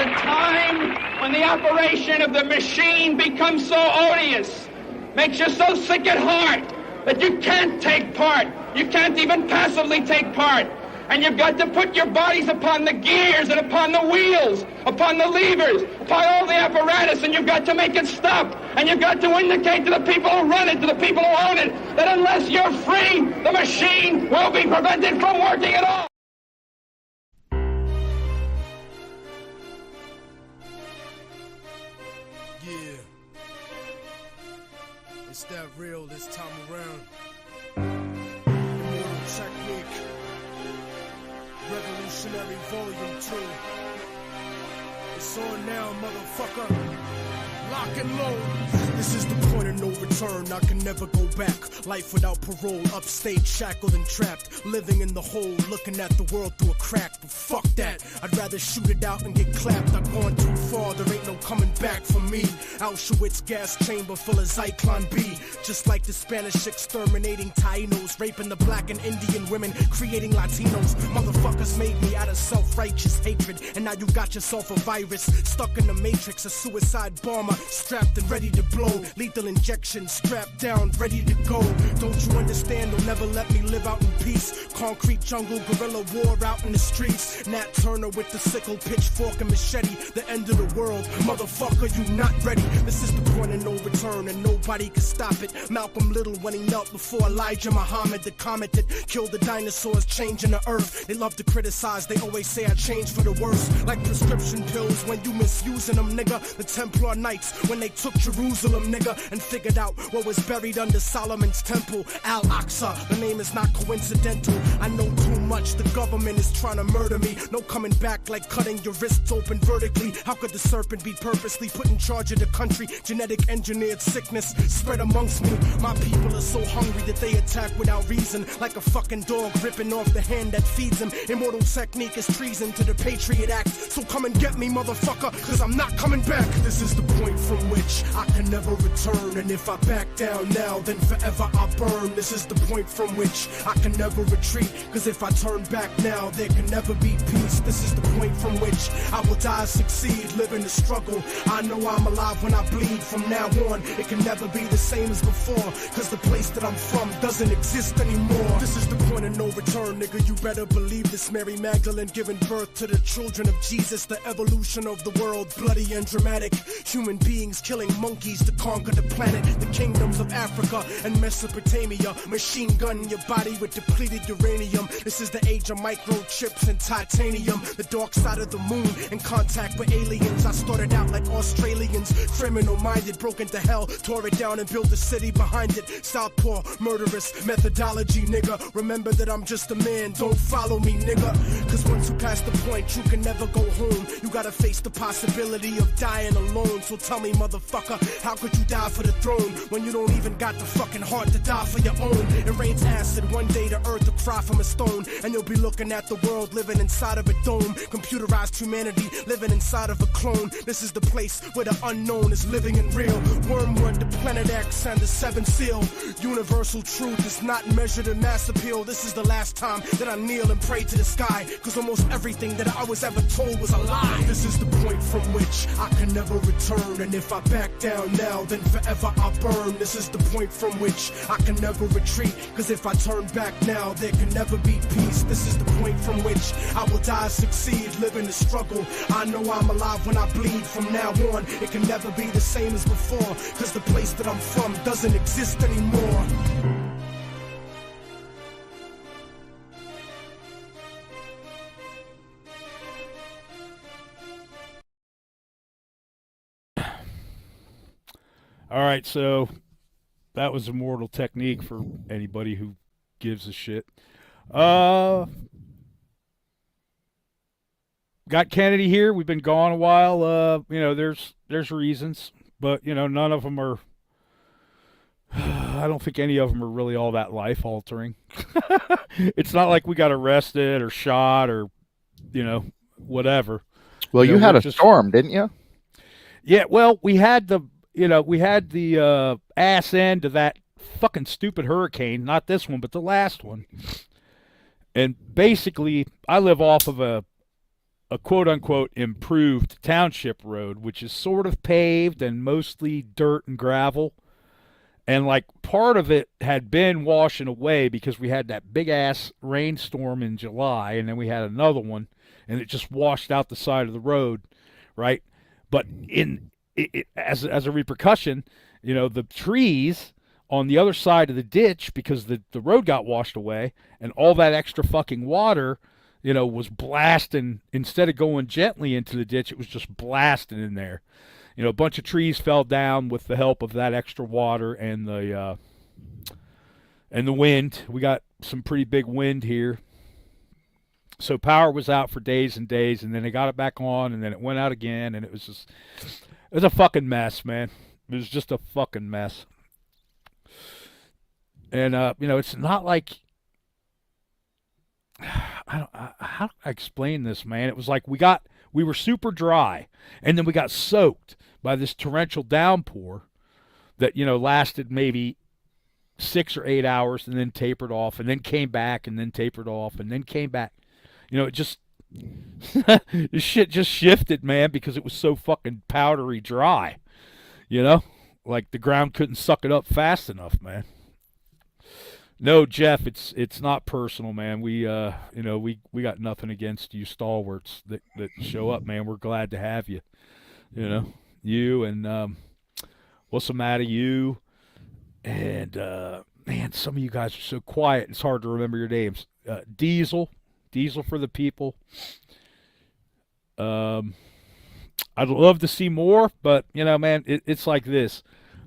a time when the operation of the machine becomes so odious, makes you so sick at heart that you can't take part. You can't even passively take part. And you've got to put your bodies upon the gears and upon the wheels, upon the levers, upon all the apparatus, and you've got to make it stop. And you've got to indicate to the people who run it, to the people who own it, that unless you're free, the machine will be prevented from working at all. Yeah. It's that real this time around. Immortal Technique. Revolutionary Volume 2. It's on now, motherfucker. Lock and load. This is the point of no return. I can never go back. Life without parole, upstate, shackled and trapped. Living in the hole, looking at the world through a crack. But fuck that. I'd rather shoot it out and get clapped. I've gone too far, there ain't no coming back for me. Auschwitz gas chamber full of Zyklon B. Just like the Spanish exterminating Tainos, raping the black and Indian women, creating Latinos. Motherfuckers made me out of self-righteous hatred. And now you got yourself a virus, stuck in the matrix, a suicide bomber, strapped and ready to blow. Lethal injection, strapped down, ready to go. Don't you understand? They'll never let me live out in peace. Concrete jungle, guerrilla war out in the streets. Nat Turner with the sickle, pitchfork and machete. The end of the world, motherfucker, you not ready. This is the point of no return and nobody can stop it. Malcolm Little when he knelt before Elijah Muhammad, the comet that killed the dinosaurs, changing the earth. They love to criticize, they always say I changed for the worse. Like prescription pills when you misusing them, nigga. The Templar Knights when they took Jerusalem, nigga, and figured out what was buried under Solomon's temple, Al-Aqsa. The name is not coincidental. I know too much, the government is trying to murder me. No coming back like cutting your wrists open vertically. How could the serpent be purposely put in charge of the country? Genetic engineered sickness spread amongst me. My people are so hungry that they attack without reason, like a fucking dog ripping off the hand that feeds him. Immortal Technique is treason to the Patriot Act. So come and get me, motherfucker, cause I'm not coming back. This is the point from which I can never return. And if I back down now, then forever I burn. This is the point from which I can never retreat. Cause if I turn back now, there can never be peace. This is the point from which I will die, succeed, live in the struggle. I know I'm alive when I bleed. From now on, it can never be the same as before. Cause the place that I'm from doesn't exist anymore. This is the point of no return, nigga. You better believe this. Mary Magdalene giving birth to the children of Jesus. The evolution of the world, bloody and dramatic. Human beings killing monkeys to conquer the planet. The kingdoms of Africa and Mesopotamia. Machine gun your body with depleted uranium. This is the age of microchips and titanium. The dark side of the moon, in contact with aliens. I started out like Australians, criminal minded, broke into hell, tore it down and built a city behind it. Southpaw, murderous methodology, nigga. Remember that I'm just a man, don't follow me, nigga. Cause once you pass the point, you can never go home. You gotta face the possibility of dying alone. So tell me, motherfucker, how could you die for the throne when you don't even got the fucking heart to die for your own? It rains acid, one day the earth will cry from a stone, and you'll be looking at the world living inside of a dome. Computerized humanity living inside of a clone. This is the place where the unknown is living and real. Wormwood, the planet X, and the seventh seal. Universal truth is not measured in mass appeal. This is the last time that I kneel and pray to the sky, cause almost everything that I was ever told was a lie. This is the point from which I can never return, and if I back down now, then forever I burn. This is the point from which I can never retreat, cause if I turn back now, there can never be peace. This is the point from which I will die, succeed, live in the struggle. I know I'm alive when I bleed. From now on, it can never be the same as before, cause the place that I'm from doesn't exist anymore. All right, so that was Immortal Technique for anybody who gives a shit. Got Kennedy here. We've been gone a while. There's reasons, but none of them are. I don't think any of them are really all that life altering. It's not like we got arrested or shot or, whatever. Well, you had a storm, didn't you? Yeah. Well, we had the ass end of that fucking stupid hurricane. Not this one, but the last one. And basically, I live off of a a quote-unquote improved township road, which is sort of paved and mostly dirt and gravel. And like part of it had been washing away because we had that big-ass rainstorm in July, and then we had another one, and it just washed out the side of the road, right? But as a repercussion, the trees on the other side of the ditch, because the road got washed away, and all that extra fucking water, was blasting. Instead of going gently into the ditch, it was just blasting in there. A bunch of trees fell down with the help of that extra water and the wind. We got some pretty big wind here. So power was out for days and days, and then they got it back on, and then it went out again, and it was a fucking mess, man. It was just a fucking mess. And it's not like, how do I explain this, man? It was like we were super dry, and then we got soaked by this torrential downpour that lasted maybe 6 or 8 hours, and then tapered off, and then came back, and then tapered off, and then came back. It just this shit just shifted, man, because it was so fucking powdery dry. Like the ground couldn't suck it up fast enough, man. No, Jeff, it's not personal, man. We got nothing against you stalwarts that show up, man. We're glad to have you. You and what's the matter, you and man, some of you guys are so quiet. It's hard to remember your names. Diesel for the people. I'd love to see more, but man, it's like this.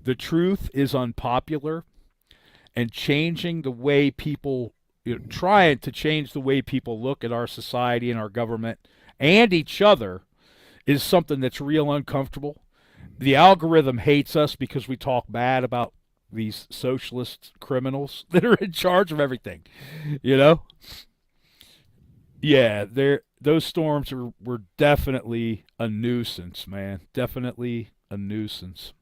The truth is unpopular, and changing the way people, trying to change the way people look at our society and our government and each other is something that's real uncomfortable. The algorithm hates us because we talk bad about these socialist criminals that are in charge of everything, Yeah, those storms were definitely a nuisance, man. Definitely a nuisance.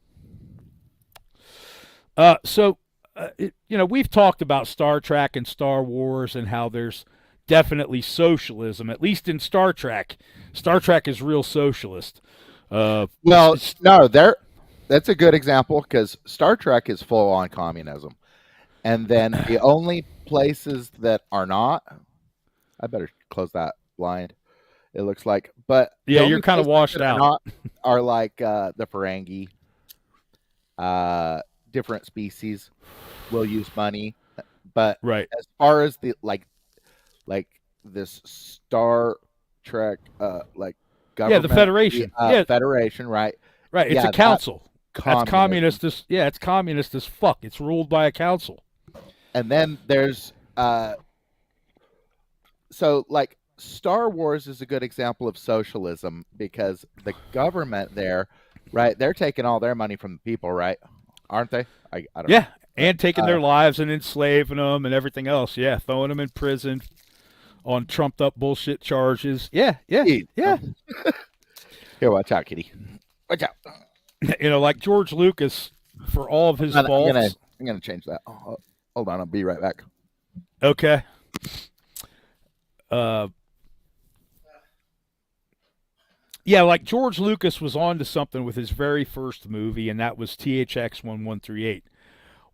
We've talked about Star Trek and Star Wars and how there's definitely socialism, at least in Star Trek. Star Trek is real socialist. No, that's a good example because Star Trek is full on communism. And then the only places that are not, I better close that blind. It looks like, but yeah, you're kind of washed out. Are like the Ferengi, different species will use money, but right. As far as the like this Star Trek, like government, the Federation, Federation, right? Right, it's a council. That's communist. It's communist as fuck. It's ruled by a council. And then there's so like Star Wars is a good example of socialism because the government there, right? They're taking all their money from the people, right? Aren't they? I don't know. And taking their lives and enslaving them and everything else. Yeah, throwing them in prison on trumped up bullshit charges. Yeah. Here, watch out, kitty. Watch out. Like George Lucas, for all of his faults. I'm gonna change that. Oh, hold on, I'll be right back. Okay. Like George Lucas was on to something with his very first movie, and that was THX 1138.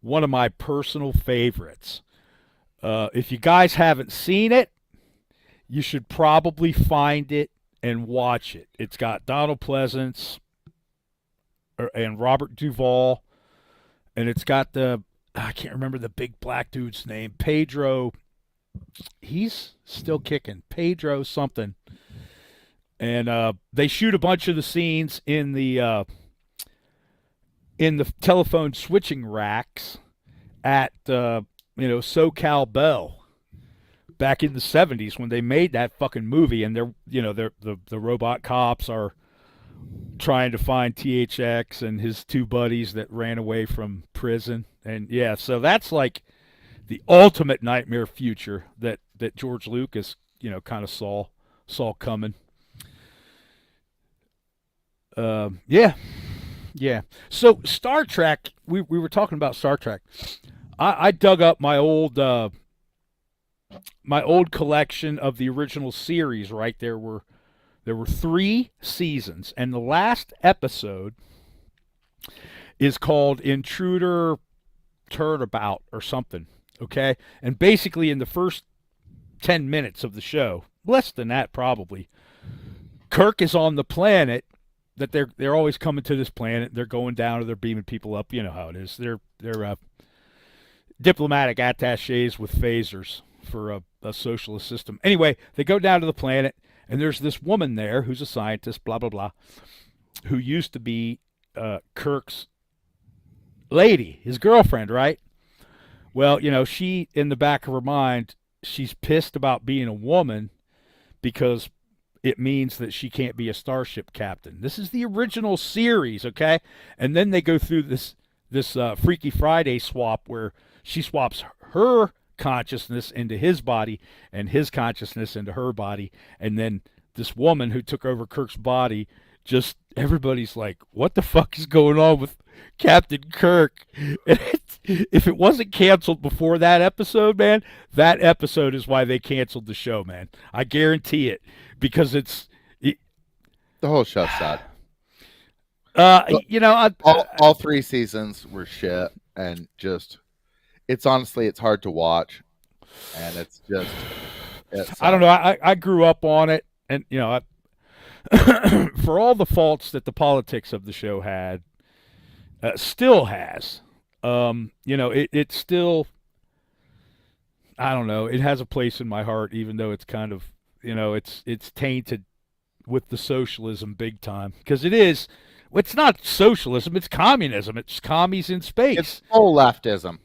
One of my personal favorites. If you guys haven't seen it, you should probably find it and watch it. It's got Donald Pleasance and Robert Duvall, and it's got I can't remember the big black dude's name, Pedro. He's still kicking. Pedro something. And they shoot a bunch of the scenes in the telephone switching racks at SoCal Bell back in the 70s when they made that fucking movie, and the robot cops are trying to find THX and his two buddies that ran away from prison. And so that's like the ultimate nightmare future that George Lucas kind of saw coming. So Star Trek, we were talking about Star Trek. I dug up my old collection of the original series. Right, there were There were 3 seasons, and the last episode is called Intruder Turnabout or something. Okay, and basically in the first 10 minutes of the show, less than that probably, Kirk is on the planet that they're always coming to this planet. They're going down or they're beaming people up. You know how it is. They're diplomatic attaches with phasers for a socialist system. Anyway, they go down to the planet, and there's this woman there who's a scientist, blah, blah, blah, who used to be Kirk's lady, his girlfriend, right? Well, she, in the back of her mind, she's pissed about being a woman because it means that she can't be a starship captain. This is the original series, okay? And then they go through this Freaky Friday swap where she swaps her consciousness into his body and his consciousness into her body. And then this woman who took over Kirk's body, just everybody's like, what the fuck is going on with Captain Kirk? And if it wasn't canceled before that episode, man, that episode is why they canceled the show, man. I guarantee it, because the whole show's sad. All 3 seasons were shit, and just it's hard to watch, and it's I don't know. I grew up on it, and for all the faults that the politics of the show had, still has. It's still, I don't know, it has a place in my heart, even though it's kind of, it's tainted with the socialism big time, because it's not socialism, it's communism. It's commies in space. It's full leftism.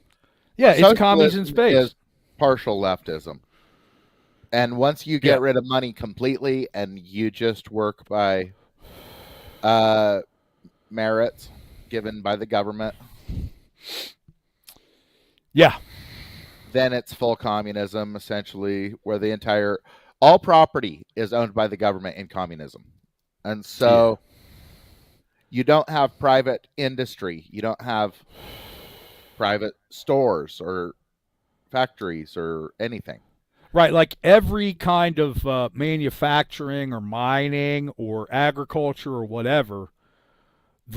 Yeah, it's commies in space. Is partial leftism. And once you get rid of money completely and you just work by merits given by the government, then it's full communism, essentially, where all property is owned by the government in communism. And so you don't have private industry. You don't have private stores or factories or anything. Right, like every kind of manufacturing or mining or agriculture or whatever,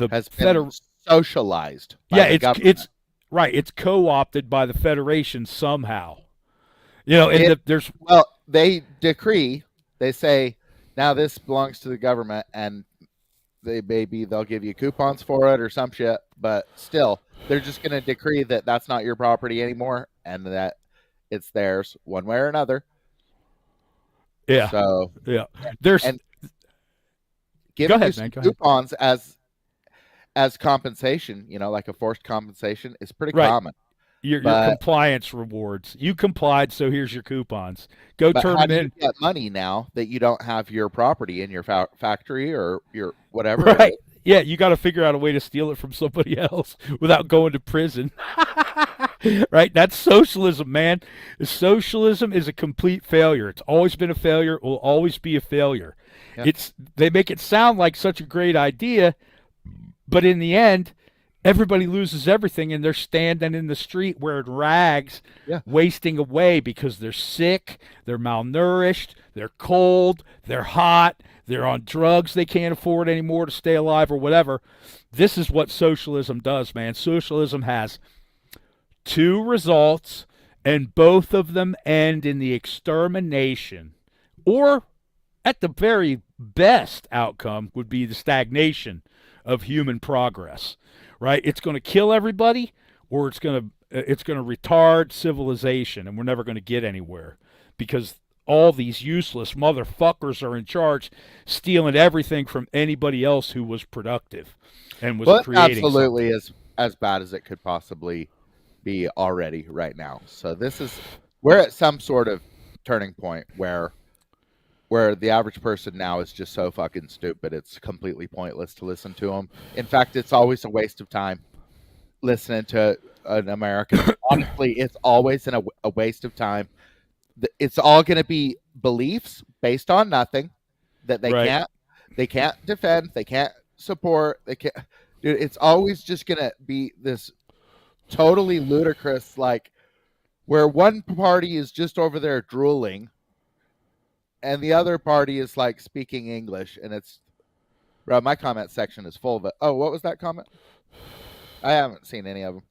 has been socialized by the government. It's co-opted by the Federation somehow. They decree, they say, now this belongs to the government, and they'll give you coupons for it or some shit, but still, they're just going to decree that that's not your property anymore, and that it's theirs one way or another. Yeah. So giving you coupons as compensation, like a forced compensation, is pretty common. Your compliance rewards. You complied, so here's your coupons. Go turn them in. You get money now that you don't have your property in your factory or your whatever. Right. Yeah, you got to figure out a way to steal it from somebody else without going to prison. Right? That's socialism, man. Socialism is a complete failure. It's always been a failure. It will always be a failure. Yeah. They make it sound like such a great idea, but in the end, everybody loses everything, and they're standing in the street wearing rags, wasting away because they're sick, they're malnourished, they're cold, they're hot, they're on drugs they can't afford anymore to stay alive or whatever. This is what socialism does, man. Socialism has 2 results, and both of them end in the extermination, or at the very best outcome would be the stagnation of human progress. Right? It's going to kill everybody, or it's going to retard civilization, and we're never going to get anywhere because all these useless motherfuckers are in charge, stealing everything from anybody else who was productive and was creating absolutely something. as bad as it could possibly be already right now. So we're at some sort of turning point where the average person now is just so fucking stupid, it's completely pointless to listen to them. In fact, it's always a waste of time listening to an American. Honestly, it's always a waste of time. It's all going to be beliefs based on nothing that they can't defend, they can't support, dude, it's always just going to be this totally ludicrous, like, where one party is just over there drooling and the other party is like speaking English, and it's, bro, my comment section is full of it. Oh, what was that comment? I haven't seen any of them.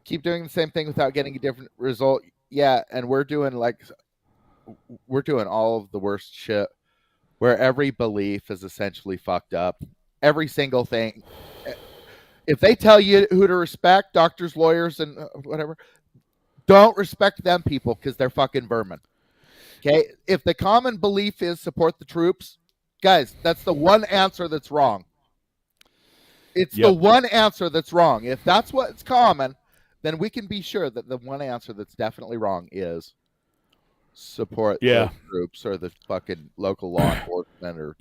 Keep doing the same thing without getting a different result. Yeah, and we're doing all of the worst shit where every belief is essentially fucked up. Every single thing. If they tell you who to respect, doctors, lawyers, and whatever, don't respect them people because they're fucking vermin. Okay? If the common belief is support the troops, guys, that's the one answer that's wrong. It's the one answer that's wrong. If that's what's common, then we can be sure that the one answer that's definitely wrong is support the troops or the fucking local law enforcement. Or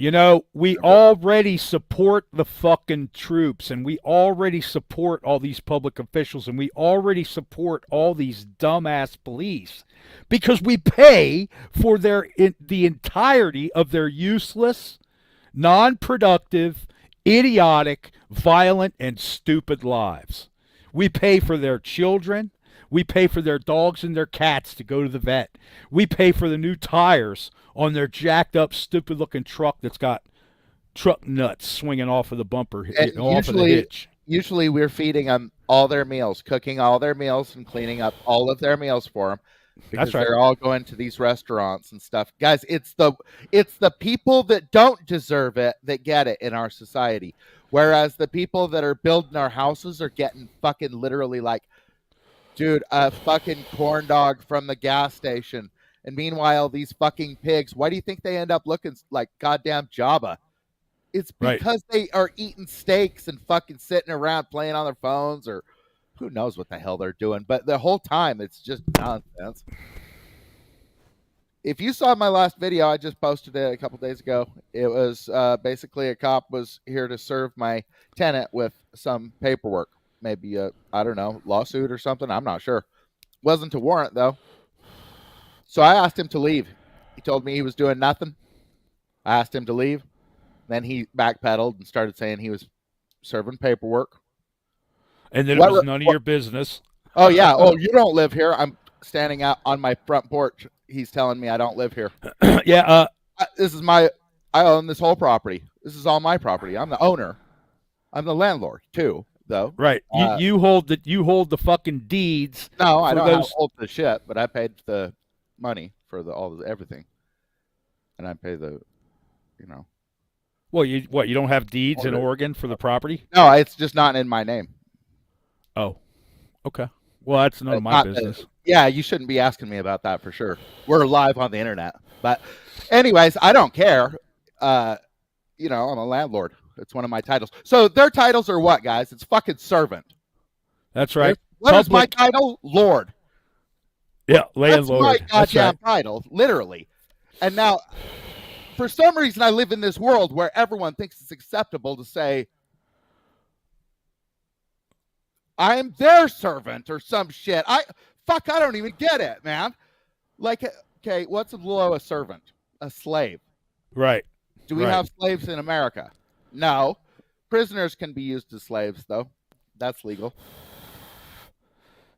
we already support the fucking troops, and we already support all these public officials, and we already support all these dumbass police because we pay for the entirety of their useless, non-productive, idiotic, violent, and stupid lives. We pay for their children. We pay for their dogs and their cats to go to the vet. We pay for the new tires on their jacked up, stupid looking truck that's got truck nuts swinging off of the bumper, off of the hitch. Usually we're feeding them all their meals, cooking all their meals and cleaning up all of their meals for them. Because they're all going to these restaurants and stuff. Guys, it's the people that don't deserve it that get it in our society. Whereas the people that are building our houses are getting fucking literally like, dude, a fucking corn dog from the gas station. And meanwhile, these fucking pigs, why do you think they end up looking like goddamn Jabba? It's because they are eating steaks and fucking sitting around playing on their phones, or who knows what the hell they're doing. But the whole time, it's just nonsense. If you saw my last video, I just posted it a couple days ago. It was basically a cop was here to serve my tenant with some paperwork. Maybe I don't know, lawsuit or something. I'm not sure. Wasn't a warrant, though. So I asked him to leave. He told me he was doing nothing. I asked him to leave. Then he backpedaled and started saying he was serving paperwork. And then it was none of your business. Oh, yeah. Oh, you don't live here. I'm standing out on my front porch. He's telling me I don't live here. Yeah. I own this whole property. This is all my property. I'm the owner. I'm the landlord, too, though. Right. You hold the fucking deeds. No, I don't hold the shit, but I paid the money for everything. And I pay the, Well, you don't have deeds in Oregon for the property? No, it's just not in my name. Oh, okay. Well, that's none of my business. Yeah, you shouldn't be asking me about that for sure. We're live on the internet. But anyways, I don't care. I'm a landlord. It's one of my titles. So their titles are what, guys? It's fucking servant. That's right. What is my title? Lord. Yeah, landlord. That's my goddamn title, literally. And now, for some reason, I live in this world where everyone thinks it's acceptable to say, I'm their servant or some shit. I don't even get it, man. Like, okay, what's below a servant? A slave. Right. Do we have slaves in America? No. Prisoners can be used as slaves, though. That's legal.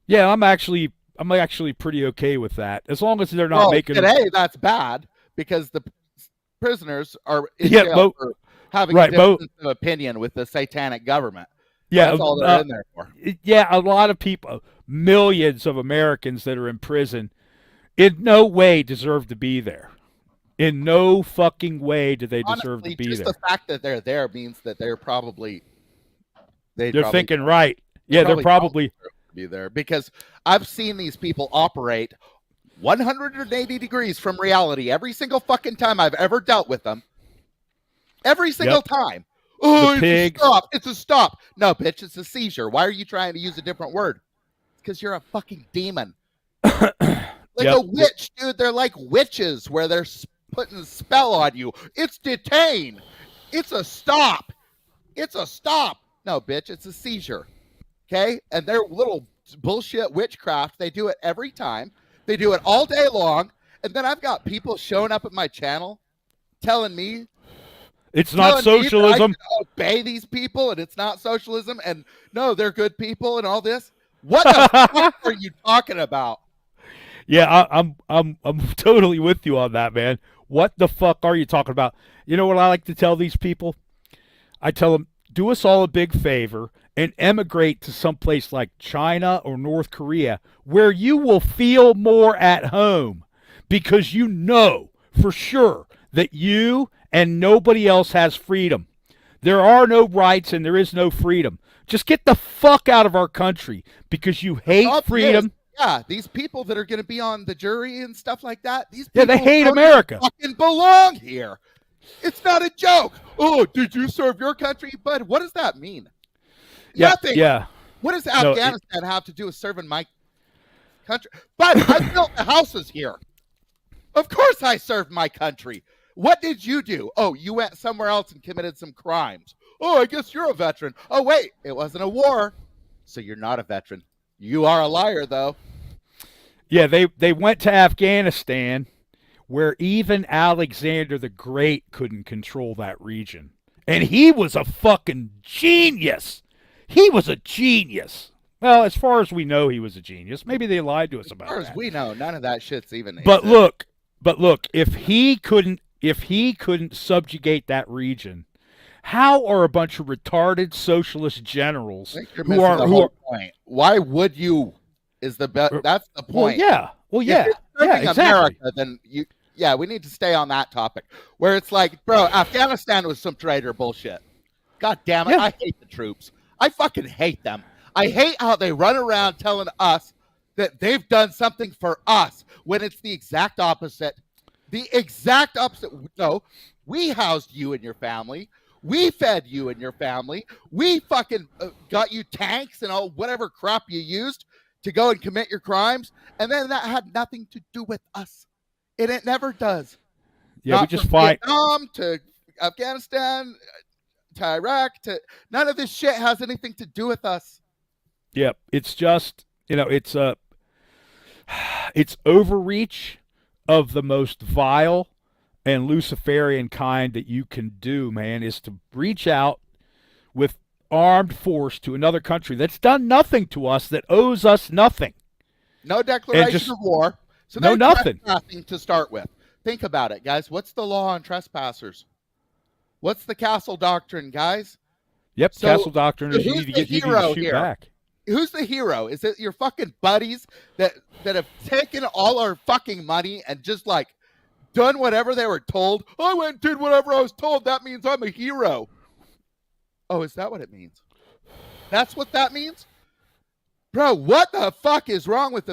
Yeah, I'm actually pretty okay with that, as long as they're not making. Today, that's bad because the prisoners are in jail for having a difference of opinion with the satanic government. Yeah, that's all they're in there for. Yeah, a lot of people, millions of Americans that are in prison, in no way deserve to be there. In no fucking way do they deserve to be there. Just the fact that they're there means that they're probably thinking right. Yeah, they're probably be there, because I've seen these people operate 180 degrees from reality every single fucking time I've ever dealt with them. Every single time. Oh, it's a stop. No, bitch, it's a seizure. Why are you trying to use a different word? Because you're a fucking demon. A witch, dude. They're like witches where they're putting a spell on you. It's detain. It's a stop. It's a stop. No, bitch, it's a seizure. Okay? And they're little bullshit witchcraft. They do it every time. They do it all day long. And then I've got people showing up at my channel telling me it's not socialism. I obey these people, and it's not socialism, and no, they're good people, and all this. What the fuck are you talking about? Yeah, I'm totally with you on that, man. What the fuck are you talking about? You know what I like to tell these people? I tell them, do us all a big favor and emigrate to someplace like China or North Korea where you will feel more at home because you know for sure that you and nobody else has freedom. There are no rights and there is no freedom. Just get the fuck out of our country because you hate freedom. Yeah, these people that are going to be on the jury and stuff like that, these Yeah, people they hate don't America. fucking belong here. It's not a joke. Oh, did you serve your country? But what does that mean? Yeah, Nothing. yeah. What does Afghanistan have to do with serving my country? But I built the houses here. Of course I served my country. What did you do? Oh, you went somewhere else and committed some crimes. Oh, I guess you're a veteran. Oh, wait, it wasn't a war, so you're not a veteran. You are a liar, though. Yeah, they went to Afghanistan where even Alexander the Great couldn't control that region. And he was a fucking genius. He was a genius. Well, as far as we know, he was a genius. Maybe they lied to us about that. As far as we know, none of that shit's even. But look, if he couldn't subjugate that region, how are a bunch of retarded socialist generals who are point? Why would you? Is the that's the point? Well, yeah, exactly. America, then we need to stay on that topic. Where it's like, bro, Afghanistan was some traitor bullshit. God damn it, I hate the troops. I fucking hate them. I hate how they run around telling us that they've done something for us when it's the exact opposite. The exact opposite. No, we housed you and your family. We fed you and your family. We fucking got you tanks and all whatever crap you used to go and commit your crimes. And then that had nothing to do with us. And it never does. Yeah, Not we just from fight. Vietnam to Afghanistan to Iraq to none of this shit has anything to do with us. Yeah, it's just, it's overreach of the most vile and Luciferian kind that you can do, man, is to reach out with armed force to another country that's done nothing to us, that owes us nothing. No declaration of war. So no nothing. Nothing to start with. Think about it, guys. What's the law on trespassers? What's the castle doctrine, guys? Yep, so, castle doctrine is you need to shoot here? Back. Who's the hero? Is it your fucking buddies that have taken all our fucking money and just like done whatever they were told? I went and did whatever I was told. That means I'm a hero. Oh, is that what it means? That's what that means? Bro, what the fuck is wrong with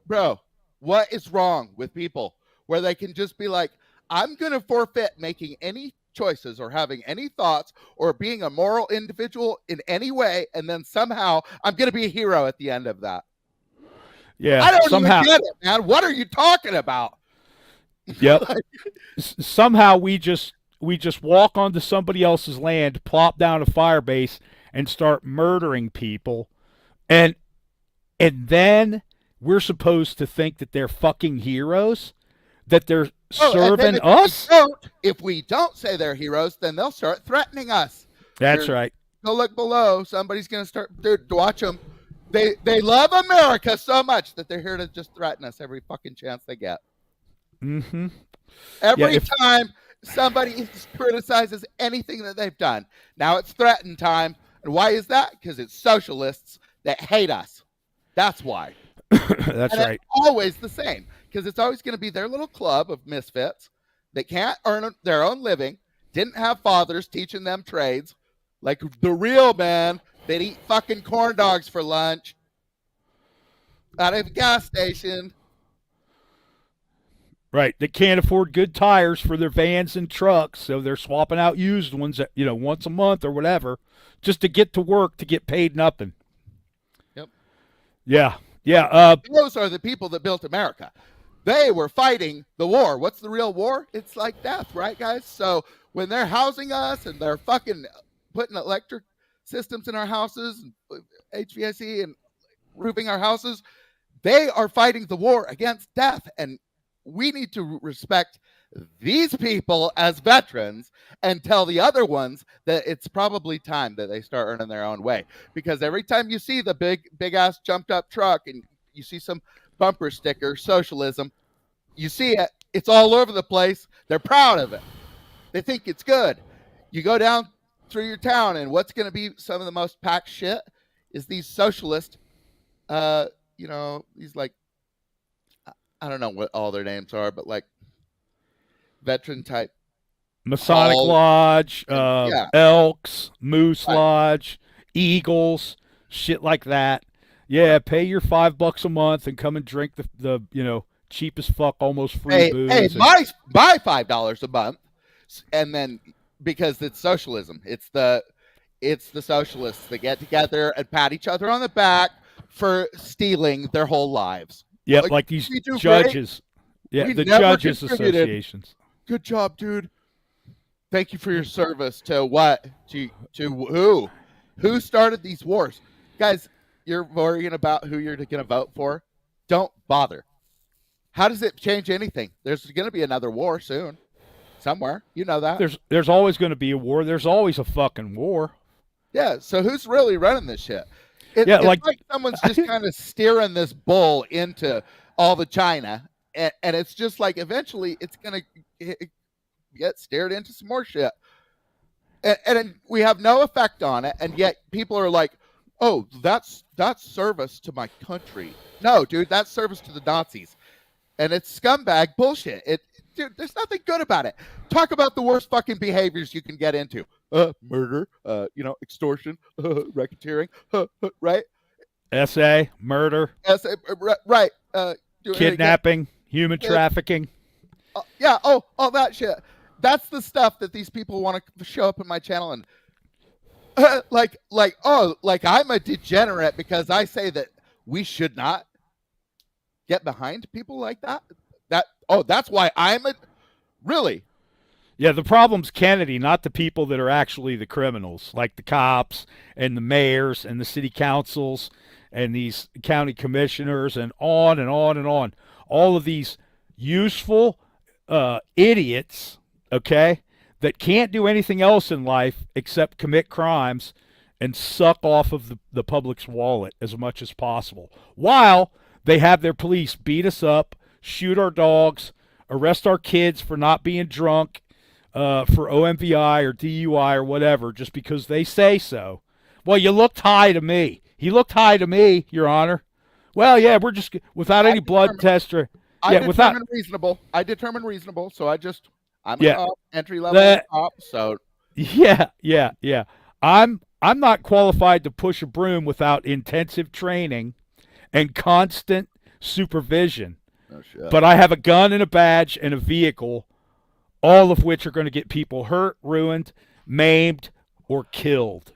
bro, what is wrong with people where they can just be like, I'm going to forfeit making any choices or having any thoughts or being a moral individual in any way, and then somehow I'm going to be a hero at the end of that. Yeah, I don't even get it, man. What are you talking about? Yep. Somehow we just walk onto somebody else's land, plop down a fire base, and start murdering people, and then we're supposed to think that they're fucking heroes, that they're serving us. If we don't say they're heroes, then they'll start threatening us. That's right. Go look below. Somebody's going to start. Dude, watch them. They love America so much that they're here to just threaten us every fucking chance they get. Mm-hmm. Every time somebody criticizes anything that they've done, now it's threaten time. And why is that? Because it's socialists that hate us. That's why. That's right. It's always the same. Because it's always going to be their little club of misfits that can't earn their own living, didn't have fathers teaching them trades, like the real man that eat fucking corn dogs for lunch out of a gas station. Right. They can't afford good tires for their vans and trucks, so they're swapping out used ones, once a month or whatever, just to get to work to get paid nothing. Yep. Yeah. Yeah. Those are the people that built America. They were fighting the war. What's the real war? It's like death, right, guys? So when they're housing us and they're fucking putting electric systems in our houses, and HVAC and roofing our houses, they are fighting the war against death. And we need to respect these people as veterans and tell the other ones that it's probably time that they start earning their own way. Because every time you see the big ass jumped up truck and you see some bumper sticker, socialism, You see it. It's all over the place. They're proud of it. They think it's good. You go down through your town, and what's going to be some of the most packed shit is these socialist, these like, I don't know what all their names are, but like veteran type. Masonic halls. Lodge, Yeah. Elks, Moose Right. Lodge, Eagles, shit like that. Yeah, pay your $5 a month and come and drink the cheapest fuck, almost free Hey, booze. hey, and- my $5 a month, and then because it's socialism, it's the socialists that get together and pat each other on the back for stealing their whole lives. Yep, like these we do judges. Yeah, We the never judges contributed. associations. Good job, dude. Thank you for your service to what? To who? Who started these wars? Guys, you're worrying about who you're going to vote for. Don't bother. How does it change anything? There's going to be another war soon. Somewhere. You know that. There's always going to be a war. There's always a fucking war. Yeah, so who's really running this shit? It's like someone's just kind of steering this bull into all the China, and it's just like eventually it's going to get steered into some more shit. And we have no effect on it, and yet people are like, oh, that's service to my country. No, dude, that's service to the Nazis. And it's scumbag bullshit. Dude, there's nothing good about it. Talk about the worst fucking behaviors you can get into. Murder, extortion, racketeering, right? SA, murder, Right. kidnapping, human trafficking. Yeah, all that shit. That's the stuff that these people want to show up in my channel and like I'm a degenerate because I say that we should not get behind people like that. That's why I'm a really. Yeah, the problem's Kennedy, not the people that are actually the criminals, like the cops and the mayors and the city councils and these county commissioners and on and on and on. All of these useful idiots, okay, that can't do anything else in life except commit crimes and suck off of the public's wallet as much as possible, while they have their police beat us up, shoot our dogs, arrest our kids for not being drunk, for OMVI or DUI or whatever, just because they say so. Well, you looked high to me. He looked high to me, Your Honor. Well, yeah, we're just without any blood test or reasonable. I determine reasonable, so I'm Yeah. a cop, entry level cop, so Yeah. I'm not qualified to push a broom without intensive training and constant supervision. oh shit. But I have a gun and a badge and a vehicle, all of which are going to get people hurt, ruined, maimed, or killed.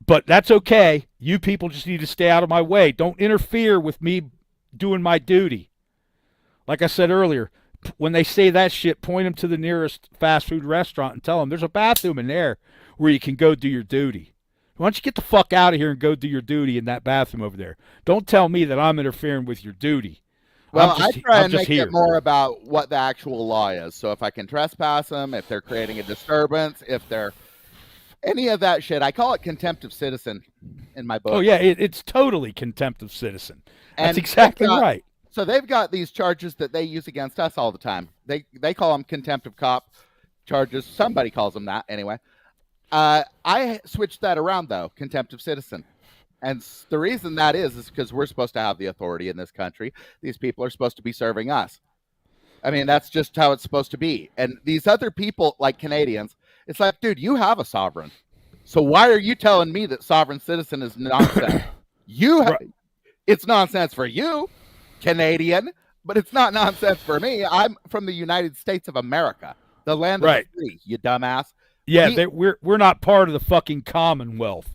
But that's okay. You people just need to stay out of my way. Don't interfere with me doing my duty. Like I said earlier, when they say that shit, point them to the nearest fast food restaurant and tell them there's a bathroom in there where you can go do your duty. Why don't you get the fuck out of here and go do your duty in that bathroom over there? Don't tell me that I'm interfering with your duty. Well, I try I'm and just make here. it more about what the actual law is. So if I can trespass them, if they're creating a disturbance, if they're any of that shit, I call it contempt of citizen in my book. Oh, yeah, it's totally contempt of citizen. That's And exactly right. So they've got these charges that they use against us all the time. They call them contempt of cop charges. Somebody calls them that anyway. I switched that around, though, contempt of citizen. And the reason that is because we're supposed to have the authority in this country. These people are supposed to be serving us. I mean, that's just how it's supposed to be. And these other people, like Canadians, it's like, dude, you have a sovereign. So why are you telling me that sovereign citizen is nonsense? It's nonsense for you, Canadian, but it's not nonsense for me. I'm from the United States of America, the land of the free, you dumbass. Yeah, we're not part of the fucking Commonwealth,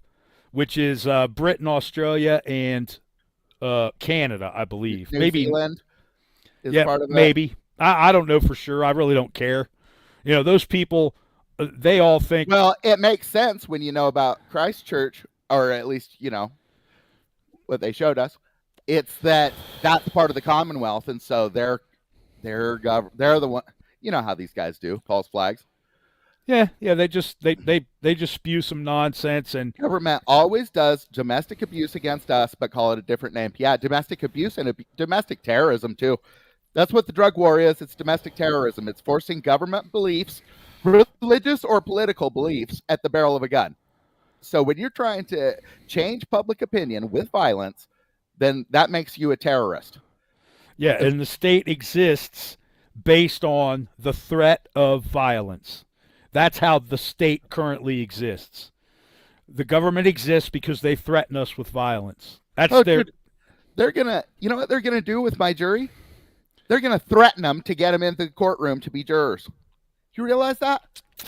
which is Britain, Australia, and Canada, I believe. New Maybe Zealand is part of that. maybe. I don't know for sure. I really don't care. You know, those people, they all think. Well, it makes sense when you know about Christchurch, or at least you know what they showed us. It's that's part of the Commonwealth, and so they're the one. You know how these guys do, false flags. Yeah, they just spew some nonsense, and Government always does domestic abuse against us, but call it a different name. Yeah, domestic abuse and domestic terrorism too. That's what the drug war is. It's domestic terrorism. It's forcing government beliefs, religious or political beliefs, at the barrel of a gun. So when you're trying to change public opinion with violence, then that makes you a terrorist. Yeah, and the state exists based on the threat of violence. That's how the state currently exists. The government exists because they threaten us with violence. That's their. Dude, they're gonna. You know what they're gonna do with my jury? They're gonna threaten them to get them into the courtroom to be jurors. You realize that?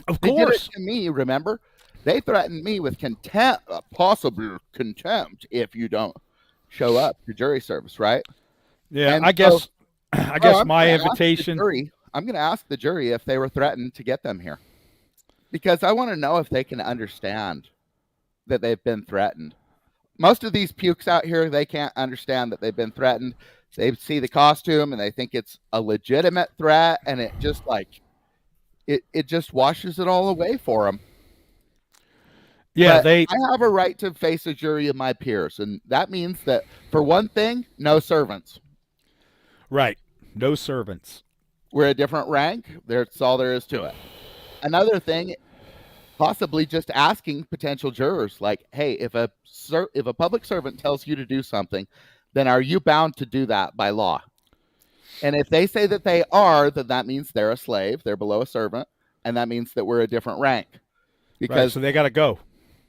Of They did course. it to me. Remember? They threatened me with contempt, possible contempt, if you don't show up to jury service, right? Yeah, And I guess. I guess my invitation. I'm going to ask the jury if they were threatened to get them here, because I want to know if they can understand that they've been threatened. Most of these pukes out here, they can't understand that they've been threatened. They see the costume and they think it's a legitimate threat, and it just it just washes it all away for them. Yeah, But I have a right to face a jury of my peers, and that means that, for one thing, no servants. right. No servants. We're a different rank. That's all there is to it. Another thing, possibly just asking potential jurors, like, hey, if a public servant tells you to do something, then are you bound to do that by law? And if they say that they are, then that means they're a slave, they're below a servant, and that means that we're a different rank. Because, Right, so they got to go.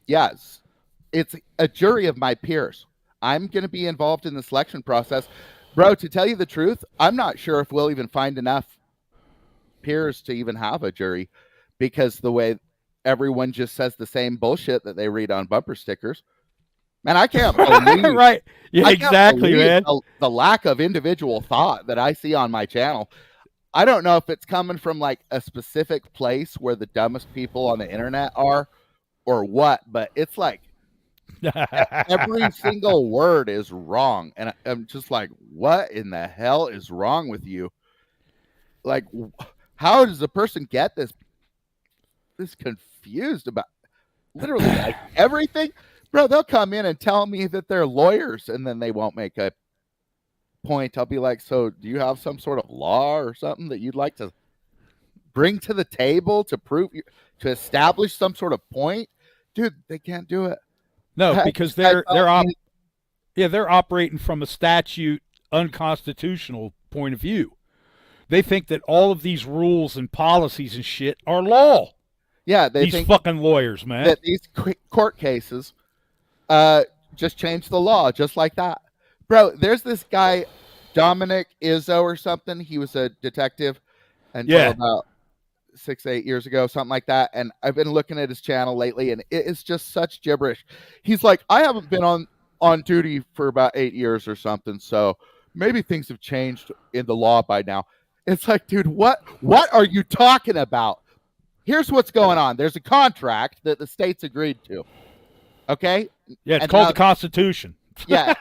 yes, it's a jury of my peers. I'm going to be involved in the selection process. Bro, to tell you the truth, I'm not sure if we'll even find enough peers to even have a jury, because the way everyone just says the same bullshit that they read on bumper stickers. Man, I can't believe Right. Yeah, I can't exactly, believe man. the lack of individual thought that I see on my channel. I don't know if it's coming from like a specific place where the dumbest people on the internet are or what, but it's like every single word is wrong. And I'm just like, what in the hell is wrong with you? Like, how does a person get this confused about literally like everything? Bro, they'll come in and tell me that they're lawyers, and then they won't make a point. I'll be like, so do you have some sort of law or something that you'd like to bring to the table to to establish some sort of point? Dude, they can't do it. No, because they're operating from a statute unconstitutional point of view. They think that all of these rules and policies and shit are law. Yeah, they these think fucking lawyers, man. that these court cases just change the law just like that. Bro, there's this guy, Dominic Izzo or something. He was a detective until about 6-8 years ago, something like that. And I've been looking at his channel lately, and it is just such gibberish. He's like, I haven't been on duty for about 8 years or something, so maybe things have changed in the law by now. It's like, dude, what are you talking about? Here's what's going on. There's a contract that the states agreed to. Okay? Yeah, it's called the Constitution. Yeah.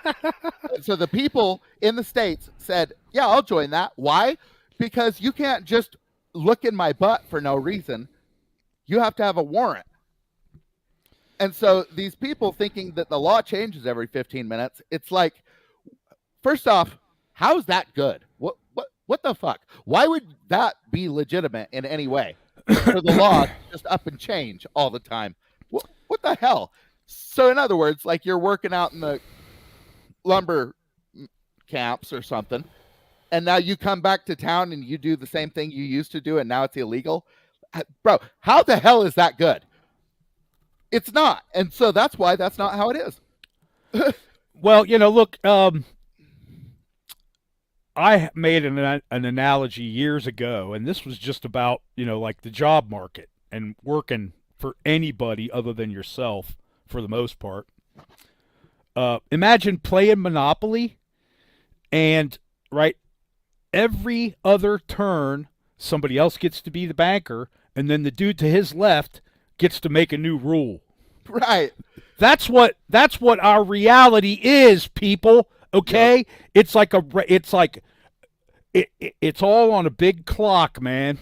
So the people in the states said, yeah, I'll join that. Why? Because you can't just look in my butt for no reason. You have to have a warrant. And so these people thinking that the law changes every 15 minutes, it's like, first off, how's that good? What the fuck? Why would that be legitimate in any way? For the law to just up and change all the time. What the hell? So in other words, like you're working out in the lumber camps or something, and now you come back to town and you do the same thing you used to do, and now it's illegal. Bro, how the hell is that good? It's not. And so that's why that's not how it is. Well, look, I made an analogy years ago, and this was just about, like the job market and working for anybody other than yourself for the most part. Imagine playing Monopoly, and every other turn somebody else gets to be the banker, and then the dude to his left gets to make a new rule. Right. That's what our reality is, people. Okay? Yep. It's all on a big clock, man.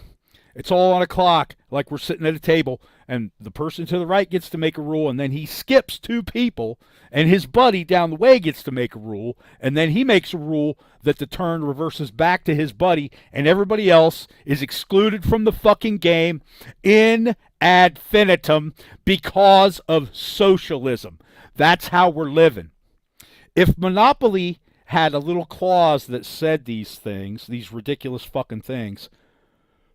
It's all on a clock, like we're sitting at a table, and the person to the right gets to make a rule, and then he skips 2 people, and his buddy down the way gets to make a rule, and then he makes a rule that the turn reverses back to his buddy, and everybody else is excluded from the fucking game in ad infinitum because of socialism. That's how we're living. If Monopoly had a little clause that said these things, these ridiculous fucking things,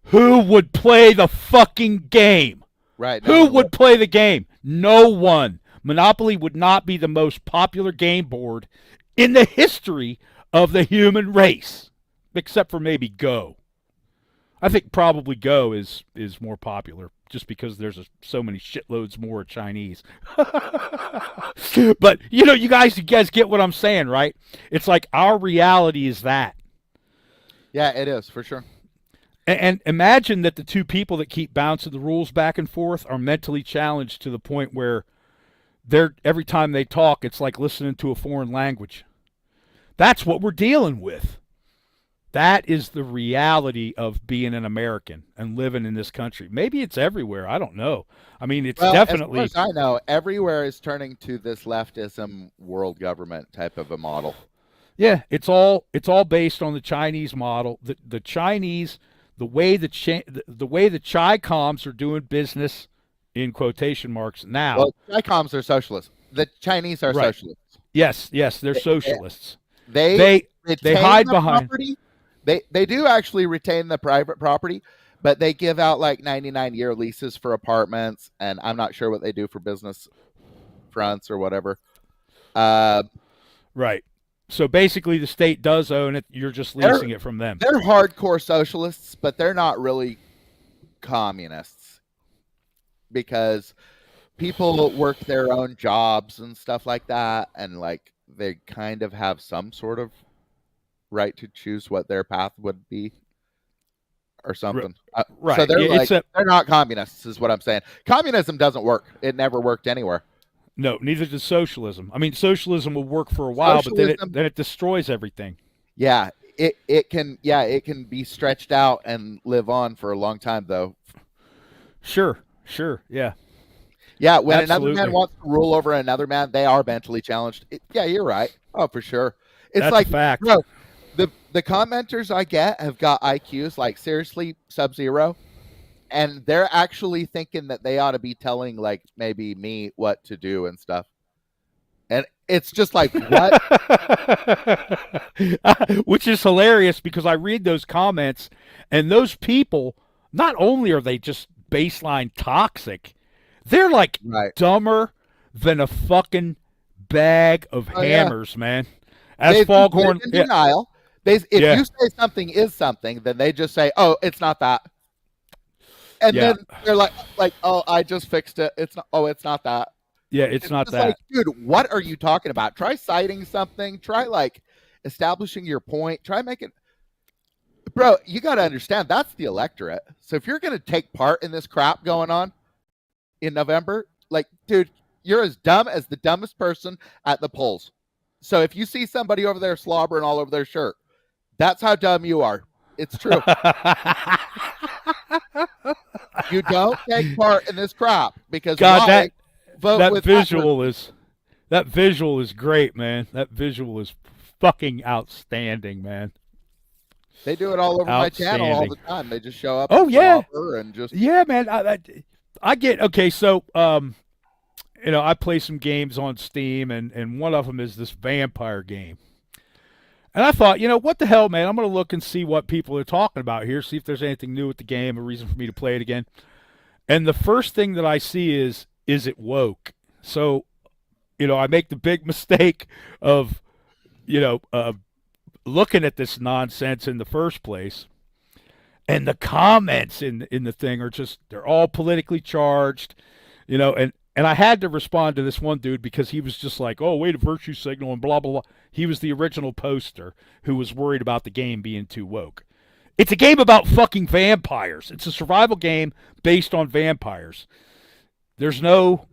who would play the fucking game? Right. Who would play the game? No one. Monopoly would not be the most popular game board in the history of the human race, except for maybe Go. I think probably Go is more popular just because there's so many shitloads more Chinese. But, you guys get what I'm saying, right? It's like our reality is that. Yeah, it is, for sure. And imagine that the 2 people that keep bouncing the rules back and forth are mentally challenged to the point where every time they talk, it's like listening to a foreign language. That's what we're dealing with. That is the reality of being an American and living in this country. Maybe it's everywhere. I don't know. I mean, it's definitely. As far as I know, everywhere is turning to this leftism world government type of a model. Yeah, it's all based on the Chinese model. The Chinese. The way the Chi-coms are doing business, in quotation marks, now. Well, Chi-coms are socialists. The Chinese are socialists. Yes, they're socialists. They hide behind. Property. They do actually retain the private property, but they give out like 99-year leases for apartments, and I'm not sure what they do for business fronts or whatever. Right. So basically, the state does own it. You're just leasing it from them. They're hardcore socialists, but they're not really communists because people work their own jobs and stuff like that, and like they kind of have some sort of right to choose what their path would be or something. Right. So they're not communists, is what I'm saying. Communism doesn't work. It never worked anywhere. No, neither does socialism. I mean, socialism will work for a while, but then it destroys everything. Yeah, it can be stretched out and live on for a long time, though. Sure, yeah. Yeah, when Absolutely. another man wants to rule over another man, they are mentally challenged. Yeah, you're right. Oh, for sure. It's That's like a fact. Bro, the commenters I get have got IQs like seriously sub-zero. And they're actually thinking that they ought to be telling, like, maybe me what to do and stuff. And it's just like, what? Which is hilarious because I read those comments, and those people, not only are they just baseline toxic, they're like dumber than a fucking bag of hammers, man. As Foghorn. In denial. If you say something is something, then they just say, oh, it's not that. And then they're like, oh, I just fixed it. It's not. Oh, it's not that. Yeah, it's not that. Like, dude, what are you talking about? Try citing something. Try like establishing your point. Try making. Bro, you got to understand that's the electorate. So if you're going to take part in this crap going on in November, like, dude, you're as dumb as the dumbest person at the polls. So if you see somebody over there slobbering all over their shirt, that's how dumb you are. It's true. You don't take part in this crap because that visual us. That visual is great, man. That visual is fucking outstanding, man. They do it all over my channel all the time. They just show up. Oh yeah, and just man. I get okay. So I play some games on Steam, and one of them is this vampire game. And I thought, what the hell, man? I'm going to look and see what people are talking about here, see if there's anything new with the game, a reason for me to play it again. And the first thing that I see is it woke? So, I make the big mistake of, looking at this nonsense in the first place. And the comments in the thing are just, they're all politically charged, and I had to respond to this one dude because he was just like, oh, wait, a virtue signal and blah, blah, blah. He was the original poster who was worried about the game being too woke. It's a game about fucking vampires. It's a survival game based on vampires. There's no...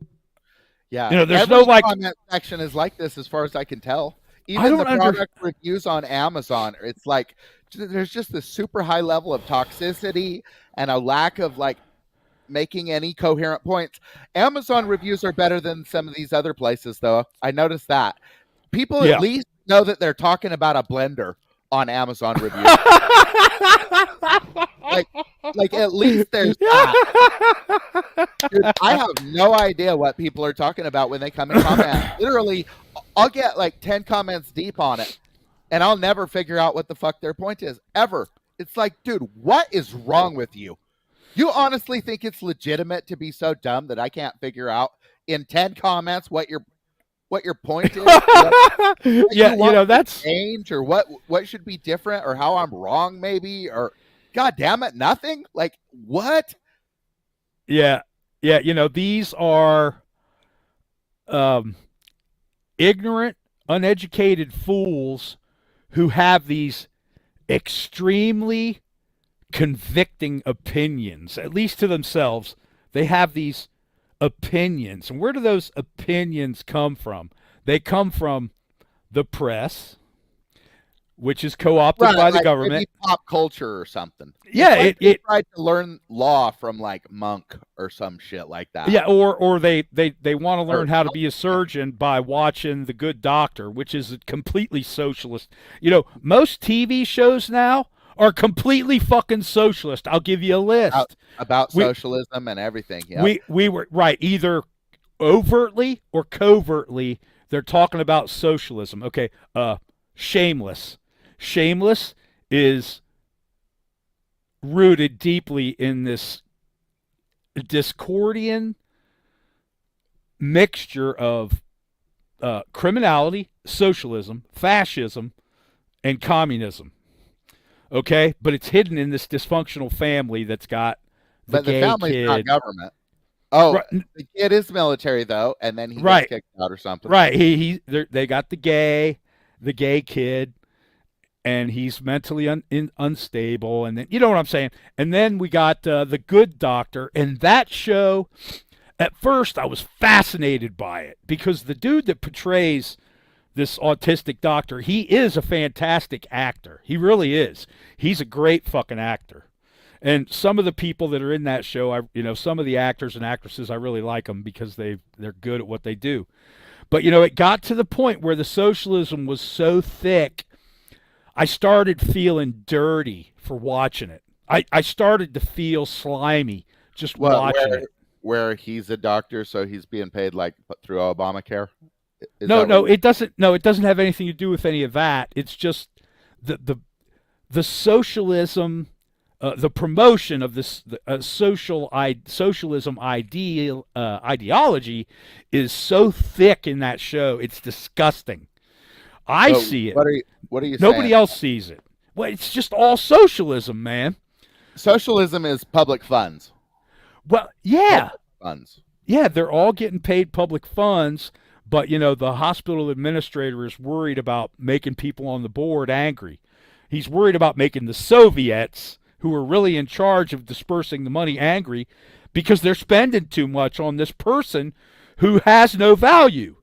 Yeah, there's no like... comment section is like this as far as I can tell. Even the product reviews on Amazon, it's like there's just this super high level of toxicity and a lack of like making any coherent points. Amazon reviews are better than some of these other places, though. I noticed that people at least know that they're talking about a blender on Amazon reviews. like at least there's that. Dude, I have no idea what people are talking about when they come and comment. Literally, I'll get like 10 comments deep on it, and I'll never figure out what the fuck their point is, ever. It's like, dude, what is wrong with you? You honestly think it's legitimate to be so dumb that I can't figure out in 10 comments what your point is? That's change, or what should be different, or how I'm wrong, maybe, or God damn it, nothing. Like what? Yeah. These are ignorant, uneducated fools who have these extremely convicting opinions, at least to themselves. They have these opinions. And where do those opinions come from? They come from the press, which is co-opted by the government. Maybe pop culture or something. Yeah, it tried to learn law from like Monk or some shit like that. Yeah, or they want to learn how to be a surgeon by watching The Good Doctor, which is completely socialist. Most TV shows now are completely fucking socialist. I'll give you a list about socialism and everything. Yep. We were right, either overtly or covertly. They're talking about socialism. Okay, Shameless. Shameless is rooted deeply in this Discordian mixture of criminality, socialism, fascism, and communism. Okay, but it's hidden in this dysfunctional family that's got the gay family's kid. Not government. Oh, right. The kid is military though, and then he gets kicked out or something. Right. They got the gay kid, and he's mentally unstable, and then you know what I'm saying. And then we got The Good Doctor, and that show. At first, I was fascinated by it because the dude that portrays this autistic doctor, he is a fantastic actor. He really is. He's a great fucking actor. And some of the people that are in that show, some of the actors and actresses, I really like them because they're good at what they do. But, it got to the point where the socialism was so thick, I started feeling dirty for watching it. I started to feel slimy just watching it. Where he's a doctor, so he's being paid like through Obamacare? No, it doesn't. No, it doesn't have anything to do with any of that. It's just the socialism, the promotion of this socialism ideology is so thick in that show. It's disgusting. I see it. What are you saying? Nobody else sees it. Well, it's just all socialism, man. Socialism is public funds. Well, yeah. Public funds. Yeah, they're all getting paid public funds. But, the hospital administrator is worried about making people on the board angry. He's worried about making the Soviets, who are really in charge of dispersing the money, angry because they're spending too much on this person who has no value.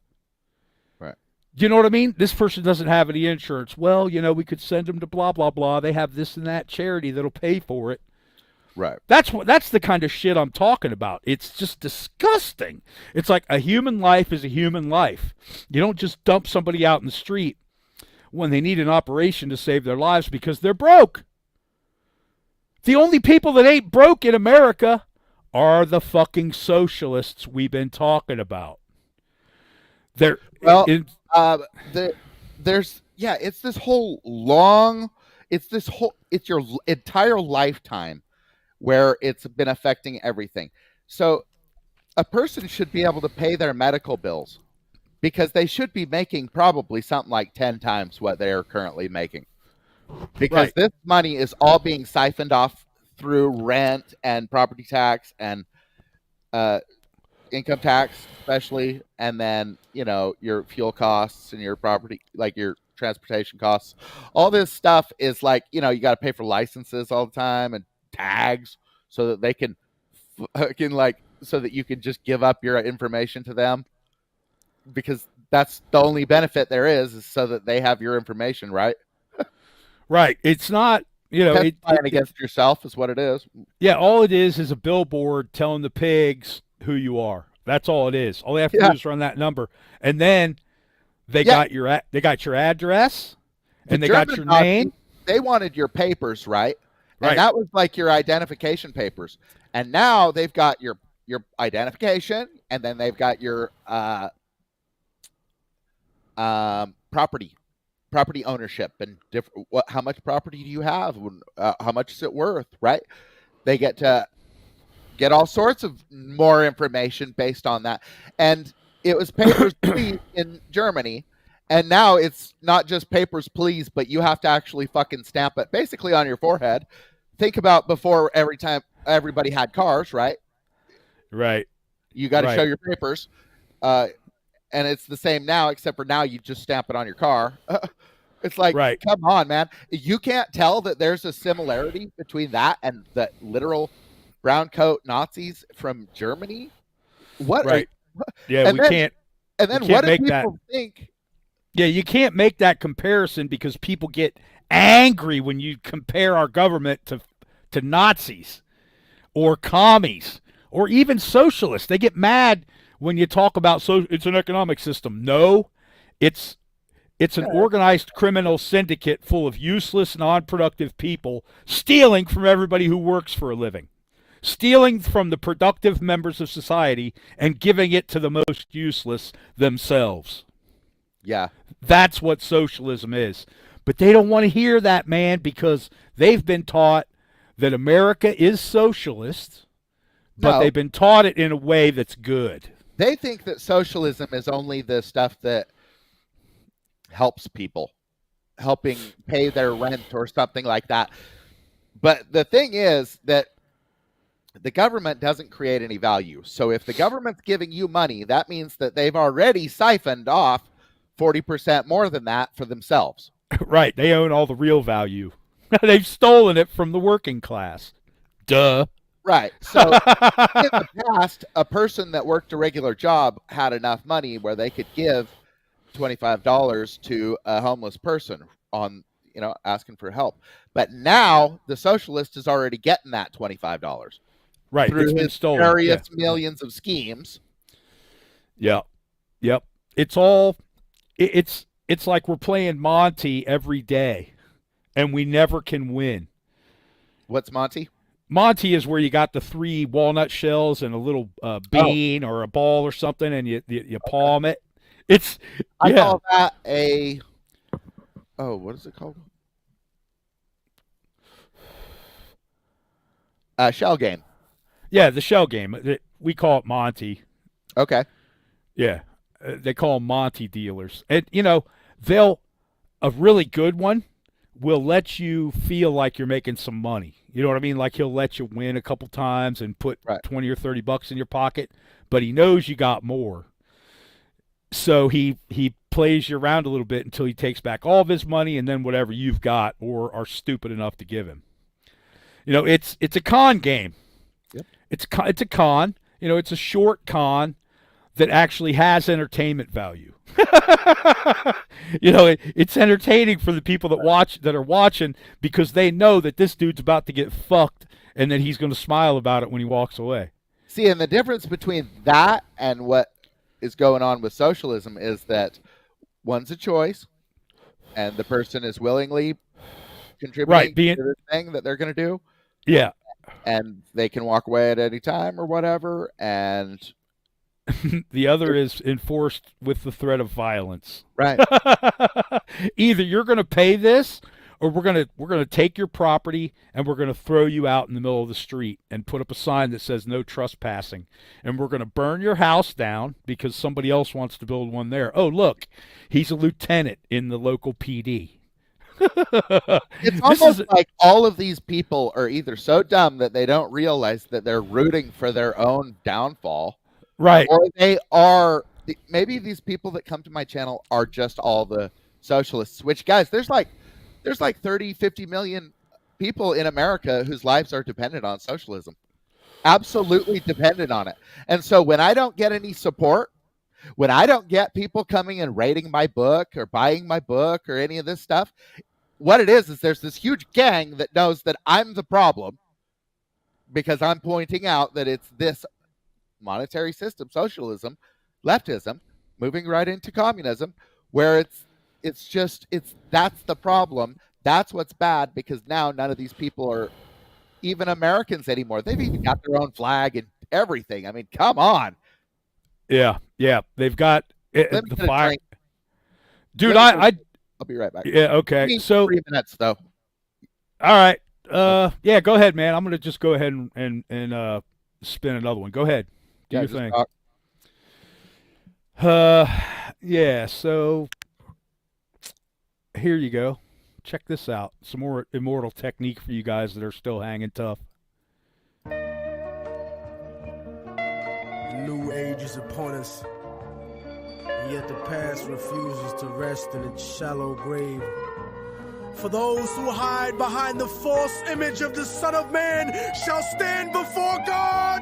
Right. You know what I mean? This person doesn't have any insurance. Well, we could send them to blah, blah, blah. They have this and that charity that'll pay for it. Right. That's the kind of shit I'm talking about. It's just disgusting. It's like a human life is a human life. You don't just dump somebody out in the street when they need an operation to save their lives because they're broke. The only people that ain't broke in America are the fucking socialists we've been talking about. There's it's your entire lifetime where it's been affecting everything. So a person should be able to pay their medical bills because they should be making probably something like 10 times what they're currently making. Because this money is all being siphoned off through rent and property tax and income tax especially, and then, your fuel costs and your property, like your transportation costs. All this stuff is like, you got to pay for licenses all the time and tags so that they can so that you can just give up your information to them, because that's the only benefit there is so that they have your information, right? Right. It's not You know, Testifying against yourself is what it is. yeah, all it is a billboard telling the pigs who you are. That's all it is. All they have to do is run that number, and then they got your address, and they got your name. They wanted your papers, right? Right. And that was like your identification papers. And now they've got your identification, and then they've got your property ownership, and how much property do you have? How much is it worth, right? They get to get all sorts of more information based on that. And it was papers, please in Germany. And now it's not just papers, please, but you have to actually fucking stamp it basically on your forehead. Think about before, every time everybody had cars, right? Right. You got to show your papers. And it's the same now, except for now you just stamp it on your car. It's like, come on, man. You can't tell that there's a similarity between that and the literal brown coat Nazis from Germany? What? Right. Yeah, we can't. And then what do people think? Yeah, you can't make that comparison because people get angry when you compare our government to Nazis or commies or even socialists. They get mad when you talk about it's an economic system. No, it's an organized criminal syndicate full of useless, non-productive people stealing from everybody who works for a living. Stealing from the productive members of society and giving it to the most useless themselves. Yeah. That's what socialism is. But they don't want to hear that, man, because they've been taught that America is socialist, but they've been taught it in a way that's good. They think that socialism is only the stuff that helps people, helping pay their rent or something like that. But the thing is that the government doesn't create any value. So if the government's giving you money, that means that they've already siphoned off 40% more than that for themselves. Right. They own all the real value. They've stolen it from the working class. Duh. Right. So in the past, a person that worked a regular job had enough money where they could give $25 to a homeless person on, asking for help. But now the socialist is already getting that $25. Right. Through his stolen. various millions of schemes. Yeah. Yep. It's all it's like we're playing Monty every day and we never can win. What's Monty? Monty is where you got the 3 walnut shells and a little bean or a ball or something, and you palm it. I call that what is it called? Shell game. Yeah, the shell game. We call it Monty. Okay. Yeah, they call them Monty dealers, and a really good one will let you feel like you're making some money. You know what I mean? Like he'll let you win a couple times and put 20 or 30 bucks in your pocket, but he knows you got more. So he plays you around a little bit until he takes back all of his money and then whatever you've got or are stupid enough to give him. It's a con game. Yep. It's a con. It's a short con that actually has entertainment value. It's entertaining for the people that are watching because they know that this dude's about to get fucked and that he's going to smile about it when he walks away. See, and the difference between that and what is going on with socialism is that one's a choice and the person is willingly contributing to the thing that they're going to do. Yeah. And they can walk away at any time or whatever, and the other is enforced with the threat of violence. Right. Either you're going to pay this, or we're going to take your property and we're going to throw you out in the middle of the street and put up a sign that says no trespassing, and we're going to burn your house down because somebody else wants to build one there. Oh, look, he's a lieutenant in the local PD. It's almost like all of these people are either so dumb that they don't realize that they're rooting for their own downfall. Right. Or they are, maybe these people that come to my channel are just all the socialists, which, guys, there's like 30, 50 million people in America whose lives are dependent on socialism. Absolutely dependent on it. And so when I don't get any support, when I don't get people coming and rating my book or buying my book or any of this stuff, what it is there's this huge gang that knows that I'm the problem because I'm pointing out that it's this monetary system, socialism, leftism, moving right into communism, where it's that's the problem. That's what's bad, because now none of these people are even Americans anymore. They've even got their own flag and everything. I mean, come on. Yeah. They've got the flag. Drink. Dude, I'll be right back. Yeah, okay. So 3 minutes though. All right. Yeah, go ahead, man. I'm gonna just go ahead and spin another one. Go ahead. Do your thing. Yeah, so here you go. Check this out. Some more immortal technique for you guys that are still hanging tough. The new age is upon us, and yet the past refuses to rest in its shallow grave. For those who hide behind the false image of the Son of Man shall stand before God.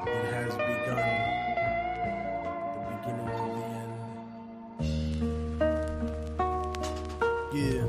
It has begun. The beginning of the end. Yeah.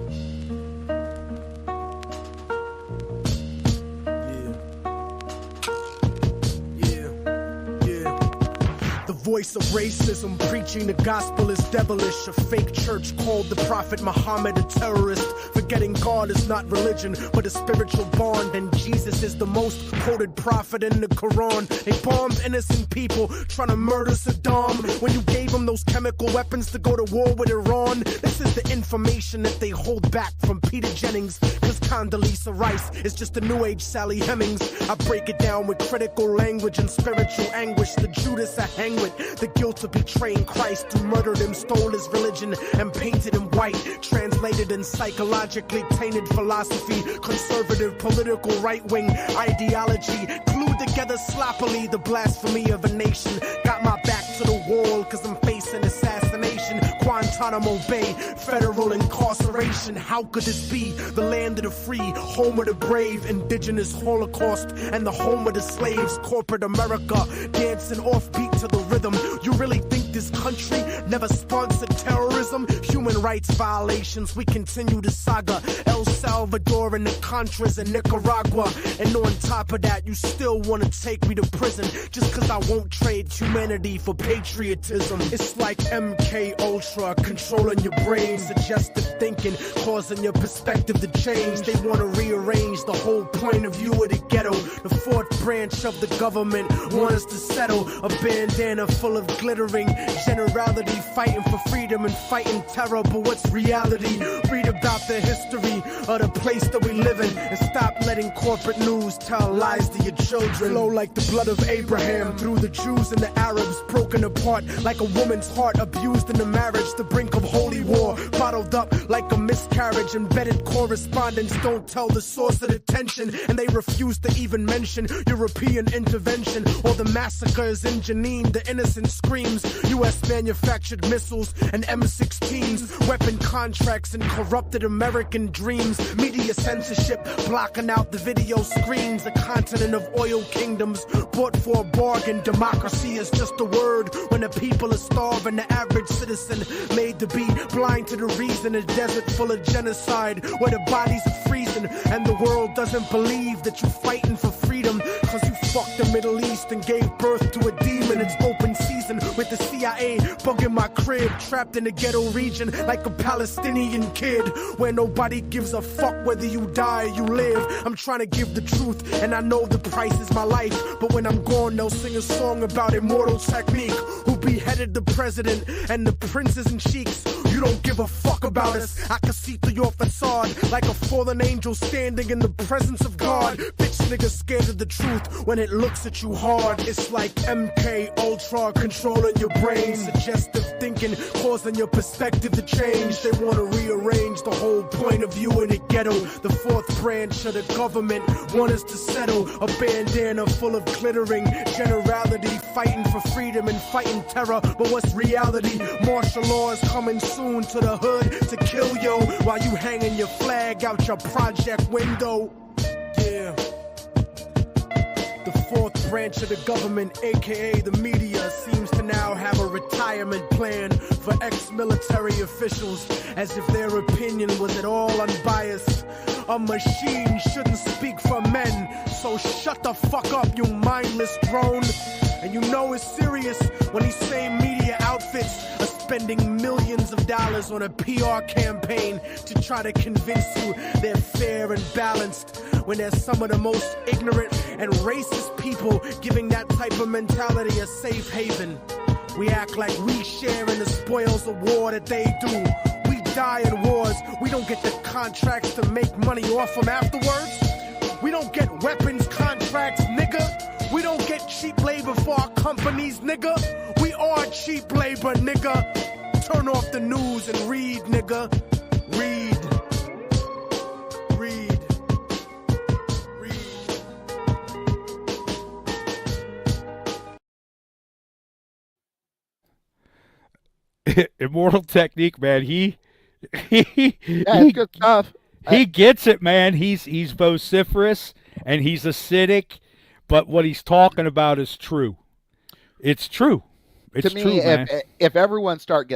The voice of racism, preaching the gospel is devilish. A fake church called the Prophet Muhammad a terrorist, forgetting God is not religion, but a spiritual bond. And Jesus is the most quoted prophet in the Quran. They bombed innocent people, trying to murder Saddam, when you gave them those chemical weapons to go to war with Iran. This is the information that they hold back from Peter Jennings, cause Condoleezza Rice is just a new age Sally Hemings. I break it down with critical language and spiritual anguish. The Judas I hang with, the guilt of betraying Christ, who murdered him, stole his religion, and painted him white. Translated in psychologically tainted philosophy, conservative political right-wing ideology, glued together sloppily the blasphemy of a nation. Got my back to the wall cause I'm facing assassination. Guantanamo Bay, federal incarceration. How could this be? The land of the free, home of the brave, indigenous Holocaust, and the home of the slaves. Corporate America, dancing offbeat to the rhythm. You really think this country never sponsored terrorism? Human rights violations, we continue the saga. El Salvador and the Contras in Nicaragua. And on top of that, you still want to take me to prison just cause I won't trade humanity for patriotism. It's like MK Ultra controlling your brain, suggestive thinking, causing your perspective to change. They want to rearrange the whole point of view of the ghetto. The fourth branch of the government want us to settle. A bandana full of glittering generality, fighting for freedom and fighting terror. But what's reality? Read about the history of the place that we live in, and stop letting corporate news tell lies to your children. Flow like the blood of Abraham through the Jews and the Arabs, broken apart like a woman's heart, abused in the marriage, the brink of holy war, bottled up like a miscarriage. Embedded correspondents don't tell the source of the tension, and they refuse to even mention European intervention or the massacres in Jenin. The innocent screams, U.S. manufactured missiles and M16s, weapon contracts and corrupted American dreams. Media censorship blocking out the video screens. A continent of oil kingdoms bought for a bargain. Democracy is just a word when the people are starving. The average citizen made to be blind to the reason. A desert full of genocide where the bodies are freezing, and the world doesn't believe that you're fighting for freedom cause you fucked the Middle East and gave birth to a demon. It's open season with the CIA bugging my crib, trapped in the ghetto region like a Palestinian kid, where nobody gives a fuck whether you die or you live. I'm trying to give the truth, and I know the price is my life, but when I'm gone they'll sing a song about immortal technique, who beheaded the president and the princes and sheiks. You don't give a fuck about us. I can see through your facade like a fallen angel standing in the presence of God. Bitch nigga scared of the truth when it looks at you hard. It's like MK Ultra controlling your brain, suggestive thinking causing your perspective to change. They want to rearrange the whole point of view in the ghetto. The fourth branch of the government want us to settle. A bandana full of glittering generality, fighting for freedom and fighting terror. But what's reality? Martial law is coming soon to the hood to kill yo while you hanging your flag out your project window. Yeah. The fourth branch of the government, aka the media, seems to now have a retirement plan for ex-military officials, as if their opinion was at all unbiased. A machine shouldn't speak for men, so shut the fuck up, you mindless drone. And you know it's serious when these same media outfits are spending millions of dollars on a PR campaign to try to convince you they're fair and balanced, when they're some of the most ignorant and racist people giving that type of mentality a safe haven. We act like we share in the spoils of war that they do. We die in wars. We don't get the contracts to make money off them afterwards. We don't get weapons contracts, nigga. We don't get cheap labor for our companies, nigga. We are cheap labor, nigga. Turn off the news and read, nigga. Read. Read. Read. Immortal Technique, man. He Yeah, it's good stuff. He gets it, man. He's vociferous and he's acidic, but what he's talking about is true. It's true. It's to me, true, man. if everyone starts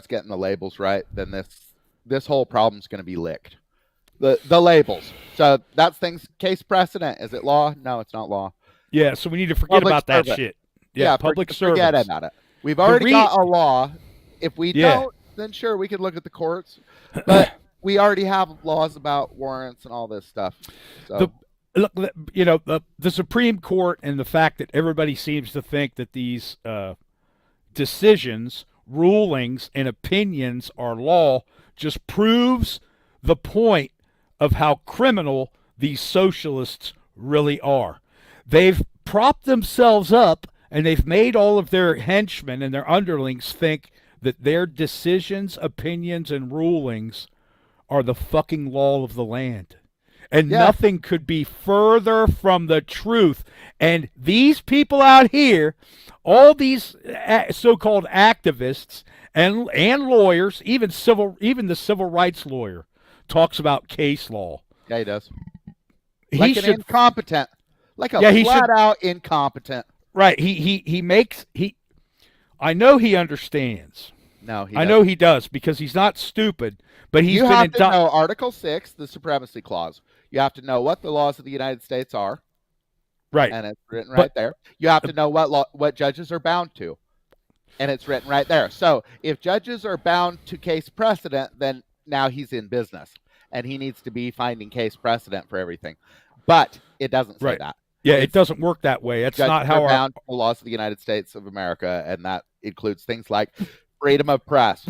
getting the labels right, then this whole problem's going to be licked. The labels. So that's things. Case precedent. Is it law? No, it's not law. Yeah. So we need to forget Public about that service. shit. Yeah. Public service. Forget about it. We've already got a law. If we don't, then sure, we could look at the courts. But we already have laws about warrants and all this stuff. So. The Supreme Court and the fact that everybody seems to think that these decisions, rulings, and opinions are law just proves the point of how criminal these socialists really are. They've propped themselves up and they've made all of their henchmen and their underlings think that their decisions, opinions, and rulings are the fucking law of the land. And nothing could be further from the truth. And these people out here, all these so-called activists and lawyers, even the civil rights lawyer, talks about case law. Yeah, he does. Like an incompetent, like a flat-out incompetent. Right. I know he understands. No, he I know he does because he's not stupid. But you have to know Article 6, the Supremacy Clause. You have to know what the laws of the United States are. Right. And it's written right there. You have to know what judges are bound to. And it's written right there. So if judges are bound to case precedent, then now he's in business. And he needs to be finding case precedent for everything. But it doesn't say that. Yeah, it doesn't work that way. It's not how our bound to the laws of the United States of America, and that includes things like freedom of press.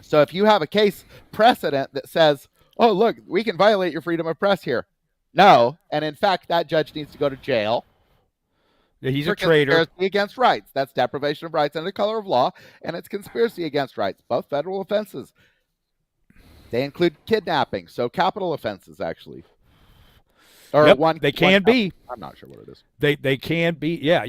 So if you have a case precedent that says, oh, look, we can violate your freedom of press here. No. And in fact, that judge needs to go to jail. Yeah, he's a traitor. Conspiracy against rights. That's deprivation of rights under color of law, and it's conspiracy against rights, both federal offenses. They include kidnapping, so capital offenses, actually. Or they can be. I'm not sure what it is. They can be. Yeah.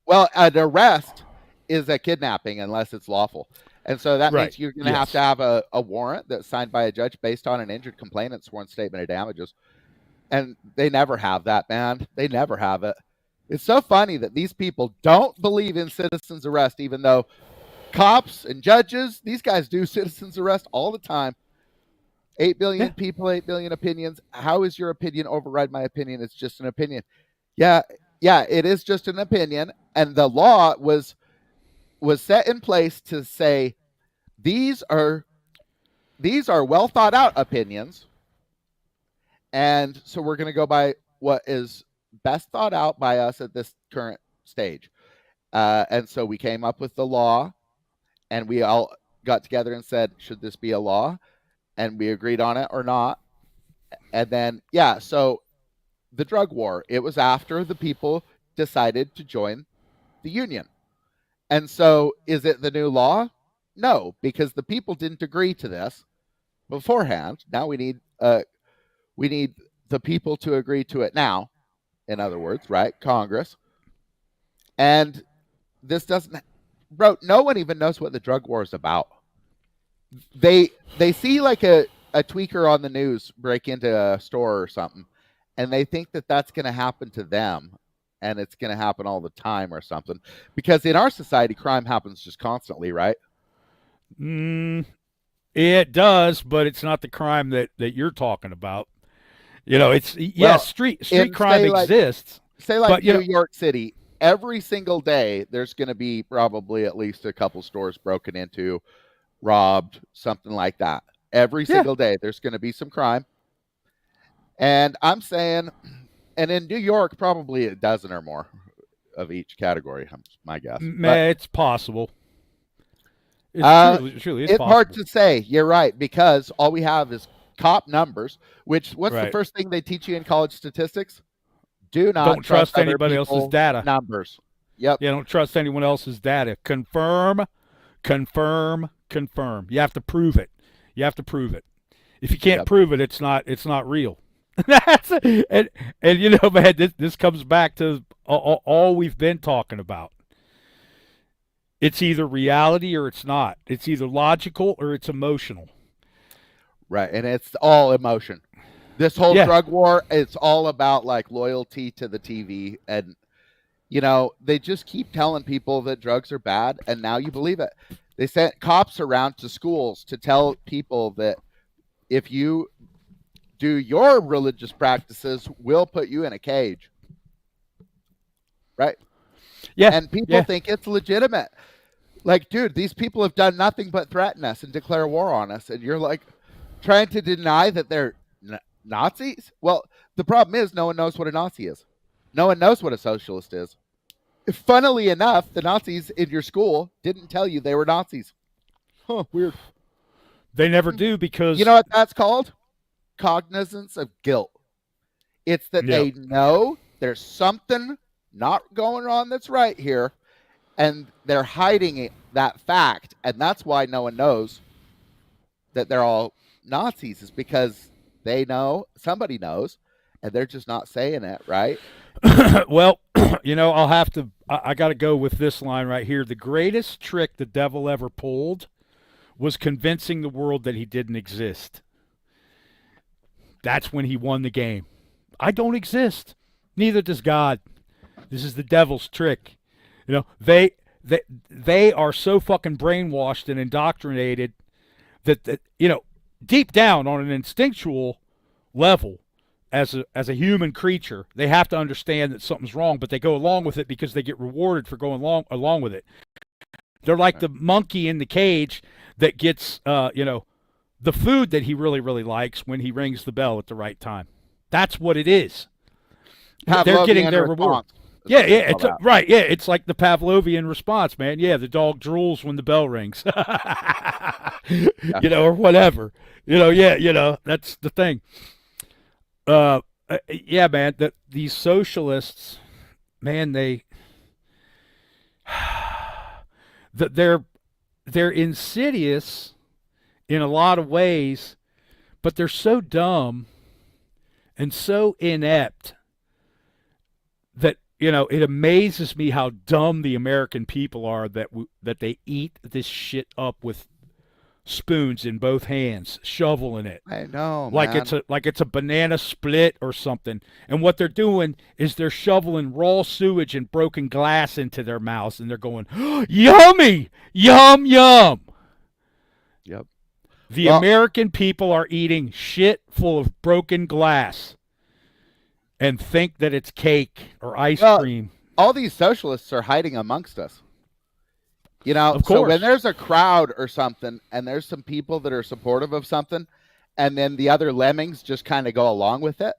Well, an arrest is a kidnapping unless it's lawful. And so that means you're going to have to have a warrant that's signed by a judge based on an injured complainant's sworn statement of damages. And they never have that, man. They never have it. It's so funny that these people don't believe in citizen's arrest, even though cops and judges, these guys do citizen's arrest all the time. 8 billion people, 8 billion opinions. How is your opinion override my opinion? It's just an opinion. Yeah, it is just an opinion. And the law was set in place to say these are well thought out opinions. And so we're going to go by what is best thought out by us at this current stage. And so we came up with the law, and we all got together and said, should this be a law? And we agreed on it or not. And then, so the drug war, it was after the people decided to join the union. And so is it the new law? No, because the people didn't agree to this beforehand. Now we need the people to agree to it now. In other words, right? Congress. And this doesn't, no one even knows what the drug war is about. They see like a tweaker on the news break into a store or something, and they think that that's going to happen to them and it's going to happen all the time or something. Because in our society, crime happens just constantly, right? It does, but it's not the crime that you're talking about. It's street crime exists. Say like but New York City, every single day there's going to be probably at least a couple stores broken into, robbed, something like that. Every single day there's going to be some crime. And I'm saying, and in New York, probably a dozen or more of each category, my guess. Man, it's possible. It's possible. hard to say. You're right, because all we have is cop numbers, what's the first thing they teach you in college statistics? Don't trust anybody else's data. Numbers. Yep. Yeah, don't trust anyone else's data. Confirm. You have to prove it. If you can't prove it, it's not real. and man, this comes back to all we've been talking about. It's either reality or it's not. It's either logical or it's emotional. Right, and it's all emotion. This whole drug war, it's all about like loyalty to the TV, and they just keep telling people that drugs are bad, and now you believe it. They sent cops around to schools to tell people that if you do your religious practices, we'll put you in a cage. Right? Yeah. And people think it's legitimate. Like, dude, these people have done nothing but threaten us and declare war on us, and you're like trying to deny that they're Nazis? Well, the problem is no one knows what a Nazi is. No one knows what a socialist is. Funnily enough, the Nazis in your school didn't tell you they were Nazis. Huh, weird. They never do, because... You know what that's called? Cognizance of guilt. It's that they know there's something not going on that's right here, and they're hiding that fact, and that's why no one knows that they're all Nazis, is because they know, somebody knows, and they're just not saying it, right? Well, I got to go with this line right here. The greatest trick the devil ever pulled was convincing the world that he didn't exist. That's when he won the game. I don't exist. Neither does God. This is the devil's trick. They are so fucking brainwashed and indoctrinated that deep down on an instinctual level, as a human creature, they have to understand that something's wrong, but they go along with it because they get rewarded for going along with it. They're like the monkey in the cage that gets the food that he really, really likes when he rings the bell at the right time. That's what it is. They're getting their reward. It's right. Yeah, it's like the Pavlovian response, man. Yeah, the dog drools when the bell rings. Or whatever. That's the thing. Yeah, man, that these socialists, man, they're insidious in a lot of ways, but they're so dumb and so inept that it amazes me how dumb the American people are, that they eat this shit up with spoons in both hands, shoveling it. I know, like man. it's a banana split or something. And what they're doing is they're shoveling raw sewage and broken glass into their mouths, and they're going, oh, yummy, yum, yum. Yep. The American people are eating shit full of broken glass and think that it's cake or ice cream. All these socialists are hiding amongst us. Of course. So when there's a crowd or something, and there's some people that are supportive of something, and then the other lemmings just kind of go along with it,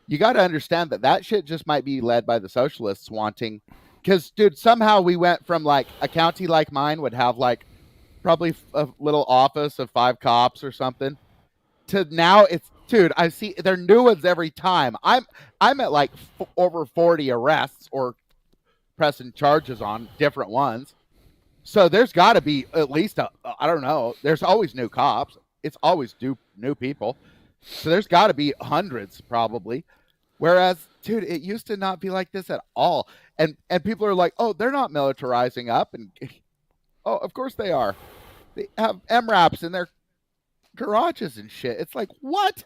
you got to understand that shit just might be led by the socialists wanting, because, dude, somehow we went from like a county like mine would have like probably a little office of 5 cops or something, to now it's, dude, I see there are new ones every time. I'm at like over 40 arrests or pressing charges on different ones. So there's got to be at least I don't know. There's always new cops. It's always new people. So there's got to be hundreds probably. Whereas, dude, it used to not be like this at all. And people are like, oh, they're not militarizing up. And oh, of course they are. They have MRAPs in their garages and shit. It's like, what?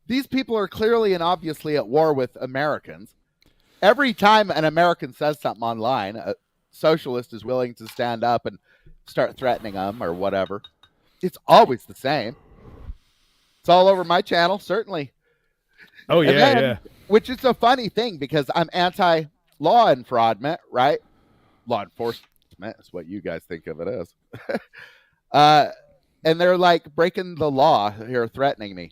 These people are clearly and obviously at war with Americans. every time an American says something online, a socialist is willing to stand up and start threatening them or whatever. It's always the same. It's all over my channel, certainly. Oh And yeah, then, yeah. which is a funny thing because I'm anti-law enforcement, right? Law enforcement is what you guys think of it as. And they're like breaking the law here, threatening me.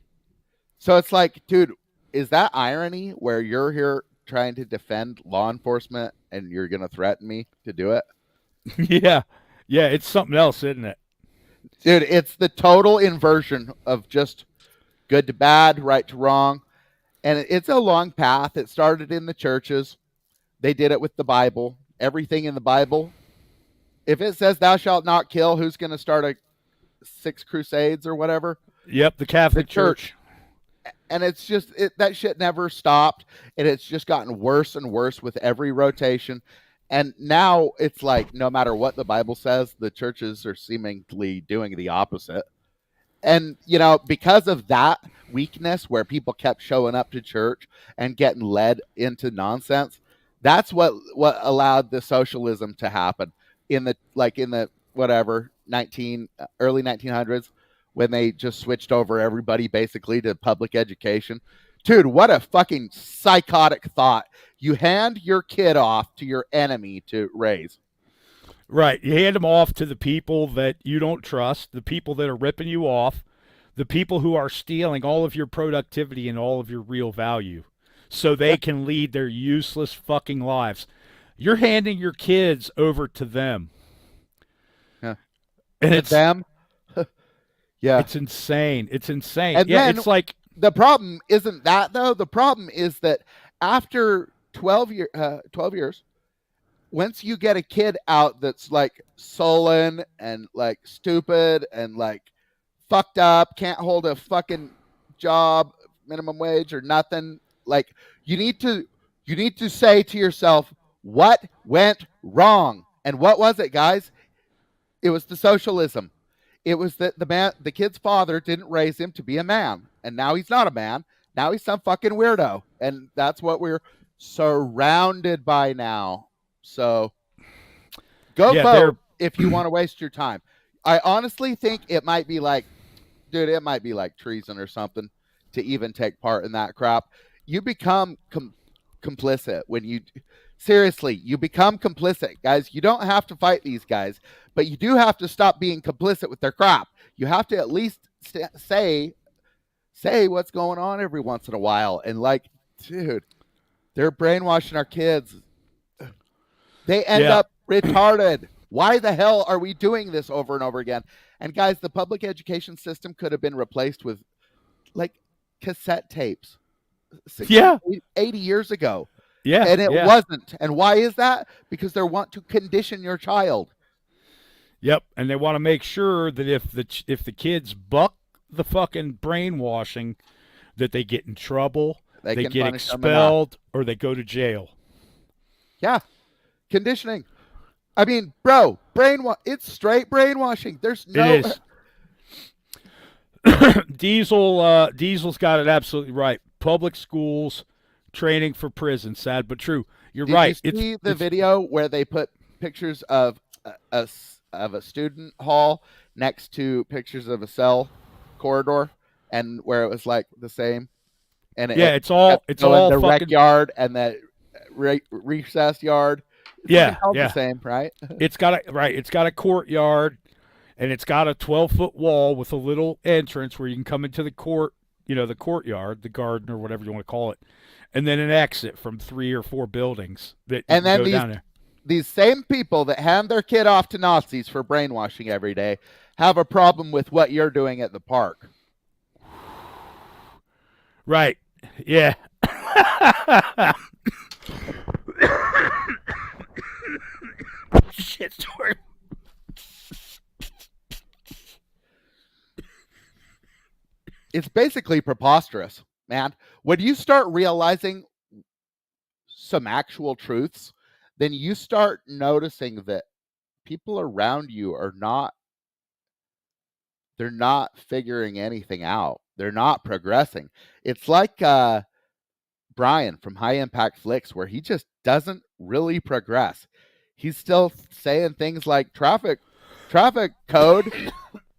So it's like, dude, is that irony where you're here trying to defend law enforcement and you're going to threaten me to do it? Yeah. Yeah, it's something else, isn't it? Dude, it's the total inversion of just good to bad, right to wrong. And it's a long path. It started in the churches. They did it with the Bible. Everything in the Bible. If it says thou shalt not kill, who's going to start a 6 crusades or whatever? Yep, the Catholic Church. And it's just that shit never stopped, and it's just gotten worse and worse with every rotation. And now it's like no matter what the Bible says, the churches are seemingly doing the opposite. And because of that weakness where people kept showing up to church and getting led into nonsense, that's what allowed the socialism to happen in the whatever early 1900s, when they just switched over everybody basically to public education. Dude, what a fucking psychotic thought. You hand your kid off to your enemy to raise. Right. You hand them off to the people that you don't trust, the people that are ripping you off, the people who are stealing all of your productivity and all of your real value so they can lead their useless fucking lives. You're handing your kids over to them. Yeah. And it's them. Yeah. It's insane. It's insane. And yeah, then it's like the problem isn't that though. The problem is that after 12 years, once you get a kid out that's like sullen and like stupid and like fucked up, can't hold a fucking job, minimum wage or nothing, like you need to say to yourself, what went wrong? And what was it, guys? It was the socialism. It was that the kid's father didn't raise him to be a man, and now he's not a man. Now he's some fucking weirdo, and that's what we're surrounded by now. So go vote if you want to waste your time. I honestly think it might be like, dude, it might be like treason or something to even take part in that crap. You become complicit when you seriously, you become complicit, guys. You don't have to fight these guys, but you do have to stop being complicit with their crap. You have to at least say what's going on every once in a while. And like, dude, they're brainwashing our kids. They end up retarded. Why the hell are we doing this over and over again? And guys, the public education system could have been replaced with like cassette tapes 80 years ago. Yeah. And it wasn't. And why is that? Because they want to condition your child. Yep. And they want to make sure that if the kids buck the fucking brainwashing, that they get in trouble, they get expelled, or they go to jail. Yeah. Conditioning. I mean, bro, it's straight brainwashing. There's no... It is. Diesel's got it absolutely right. Public schools, training for prison. Sad but true. You're right. Did you see the video where they put pictures of a student hall next to pictures of a cell corridor, and where it was like the same? And it's all the fucking... rec yard and the recess yard. It's all the same, right? It's got a courtyard, and it's got a 12-foot wall with a little entrance where you can come into the the courtyard, the garden, or whatever you want to call it, and then an exit from 3 or 4 buildings that you can go down there. These same people that hand their kid off to Nazis for brainwashing every day have a problem with what you're doing at the park. Right. Yeah. Shit story. It's basically preposterous, man. When you start realizing some actual truths, then you start noticing that people around you they're not figuring anything out. They're not progressing. It's like Brian from High Impact Flicks, where he just doesn't really progress. He's still saying things like traffic code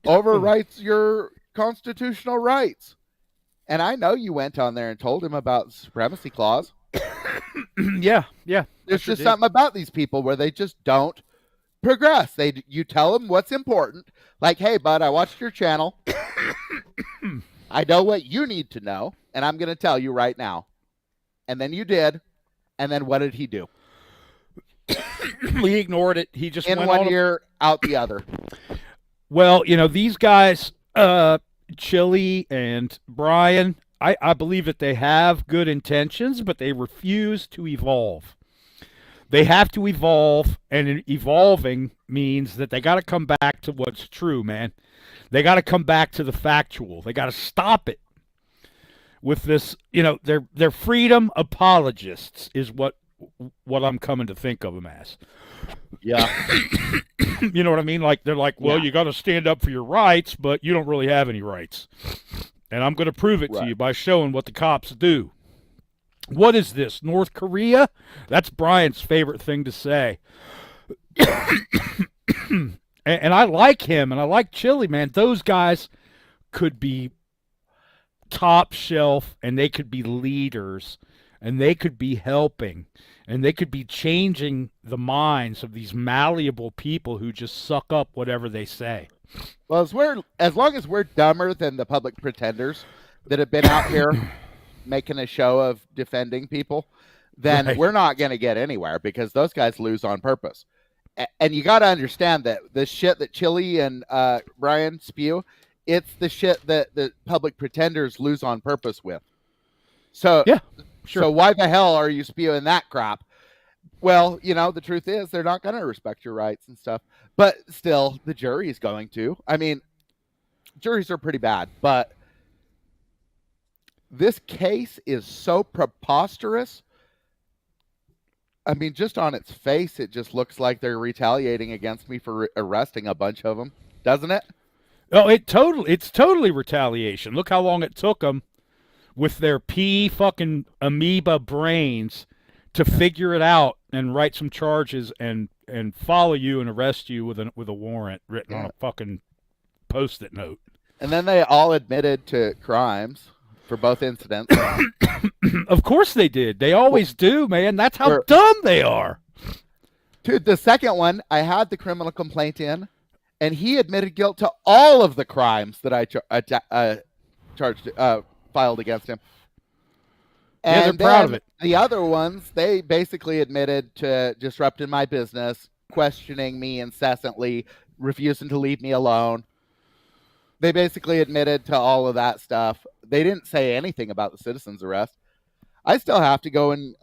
overwrites your constitutional rights. And I know you went on there and told him about the supremacy clause. Yeah. There's just something about these people where they just don't progress. You tell them what's important. Like, hey, bud, I watched your channel. I know what you need to know, and I'm going to tell you right now. And then you did. And then what did he do? He ignored it. He just in went one ear, out the other. Well, these guys, Chili and Brian, I believe that they have good intentions, but they refuse to evolve. They have to evolve, and evolving means that they got to come back to what's true, man. They got to come back to the factual. They got to stop it with this. They're freedom apologists is what I'm coming to think of them as. Yeah. You know what I mean? Like, they're like, well, you got to stand up for your rights, but you don't really have any rights. And I'm going to prove it to you by showing what the cops do. What is this, North Korea? That's Brian's favorite thing to say. And I like him, and I like Chili, man. Those guys could be top shelf, and they could be leaders, and they could be helping, and they could be changing the minds of these malleable people who just suck up whatever they say. Well, as long as we're dumber than the public pretenders that have been out here making a show of defending people, then we're not going to get anywhere, because those guys lose on purpose. And you got to understand that the shit that Chili and Brian spew, it's the shit that the public pretenders lose on purpose with. So, yeah, sure. So why the hell are you spewing that crap? Well, the truth is they're not going to respect your rights and stuff. But still, the jury is going to. I mean, juries are pretty bad, but this case is so preposterous. I mean, just on its face, it just looks like they're retaliating against me for arresting a bunch of them, doesn't it? Oh, it's totally retaliation. Look how long it took them with their fucking amoeba brains to figure it out and write some charges and follow you and arrest you with a warrant written on a fucking Post-it note. And then they all admitted to crimes for both incidents. Of course they did. They always do, man. That's how dumb they are. Dude, the second one, I had the criminal complaint in, and he admitted guilt to all of the crimes that I filed against him. And yeah, they're proud of it. The other ones, they basically admitted to disrupting my business, questioning me incessantly, refusing to leave me alone. They basically admitted to all of that stuff. They didn't say anything about the citizen's arrest. I still have to go and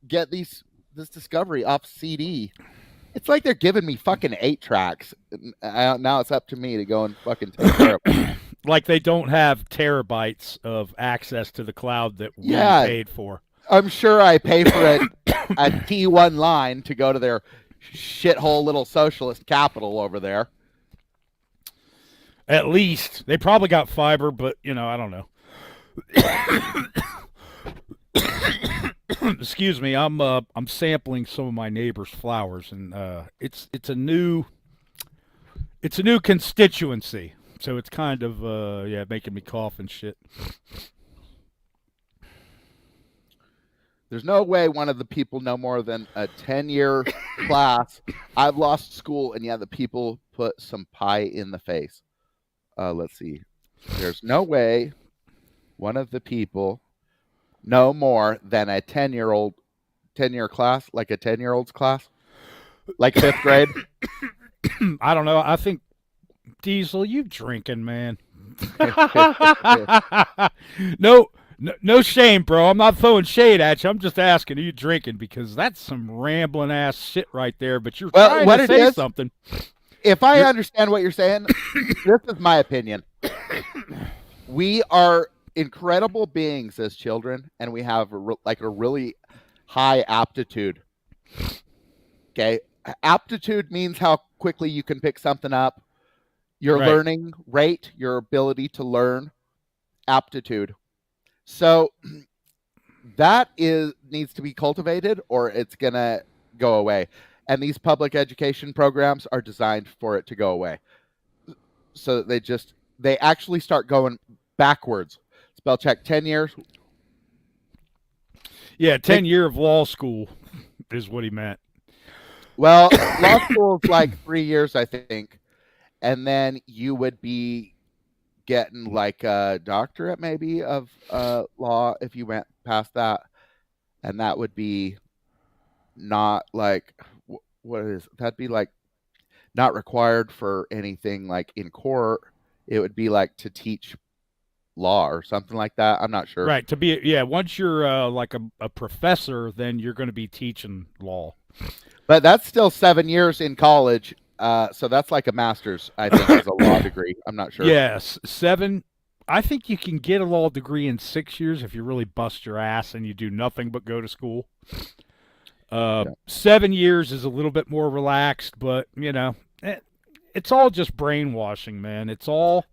get this discovery off CD. It's like they're giving me fucking 8 tracks. Now it's up to me to go and fucking take care of it. Like they don't have terabytes of access to the cloud that we paid for. I'm sure I pay for a T1 line to go to their shithole little socialist capital over there. At least. They probably got fiber, but, I don't know. Excuse me, I'm sampling some of my neighbor's flowers, and it's a new constituency, so it's kind of making me cough and shit. There's no way one of the people no more than a 10-year class. I've lost school, and yet the people put some pie in the face. Let's see. There's no way one of the people no more than a 10-year class, like a 10-year-old's class, like 5th grade. I don't know. I think, Diesel, you drinking, man. No shame, bro. I'm not throwing shade at you. I'm just asking, are you drinking? Because that's some rambling ass shit right there. But you're trying to say something. If I understand what you're saying, this is my opinion. We are incredible beings as children, and we have a really high aptitude. Okay? Aptitude means how quickly you can pick something up. Your learning rate, your ability to learn. Aptitude. So that needs to be cultivated, or it's gonna go away. And these public education programs are designed for it to go away. So they actually start going backwards. Spell check 10 years. Yeah, 10-year of law school is what he meant. Well, law school is like 3 years, I think, and then you would be getting like a doctorate maybe of law if you went past that, and that would be not like that'd be like not required for anything like in court. It would be like to teach law or something like that. I'm not sure. Right, once you're like a professor, then you're going to be teaching law. But that's still 7 years in college. So that's like a master's, I think, is a law degree. I'm not sure. Yes, 7. I think you can get a law degree in 6 years if you really bust your ass and you do nothing but go to school. 7 years is a little bit more relaxed, but it's all just brainwashing, man. It's all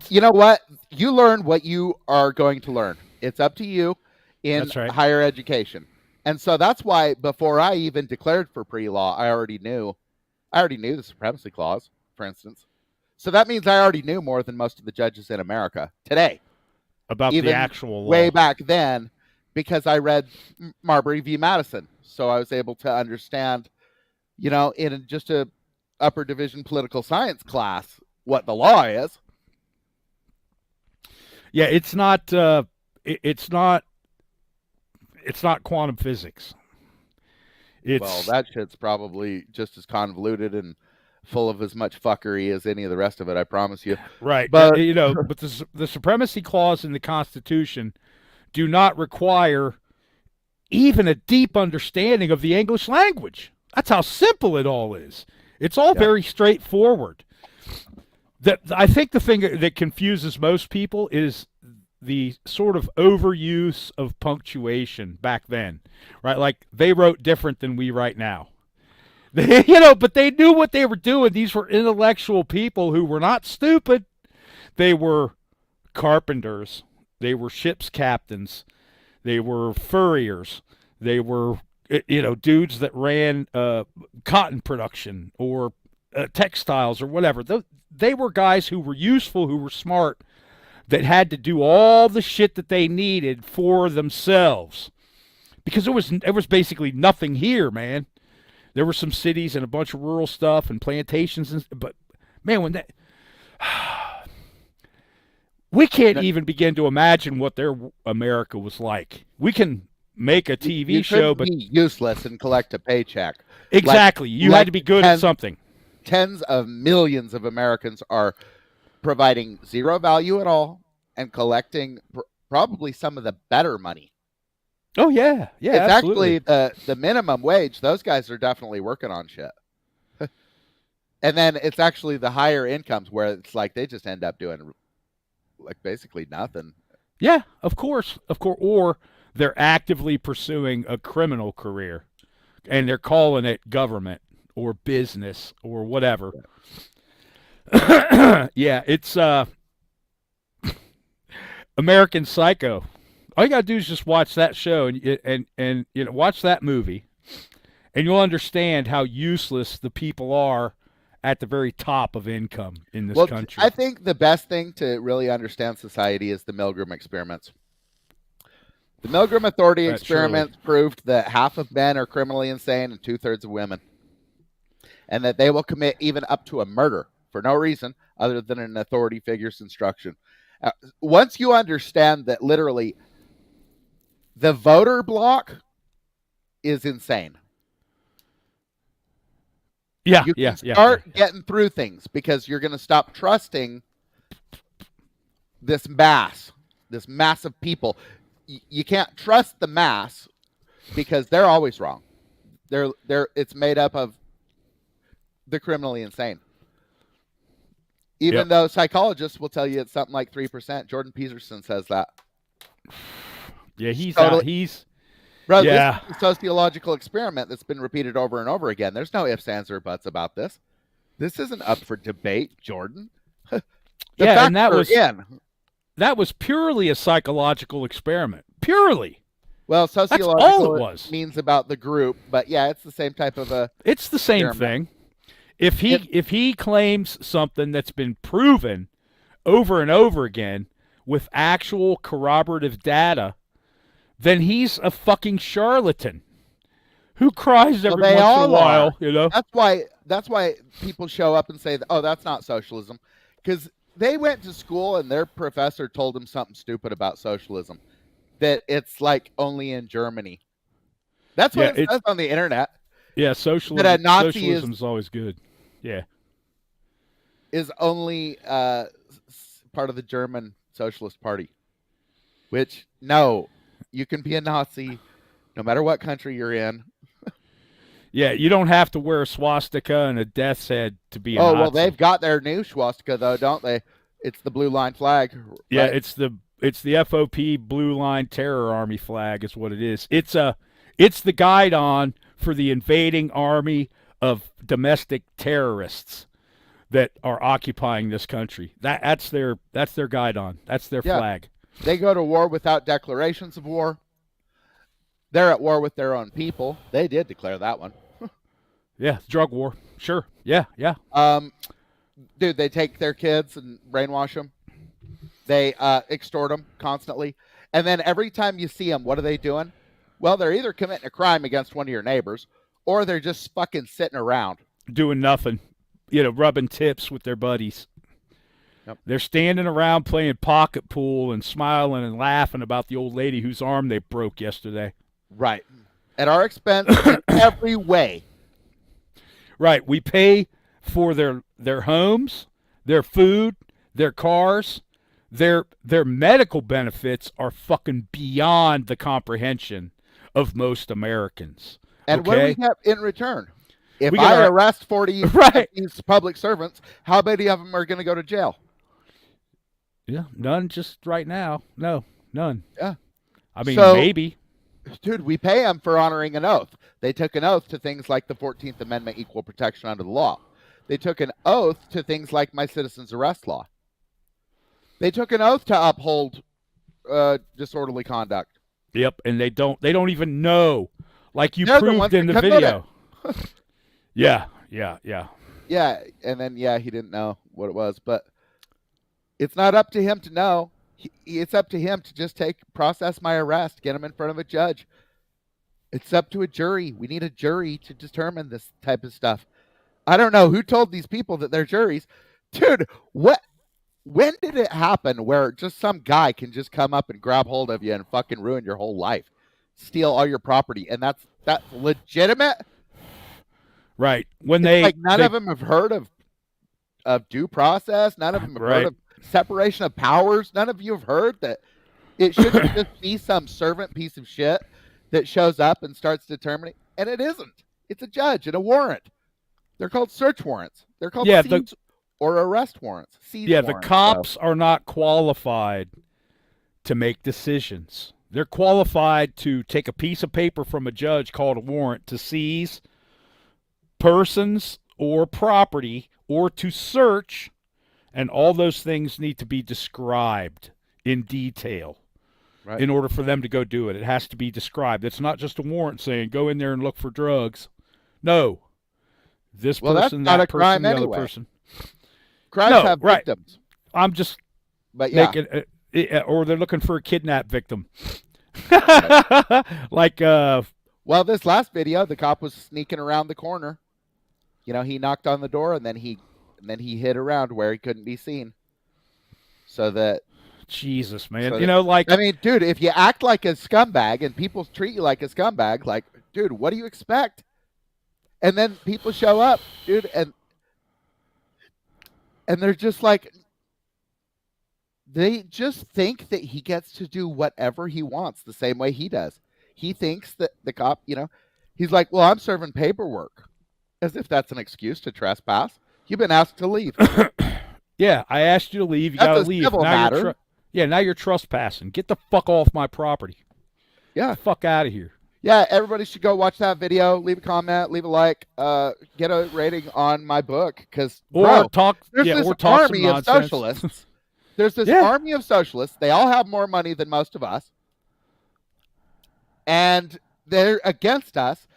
you know what? You learn what you are going to learn. It's up to you in higher education. And so that's why before I even declared for pre-law, I already knew the supremacy clause, for instance. So that means I already knew more than most of the judges in America today. About even the actual law. Way back then, because I read Marbury v. Madison. So I was able to understand, in just a upper division political science class, what the law is. Yeah, it's not quantum physics. Well, that shit's probably just as convoluted and full of as much fuckery as any of the rest of it, I promise you. Right. But but the supremacy clause in the Constitution do not require even a deep understanding of the English language. That's how simple it all is. It's all very straightforward. I think the thing that confuses most people is the sort of overuse of punctuation back then, right? Like they wrote different than we write now. But they knew what they were doing. These were intellectual people who were not stupid. They were carpenters. They were ship's captains. They were furriers. They were, dudes that ran cotton production or textiles or whatever. They were guys who were useful, who were smart, that had to do all the shit that they needed for themselves. Because there was basically nothing here, man. There were some cities and a bunch of rural stuff and plantations, but man, we can't even begin to imagine what their America was like. We can make a TV show, but be useless and collect a paycheck. Exactly, you had to be good at something. Tens of millions of Americans are providing zero value at all and collecting probably some of the better money. Oh yeah, it's absolutely. Actually the minimum wage. Those guys are definitely working on shit. And then it's actually the higher incomes where it's like they just end up doing like basically nothing. Yeah, of course, or they're actively pursuing a criminal career, and they're calling it government or business or whatever. Yeah, it's American Psycho. All you gotta do is just watch that show and watch that movie, and you'll understand how useless the people are at the very top of income in this country. I think the best thing to really understand society is the Milgram experiments. The Milgram Authority experiments proved that half of men are criminally insane and 2/3 of women, and that they will commit even up to a murder for no reason other than an authority figure's instruction. Once you understand that literally the voter bloc is insane. You can start getting through things because you're going to stop trusting this mass of people. You can't trust the mass because they're always wrong. It's made up of the criminally insane. Even though psychologists will tell you it's something like 3%. Jordan Peterson says that. Yeah, he's Bro, this is a sociological experiment that's been repeated over and over again. There's no ifs, ands, or buts about this. This isn't up for debate, Jordan. And that was purely a psychological experiment. Purely. Well, all sociological it was. means about the group, but yeah, it's the same type of a. It's the same Jeremy. thing. If he claims something that's been proven over and over again with actual corroborative data, then he's a fucking charlatan who cries every they once in a all while, are. you know. That's why people show up and say, "Oh, that's not socialism," because they went to school and their professor told them something stupid about socialism, that it's like only in Germany. That's what it says on the internet. Yeah, socialism. That a Nazi socialism is always good. Yeah, is only part of the German Socialist Party. Which no, you can be a Nazi no matter what country you're in. Yeah, you don't have to wear a swastika and a death's head to be a Nazi. Well, they've got their new swastika though, don't they? It's the blue line flag. Right? Yeah, it's the FOP Blue Line Terror Army flag is what it is. It's the guidon for the invading army of domestic terrorists that are occupying this country. That's their guidon. That's their flag. They go to war without declarations of war. They're at war with their own people. They did declare that one. Yeah, drug war. Sure. Yeah. Dude, they take their kids and brainwash them. They extort them constantly. And then every time you see them, what are they doing? Well, they're either committing a crime against one of your neighbors, or they're just fucking sitting around. Doing nothing. Rubbing tips with their buddies. Yep. They're standing around playing pocket pool and smiling and laughing about the old lady whose arm they broke yesterday. Right. At our expense in every way. Right. We pay for their homes, their food, their cars, their medical benefits are fucking beyond the comprehension of most Americans. And what do we get in return? If we I arrest 40 right. these public servants, how many of them are going to go to jail? Yeah, none just right now. No, none. Yeah. I mean, maybe. Dude, we pay them for honoring an oath. They took an oath to things like the 14th Amendment, equal protection under the law. They took an oath to things like my citizen's arrest law. They took an oath to uphold disorderly conduct. Yep, and they don't even know. Like you proved in the video. Yeah. Yeah, and then, he didn't know what it was. But it's not up to him to know. It's up to him to just process my arrest, get him in front of a judge. It's up to a jury. We need a jury to determine this type of stuff. I don't know who told these people that they're juries. Dude, when did it happen where just some guy can just come up and grab hold of you and fucking ruin your whole life? Steal all your property, and that's legitimate? Right. When none of them have heard of due process. None of them have heard of separation of powers. None of you have heard that it shouldn't just be some servant piece of shit that shows up and starts determining. And it isn't. It's a judge and a warrant. They're called search warrants. They're called seize or arrest warrants. The cops are not qualified to make decisions. They're qualified to take a piece of paper from a judge called a warrant to seize persons or property or to search, and all those things need to be described in detail in order for them to go do it. It has to be described. It's not just a warrant saying go in there and look for drugs. No. This person, that's not a crime the anyway. Other person. Crimes have victims. I'm just making or they're looking for a kidnap victim. Well, this last video, the cop was sneaking around the corner. He knocked on the door and then he hid around where he couldn't be seen. So that Jesus, man. I mean, dude, if you act like a scumbag and people treat you like a scumbag, like, dude, what do you expect? And then people show up, dude, and they're just like, they just think that he gets to do whatever he wants the same way he does. He thinks that the cop, he's like, well, I'm serving paperwork, as if that's an excuse to trespass. You've been asked to leave. Yeah, I asked you to leave. You got to leave. Now you're trespassing. Get the fuck off my property. Yeah. Get the fuck out of here. Yeah, everybody should go watch that video. Leave a comment, leave a like, get a rating on my book, because there's this army of socialists. There's this army of socialists. They all have more money than most of us. and they're against us.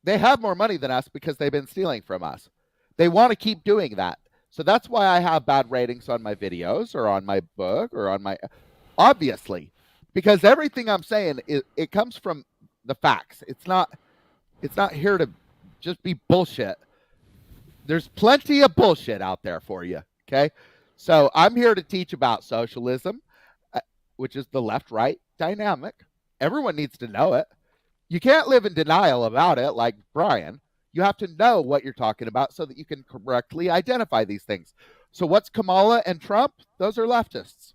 They have more money than us because they've been stealing from us. They want to keep doing that. So that's why I have bad ratings on my videos or on my book or on my, obviously, because everything I'm saying, it comes from the facts. It's not here to just be bullshit. There's plenty of bullshit out there for you. Okay. So I'm here to teach about socialism, which is the left-right dynamic. Everyone needs to know it. You can't live in denial about it like Brian. You have to know what you're talking about so that you can correctly identify these things. So what's Kamala and Trump? Those are leftists.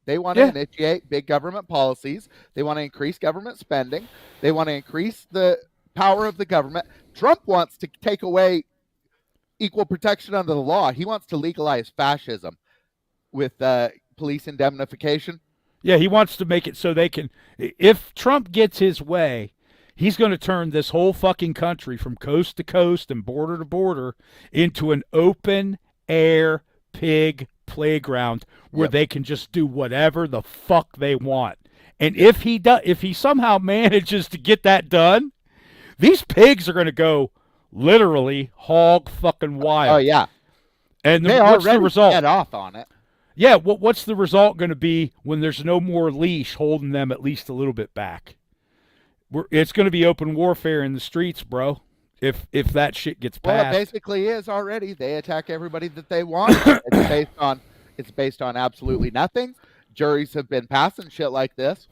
They want to initiate big government policies. They want to increase government spending. They want to increase the power of the government. Trump wants to take away equal protection under the law. He wants to legalize fascism with police indemnification. Yeah, he wants to make it so they can, if Trump gets his way, he's going to turn this whole fucking country from coast to coast and border to border into an open air pig playground where they can just do whatever the fuck they want. And if he somehow manages to get that done, these pigs are going to go literally hog fucking wild. Oh yeah. And they what's the result? Get off on it. Yeah, what's the result going to be when there's no more leash holding them at least a little bit back? It's going to be open warfare in the streets, bro. If that shit gets passed. Well, it basically is already. They attack everybody that they want. It's based on absolutely nothing. Juries have been passing shit like this.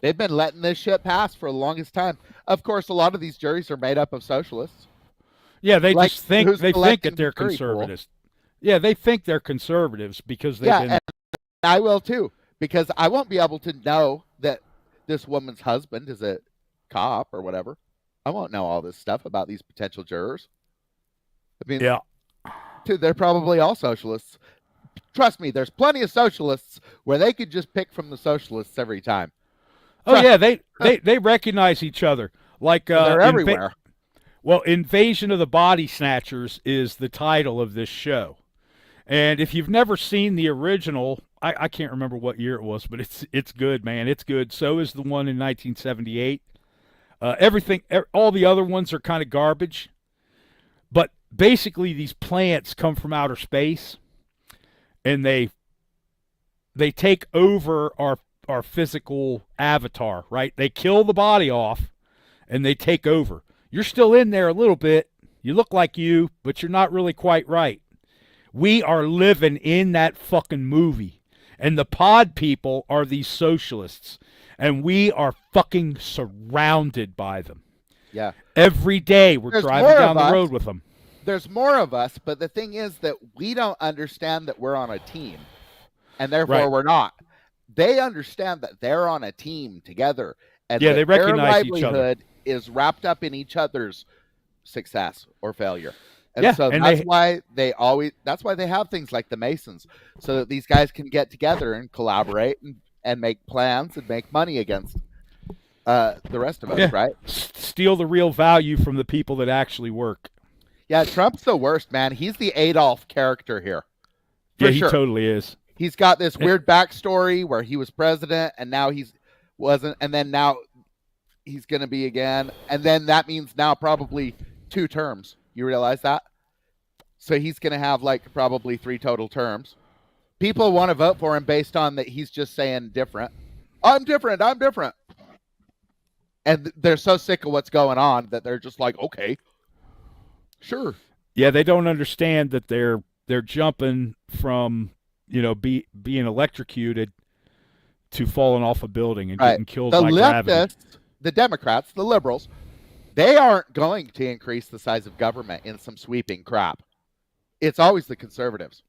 They've been letting this shit pass for the longest time. Of course, a lot of these juries are made up of socialists. Yeah, they just think that they're conservatives. Cool. Yeah, they think they're conservatives because they've been. And I will too, because I won't be able to know that this woman's husband is a cop or whatever. I won't know all this stuff about these potential jurors. I mean, yeah, dude, they're probably all socialists. Trust me, there's plenty of socialists where they could just pick from the socialists every time. Oh yeah, they recognize each other. Like they're everywhere. Well, Invasion of the Body Snatchers is the title of this show. And if you've never seen the original, I can't remember what year it was, but it's good, man. It's good. So is the one in 1978. All the other ones are kind of garbage. But basically, these plants come from outer space, and they take over our physical avatar, right? They kill the body off, and they take over. You're still in there a little bit. You look like you, but you're not really quite right. We are living in that fucking movie. And the pod people are these socialists. And we are fucking surrounded by them. Yeah. Every day we're driving down the road with them. There's more of us, but the thing is that we don't understand that we're on a team. And therefore we're not. They understand that they're on a team together. And yeah, they recognize each other. Their livelihood is wrapped up in each other's success or failure. And yeah, so and that's why they have things like the Masons, so that these guys can get together and collaborate and make plans and make money against the rest of us, right? Steal the real value from the people that actually work. Yeah, Trump's the worst, man. He's the Adolf character here. Yeah, he totally is. He's got this weird backstory where he was president and now he wasn't, and then now he's going to be again. And then that means now probably 2 terms. You realize that? So he's going to have like probably 3 total terms. People want to vote for him based on that he's just saying different. I'm different. I'm different. And they're so sick of what's going on that they're just like, okay, sure. Yeah, they don't understand that they're jumping from, being electrocuted to falling off a building and getting killed by gravity. The leftists, the Democrats, the liberals, they aren't going to increase the size of government in some sweeping crap. It's always the conservatives.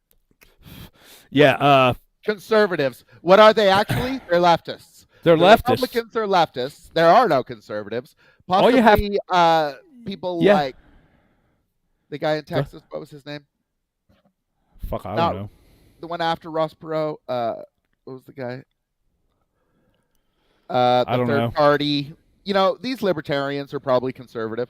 Yeah. Conservatives. What are they actually? They're leftists. They're leftists. Republicans are leftists. There are no conservatives. Possibly people like the guy in Texas. What was his name? Fuck, I don't know. The one after Ross Perot. What was the guy? The I don't know. Third party. These libertarians are probably conservative.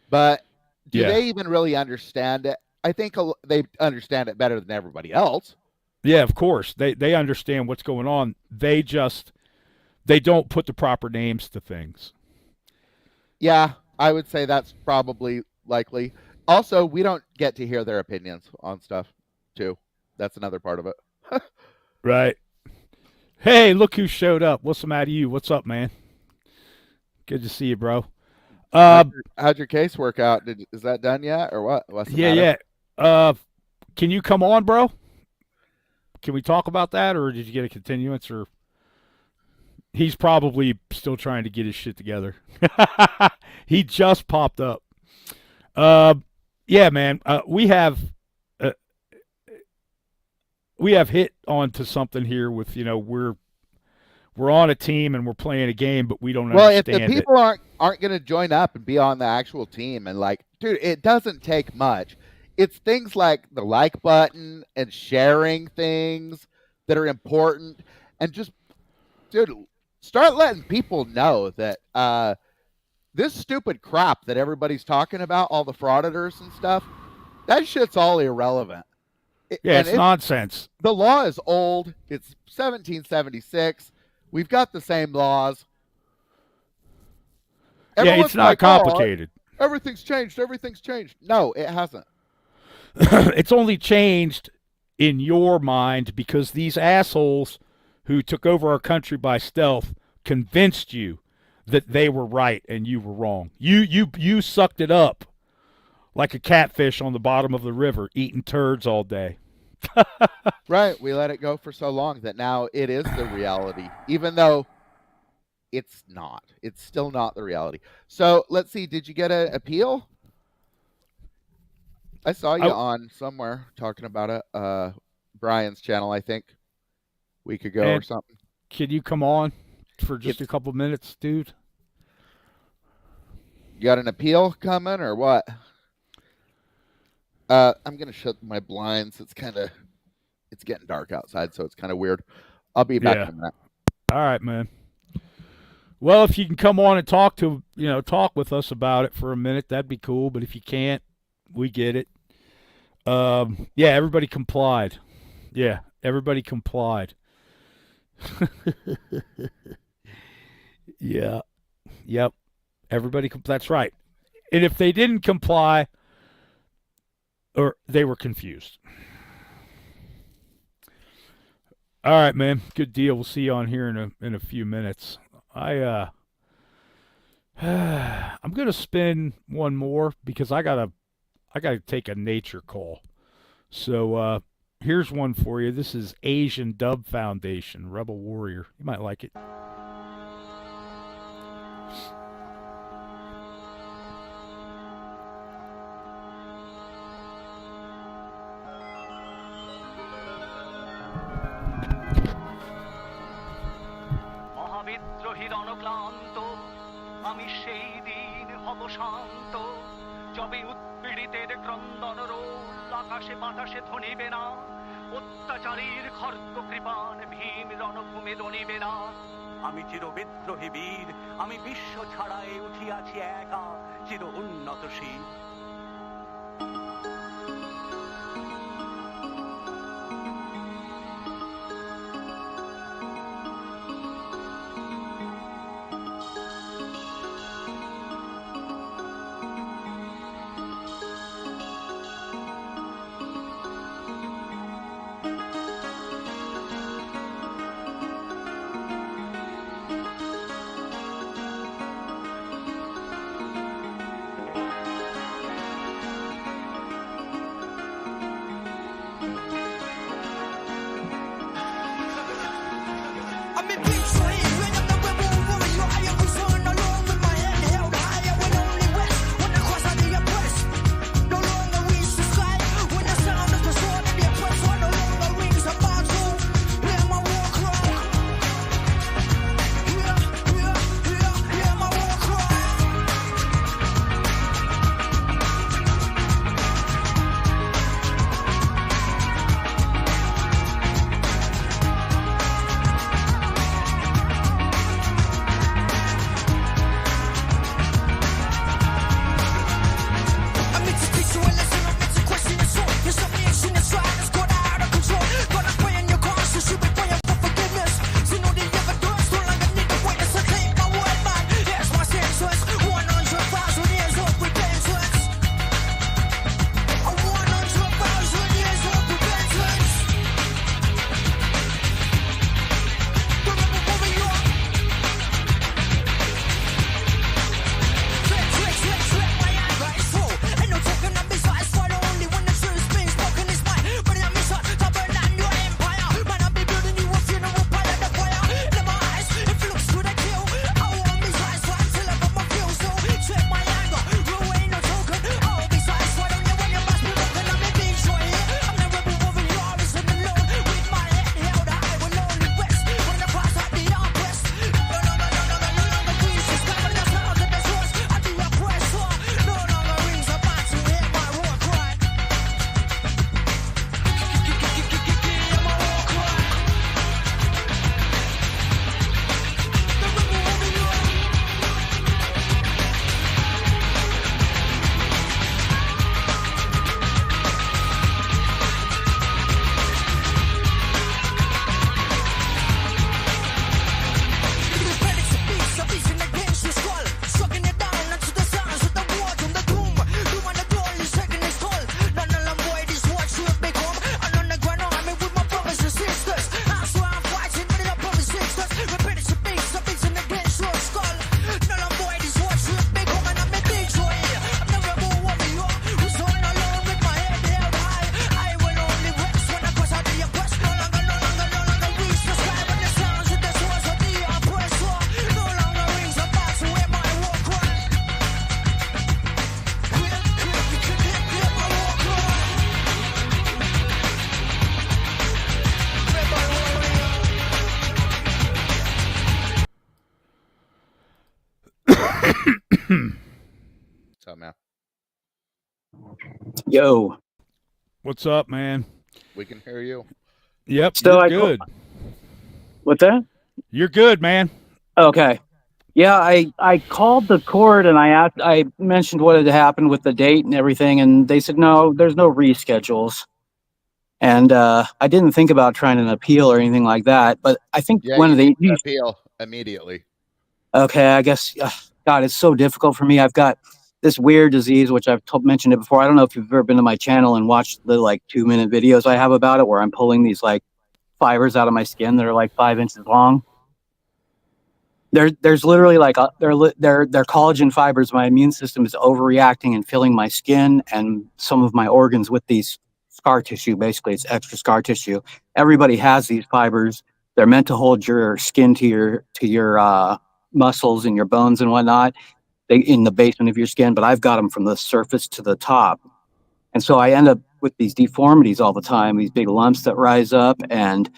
But do they even really understand it? I think they understand it better than everybody else. Yeah, of course. They understand what's going on. They just they don't put the proper names to things. Yeah, I would say that's probably likely. Also, we don't get to hear their opinions on stuff, too. That's another part of it. Right. Hey, look who showed up. What's the matter with you? What's up, man? Good to see you, bro. How'd your case work out? Is that done yet, or what? What's the matter? Yeah. Can you come on, bro? Can we talk about that, or did you get a continuance? Or he's probably still trying to get his shit together. He just popped up. Yeah, man. We have hit onto something here with, we're on a team and we're playing a game, but we don't understand it. Well, if the people aren't going to join up and be on the actual team, and like, dude, it doesn't take much. It's things like the like button and sharing things that are important, and just, dude, start letting people know that this stupid crap that everybody's talking about, all the frauditors and stuff, that shit's all irrelevant. Yeah, it's nonsense. The law is old. It's 1776. We've got the same laws. Yeah, it's not complicated. Oh, everything's changed. Everything's changed. No, it hasn't. It's only changed in your mind because these assholes who took over our country by stealth convinced you that they were right and you were wrong. You sucked it up like a catfish on the bottom of the river, eating turds all day. Right. We let it go for so long that now it is the reality, even though it's not. It's still not the reality. So let's see. Did you get an appeal? I saw you on somewhere talking about it. Brian's channel, I think, a week ago or something. Can you come on for just a couple minutes, dude? You got an appeal coming or what? I'm going to shut my blinds. It's getting dark outside, so it's kind of weird. I'll be back in a minute. All right, man. Well, if you can come on and talk with us about it for a minute, that'd be cool. But if you can't, we get it. Yeah, everybody complied. Yeah, everybody complied. Yeah. Yep. Everybody that's right. And if they didn't comply, or they were confused. All right, man. Good deal. We'll see you on here in a few minutes. I'm gonna spin one more because I gotta take a nature call. So here's one for you. This is Asian Dub Foundation, Rebel Warrior. You might like it. আমি সেই দিন হব শান্ত যবে উৎপীড়িতের ক্রন্দন role আকাশে বাতাসে ধ্বনিবে না অত্যাচারীর খর্গ কৃপাণ ভীম রণভূমে দনিবে না আমি চির বিদ্রোহী বীর আমি বিশ্ব ছাড়াই উঠিয়াছি একা চির উন্নতশীল So, man, Yo. What's up, man? we can hear you. Yep, So you're I good. What's that? You're good, man. Okay. Yeah, I called the court and I mentioned what had happened with the date and everything, and they said no, there's no reschedules. And I didn't think about trying an appeal or anything like that, but I think Yeah, one you of need the to appeal immediately. okay, I guess God, it's so difficult for me. I've got this weird disease, which mentioned it before. I don't know if you've ever been to my channel and watched the like 2-minute videos I have about it, where I'm pulling these like fibers out of my skin that are like 5 inches long. There's literally like they're collagen fibers. My immune system is overreacting and filling my skin and some of my organs with these scar tissue. Basically, it's extra scar tissue. Everybody has these fibers. They're meant to hold your skin to your muscles and your bones and whatnot. They in the basement of your skin, but I've got them from the surface to the top. And so I end up with these deformities all the time, these big lumps that rise up and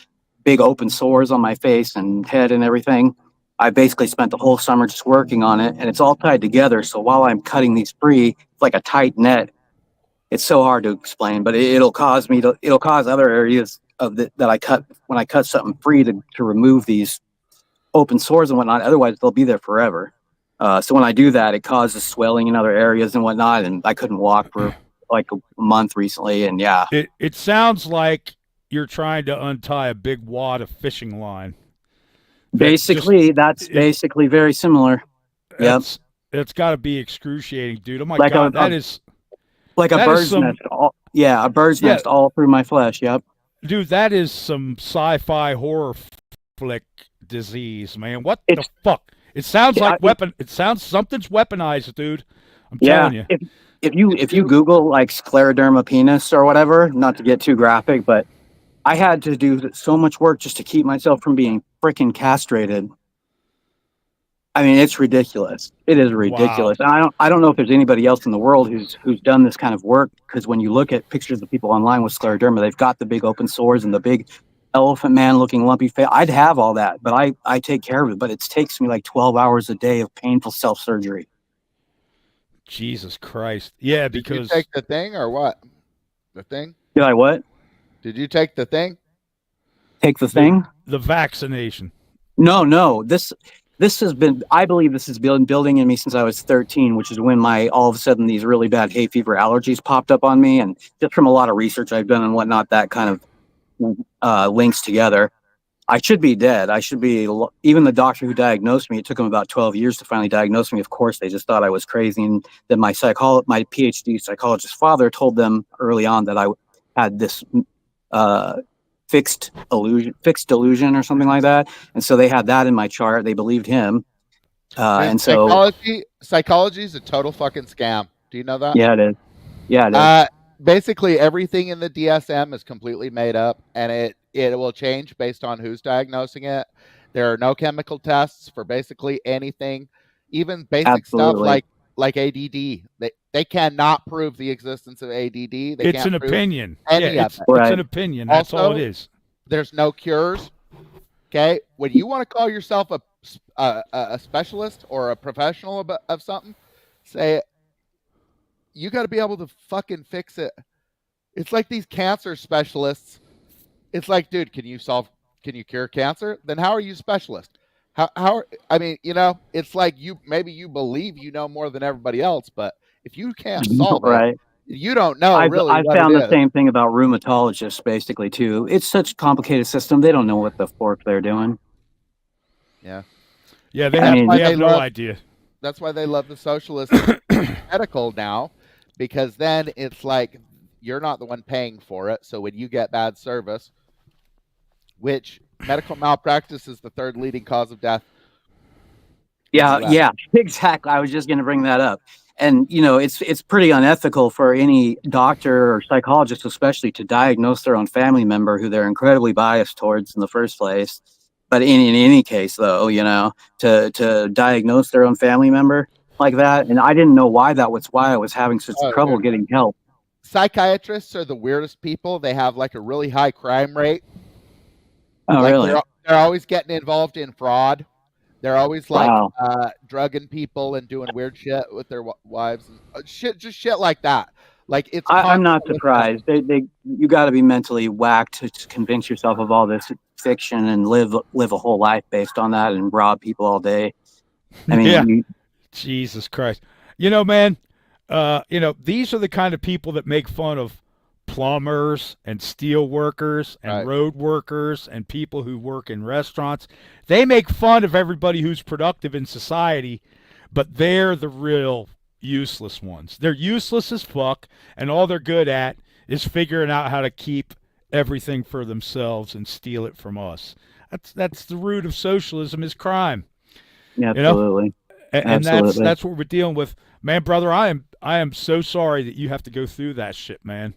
big open sores on my face and head and everything. I basically spent the whole summer just working on it, and it's all tied together. So while I'm cutting these free, it's like a tight net. It's so hard to explain, but it'll cause other areas of that I cut when I cut something free to remove these open sores and whatnot. Otherwise, they'll be there forever. So when I do that, it causes swelling in other areas and whatnot, and I couldn't walk for like a month recently. And yeah, It sounds like you're trying to untie a big wad of fishing line. basically that's basically very similar. Yep, It's got to be excruciating, dude. Oh my like God, a bird's nest. A bird's nest all through my flesh. Yep. Dude, that is some sci-fi horror flick disease, man. What the It's fuck? It sounds yeah, like It sounds something's weaponized, dude. I'm yeah. telling you. If you Google like scleroderma penis or whatever, not to get too graphic, but I had to do so much work just to keep myself from being freaking castrated. I mean, it's ridiculous. It is ridiculous. Wow. And I don't know if there's anybody else in the world who's done this kind of work, because when you look at pictures of people online with scleroderma, they've got the big open sores and the big elephant man looking lumpy face. I'd have all that, but I take care of it. But it takes me like 12 hours a day of painful self surgery. Jesus Christ. Yeah, Did because you take the thing or what? The thing? Did I what? Did you take the thing? Take the thing? the vaccination. No. This has been, I believe this has been building in me since I was 13, which is when all of a sudden these really bad hay fever allergies popped up on me. And just from a lot of research I've done and whatnot, that kind of links together. I should be dead. Even the doctor who diagnosed me, it took him about 12 years to finally diagnose me. Of course, they just thought I was crazy. And then my PhD psychologist father told them early on that I had this fixed delusion or something like that. And so they had that in my chart. They believed him. And so psychology is a total fucking scam. Do you know that? yeah, it is. Basically everything in the DSM is completely made up, and it will change based on who's diagnosing it. There are no chemical tests for basically anything, even basic stuff like ADD. They cannot prove the existence of ADD. It's an opinion. It's an opinion. That's all it is. There's no cures. Okay, when you want to call yourself a specialist or a professional of something, say you got to be able to fucking fix it. It's like these cancer specialists. It's like, dude, can you cure cancer? Then how are you a specialist? I mean, it's like maybe you believe you know more than everybody else, but if you can't solve it, you don't know I've found the is. same thing about rheumatologists basically too. It's such a complicated system. They don't know what the fork they're doing. Yeah. Yeah, they have no idea. That's why they love the socialist medical now, because then it's like you're not the one paying for it. So when you get bad service, which medical malpractice is the third leading cause of death. Yeah, exactly. I was just going to bring that up. And, it's pretty unethical for any doctor or psychologist, especially, to diagnose their own family member who they're incredibly biased towards in the first place. But in any case, though, to diagnose their own family member like that. And I didn't know why I was having such trouble getting help. Psychiatrists are the weirdest people. They have like a really high crime rate. Oh, really? They're always getting involved in fraud. They're always like Wow. drugging people and doing weird shit with their wives and just shit like that. Like it's I'm not constant with them. surprised. You got to be mentally whacked to convince yourself of all this fiction and live a whole life based on that and rob people all day. I mean, Yeah. Jesus Christ. You know, man, these are the kind of people that make fun of plumbers and steel workers and Right. road workers and people who work in restaurants. They make fun of everybody who's productive in society, but they're the real useless ones. They're useless as fuck, and all they're good at is figuring out how to keep everything for themselves and steal it from us. That's the root of socialism is crime. You know? absolutely. And Absolutely. that's what we're dealing with, man, brother. I am so sorry that you have to go through that shit, man.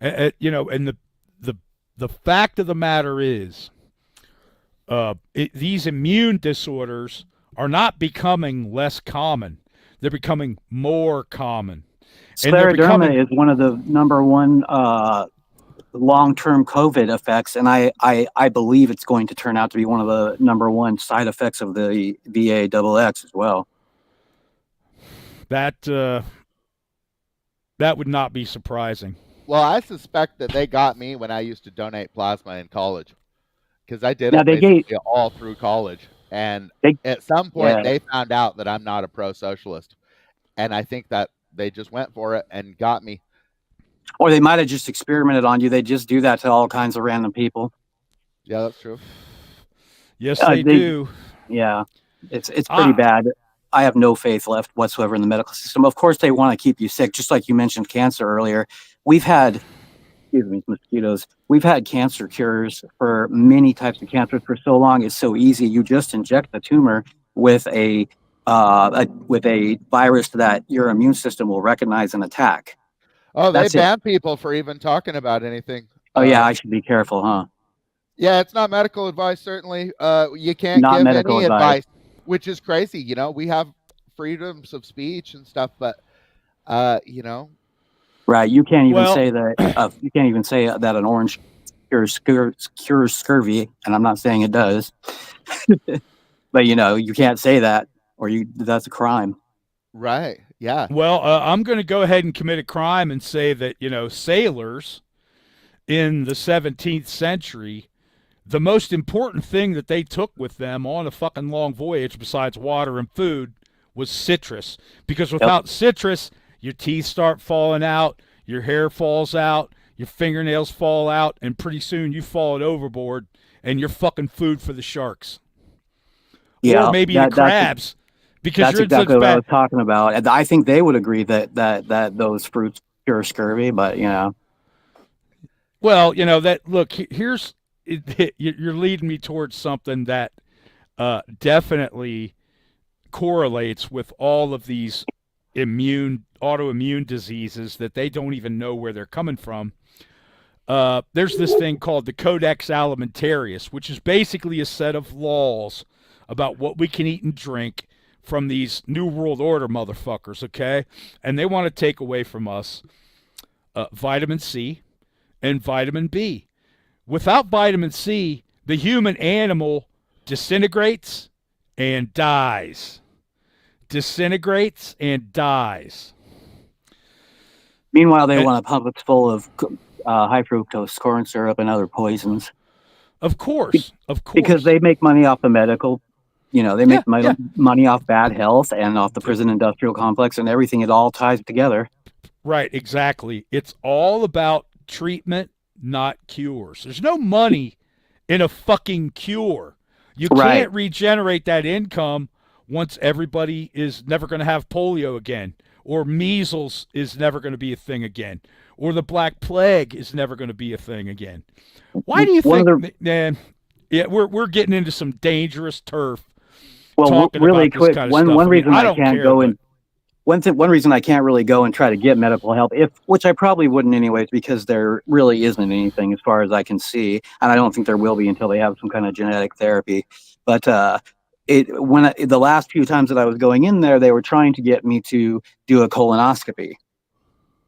And the fact of the matter is, these immune disorders are not becoming less common; they're becoming more common, and they're Scleroderma becoming is one of the number one long-term COVID effects, and I believe it's going to turn out to be one of the number one side effects of the VA-XX as well. that would not be surprising. Well, I suspect that they got me when I used to donate plasma in college because I did Now it they gave basically all through college. And they at some point, yeah, they found out that I'm not a pro-socialist, and I think that they just went for it and got me. or they might have just experimented on you. They just do that to all kinds of random people. Yeah, that's true. Yes, they They do. Yeah, it's pretty bad. I have no faith left whatsoever in the medical system. Of course, they want to keep you sick, just like you mentioned cancer earlier. We've had, excuse me, mosquitoes. We've had cancer cures for many types of cancers for so long. It's so easy. You just inject the tumor with a virus that your immune system will recognize and attack. Oh, they That's it. ban people for even talking about anything. Oh yeah, I should be careful, huh? Yeah, it's not medical advice, certainly. You can't Not give medical any advice. advice, which is crazy. You know, we have freedoms of speech and stuff, but you know, Right. You can't even Well, say that. You can't even say that an orange cures scurvy, and I'm not saying it does. But you can't say that, or that's a crime. right? Yeah. well, I'm going to go ahead and commit a crime and say that sailors in the 17th century, the most important thing that they took with them on a fucking long voyage, besides water and food, was citrus. Because without citrus, your teeth start falling out, your hair falls out, your fingernails fall out, and pretty soon you fall overboard and you're fucking food for the sharks. Yeah, Or maybe the crabs. Because that's you're in exactly such what I bad. was talking about. And I think they would agree that those fruits cure scurvy, but Well, that look, here's you're leading me towards something that definitely correlates with all of these autoimmune diseases that they don't even know where they're coming from. There's this thing called the Codex Alimentarius, which is basically a set of laws about what we can eat and drink from these New World Order motherfuckers, okay? And they want to take away from us vitamin C and vitamin B. Without vitamin C, the human animal disintegrates and dies. Disintegrates and dies. meanwhile they And, want to pump it full of high fructose corn syrup and other poisons of course. because they make money off the medical. They make Yeah. money off bad health and off the prison industrial complex and everything. It all ties together. Right, exactly. It's all about treatment, not cures. There's no money in a fucking cure. You Right. can't regenerate that income once everybody is never going to have polio again, or measles is never going to be a thing again, or the Black Plague is never going to be a thing again. Why do you think, man? Yeah, we're getting into some dangerous turf. Well, talking really about this quick, kind of one stuff. one reason I I don't can't care, go but- in. One reason I can't really go and try to get medical help, which I probably wouldn't anyways, because there really isn't anything as far as I can see, and I don't think there will be until they have some kind of genetic therapy. But the last few times that I was going in there, they were trying to get me to do a colonoscopy,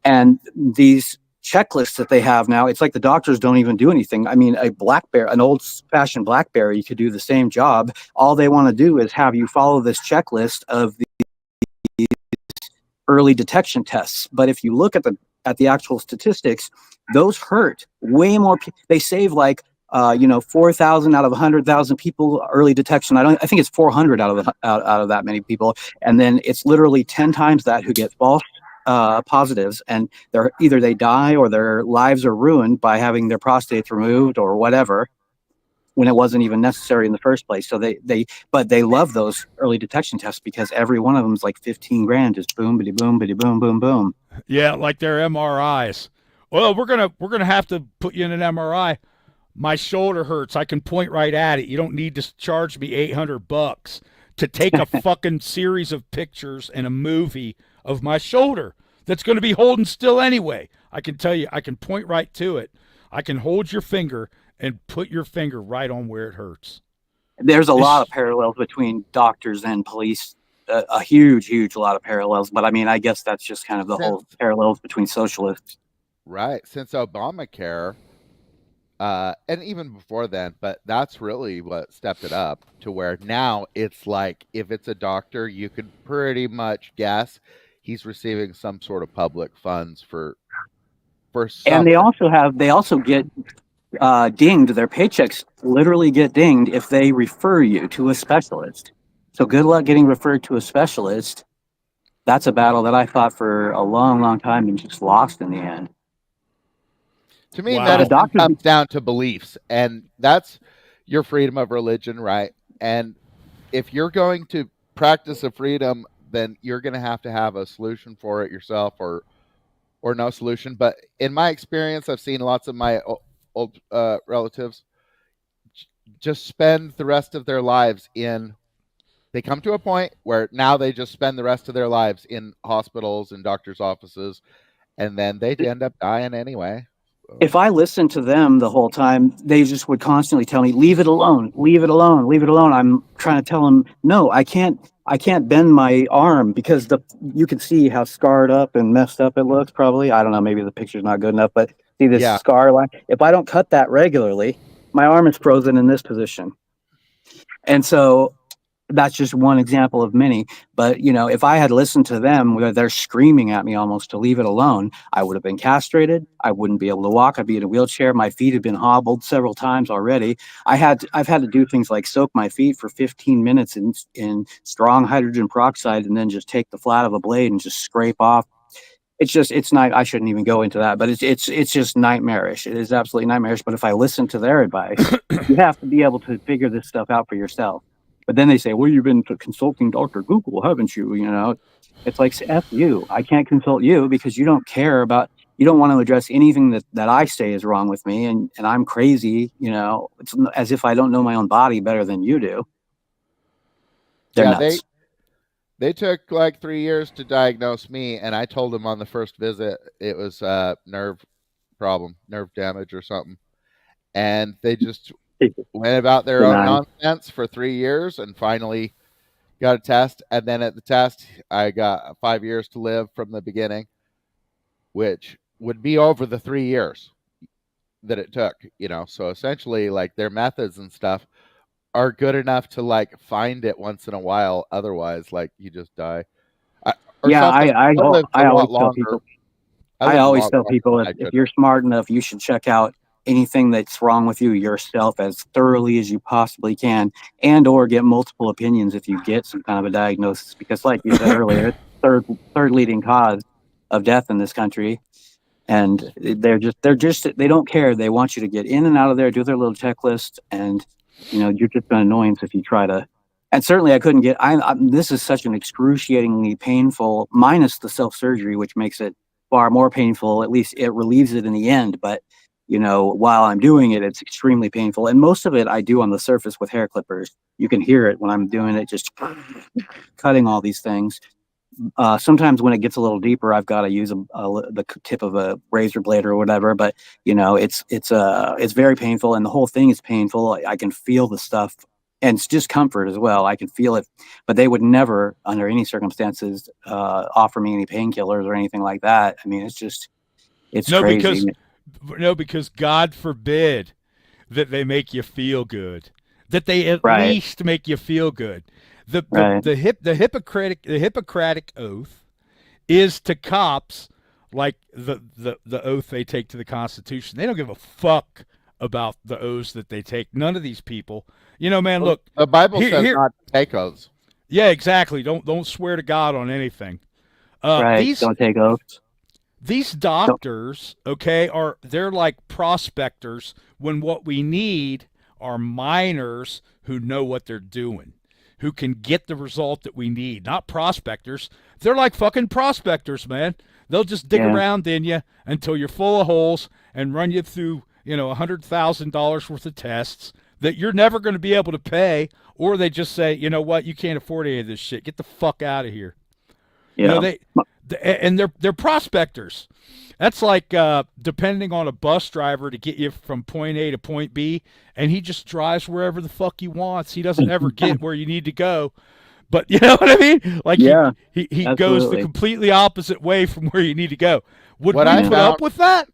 and these checklists that they have now, it's like the doctors don't even do anything. I mean, an old-fashioned BlackBerry could do the same job. All they want to do is have you follow this checklist of the early detection tests. But if you look at the actual statistics, those hurt way more. They save like 4,000 out of 100,000 people early detection. I think it's 400 out of that many people, and then it's literally 10 times that who get false positives, and either they die or their lives are ruined by having their prostates removed or whatever, when it wasn't even necessary in the first place. So they love those early detection tests because every one of them is like 15 grand, just boom, bitty boom, bitty boom, boom, boom. Yeah, like their MRIs. Well, we're gonna have to put you in an MRI. My shoulder hurts. I can point right at it. You don't need to charge me $800 to take a fucking series of pictures and a movie of my shoulder that's going to be holding still anyway. I can tell you, I can point right to it. I can hold your finger and put your finger right on where it hurts. There's a lot of parallels between doctors and police, a huge lot of parallels. But I mean, I guess that's just kind of the whole parallels between socialists. Right. Since Obamacare, and even before then, but that's really what stepped it up to where now it's like, if it's a doctor, you could pretty much guess he's receiving some sort of public funds for something. And they also get dinged. Their paychecks literally get dinged if they refer you to a specialist. So good luck getting referred to a specialist. That's a battle that I fought for a long time and just lost in the end. To me, medicine comes down to beliefs, and that's your freedom of religion, right? And if you're going to practice a freedom, then you're going to have a solution for it yourself, or no solution. But in my experience, I've seen lots of my old relatives just spend the rest of their lives they come to a point where now they just spend the rest of their lives in hospitals and doctors' offices, and then they end up dying anyway. If I listened to them the whole time, they just would constantly tell me, leave it alone, leave it alone, leave it alone. I'm trying to tell them, no, I can't bend my arm because you can see how scarred up and messed up it looks probably. I don't know, maybe the picture's not good enough, but see this scar line? If I don't cut that regularly, my arm is frozen in this position. And so that's just one example of many. But, if I had listened to them where they're screaming at me almost to leave it alone, I would have been castrated. I wouldn't be able to walk. I'd be in a wheelchair. My feet have been hobbled several times already. I've had to do things like soak my feet for 15 minutes in strong hydrogen peroxide and then just take the flat of a blade and just scrape off. It's not, I shouldn't even go into that, but it's just nightmarish. It is absolutely nightmarish. But if I listen to their advice, you have to be able to figure this stuff out for yourself. But then they say, well, you've been consulting Dr. Google, haven't you? It's like, F you. I can't consult you because you don't care about, you don't want to address anything that I say is wrong with me. And I'm crazy. It's as if I don't know my own body better than you do. They're nuts. They took like 3 years to diagnose me. And I told them on the first visit, it was nerve damage or something. And they just went about their own nonsense for 3 years and finally got a test. And then at the test, I got 5 years to live from the beginning, which would be over the 3 years that it took, So essentially, like, their methods and stuff are good enough to like find it once in a while. Otherwise, like, you just die. I always tell people if you're smart enough, you should check out anything that's wrong with you yourself as thoroughly as you possibly can, and or get multiple opinions if you get some kind of a diagnosis, because like you said earlier, it's third leading cause of death in this country. And they don't care. They want you to get in and out of there, do their little checklist, and you're just an annoyance if you try to. And certainly I couldn't get this is such an excruciatingly painful, minus the self-surgery, which makes it far more painful. At least it relieves it in the end, but while I'm doing it, it's extremely painful. And most of it I do on the surface with hair clippers. You can hear it when I'm doing it, just cutting all these things. Sometimes when it gets a little deeper, I've got to use the tip of a razor blade or whatever. But it's very painful, and the whole thing is painful. I can feel the stuff, and it's discomfort as well. I can feel it, but they would never, under any circumstances, offer me any painkillers or anything like that. I mean, it's just It's No, crazy. because God forbid that they make you feel good. That they at Right, least make you feel good. right. The Hippocratic oath is to cops like the oath they take to the Constitution. They don't give a fuck about the oaths that they take. None of these people. Man, Well, look, the Bible here, says here. not to take oaths. Yeah, exactly. Don't swear to God on anything. Right. These Don't take oaths. these Don't, doctors, okay, they're like prospectors when what we need are miners who know what they're doing, who can get the result that we need, not prospectors. They're like fucking prospectors, man. They'll just dig yeah. around in you until you're full of holes and run you through, $100,000 worth of tests that you're never going to be able to pay, or they just say, you know what, you can't afford any of this shit. Get the fuck out of here. Yeah. And they're prospectors. That's like depending on a bus driver to get you from point A to point B, and he just drives wherever the fuck he wants. He doesn't ever get where you need to go. But you know what I mean? Like Yeah, he goes the absolutely. completely opposite way from where you need to go. Would What we I put found, up with that?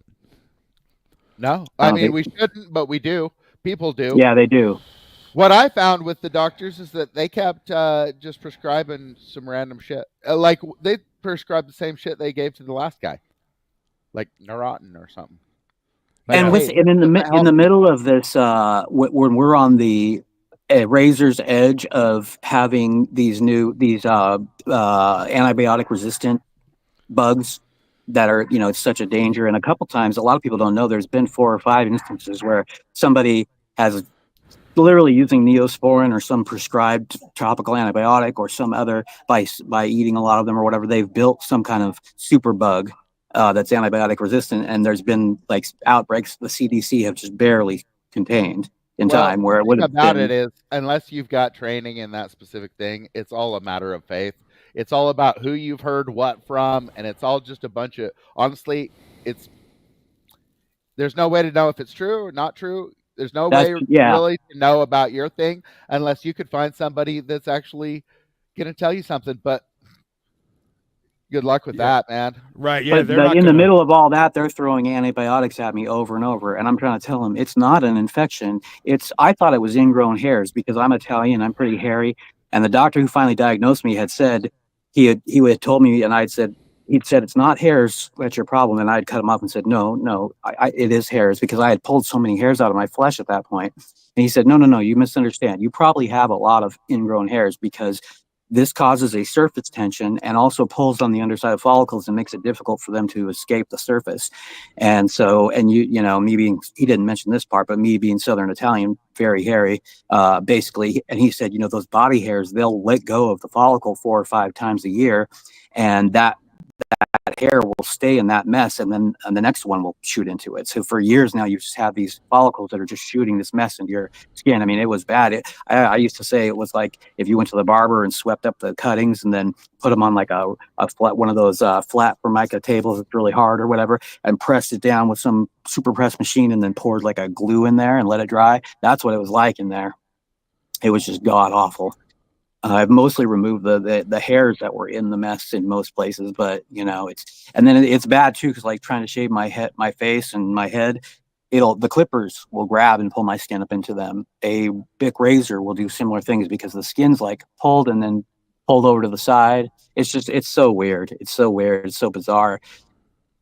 no, I Oh, mean we shouldn't, but we do. People do. yeah, they do. What I found with the doctors is that they kept just prescribing some random shit. Like they prescribed the same shit they gave to the last guy, like Neurontin or something. Like, And Yeah. with hey, this and doesn't in the help you. middle of this, when we're on the razor's edge of having these antibiotic resistant bugs that are, it's such a danger. And a couple times, a lot of people don't know, there's been 4 or 5 instances where somebody has literally using Neosporin or some prescribed topical antibiotic or some other by eating a lot of them or whatever, they've built some kind of super bug that's antibiotic resistant, and there's been like outbreaks the CDC have just barely contained in Well, time where it the would thing have about been. it is, unless you've got training in that specific thing, it's all a matter of faith. It's all about who you've heard what from, and it's all just a bunch of. Honestly, it's there's no way to know if it's true or not true. There's no That's way yeah. really to know about your thing unless you could find somebody that's actually going to tell you something. But good luck with Yeah. that, man. Right. Yeah, But they're not in the gonna. middle of all that, they're throwing antibiotics at me over and over, and I'm trying to tell them it's not an infection. I thought it was ingrown hairs because I'm Italian, I'm pretty hairy, and the doctor who finally diagnosed me had said he had told me, and he'd said it's not hairs that's your problem, and I'd cut him off and said no, it is hairs because I had pulled so many hairs out of my flesh at that point. And he said no, you misunderstand. You probably have a lot of ingrown hairs because this causes a surface tension and also pulls on the underside of follicles and makes it difficult for them to escape the surface. And so, and me being, he didn't mention this part, but me being Southern Italian, very hairy, basically. And he said, those body hairs, they'll let go of the follicle 4 or 5 times a year. And that hair will stay in that mess, and then the next one will shoot into it. So for years now, you just have these follicles that are just shooting this mess into your skin. I mean, it was bad. I used to say it was like if you went to the barber and swept up the cuttings and then put them on like a flat, one of those flat Formica tables that's really hard or whatever, and pressed it down with some super press machine and then poured like a glue in there and let it dry. That's what it was like in there. It was just god awful. I've mostly removed the hairs that were in the mess in most places, but it's bad too because like trying to shave my face and my head, the clippers will grab and pull my skin up into them. A Bic razor will do similar things because the skin's like pulled and then pulled over to the side. It's so weird. It's so weird. It's so bizarre.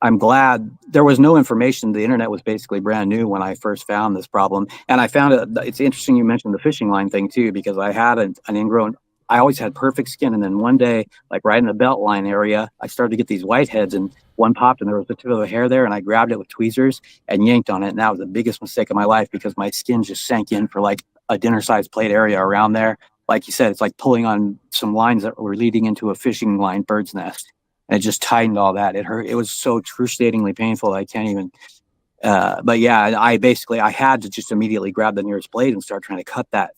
I'm glad there was no information. The internet was basically brand new when I first found this problem. And I found it's interesting you mentioned the fishing line thing too, because I had an ingrown, I always had perfect skin. And then one day, like right in the belt line area, I started to get these whiteheads and one popped and there was a tip of a hair there. And I grabbed it with tweezers and yanked on it. And that was the biggest mistake of my life because my skin just sank in for like a dinner sized plate area around there. Like you said, it's like pulling on some lines that were leading into a fishing line bird's nest. And it just tightened all that. It hurt. It was so excruciatingly painful. I can't even. But yeah, I had to just immediately grab the nearest blade and start trying to cut that.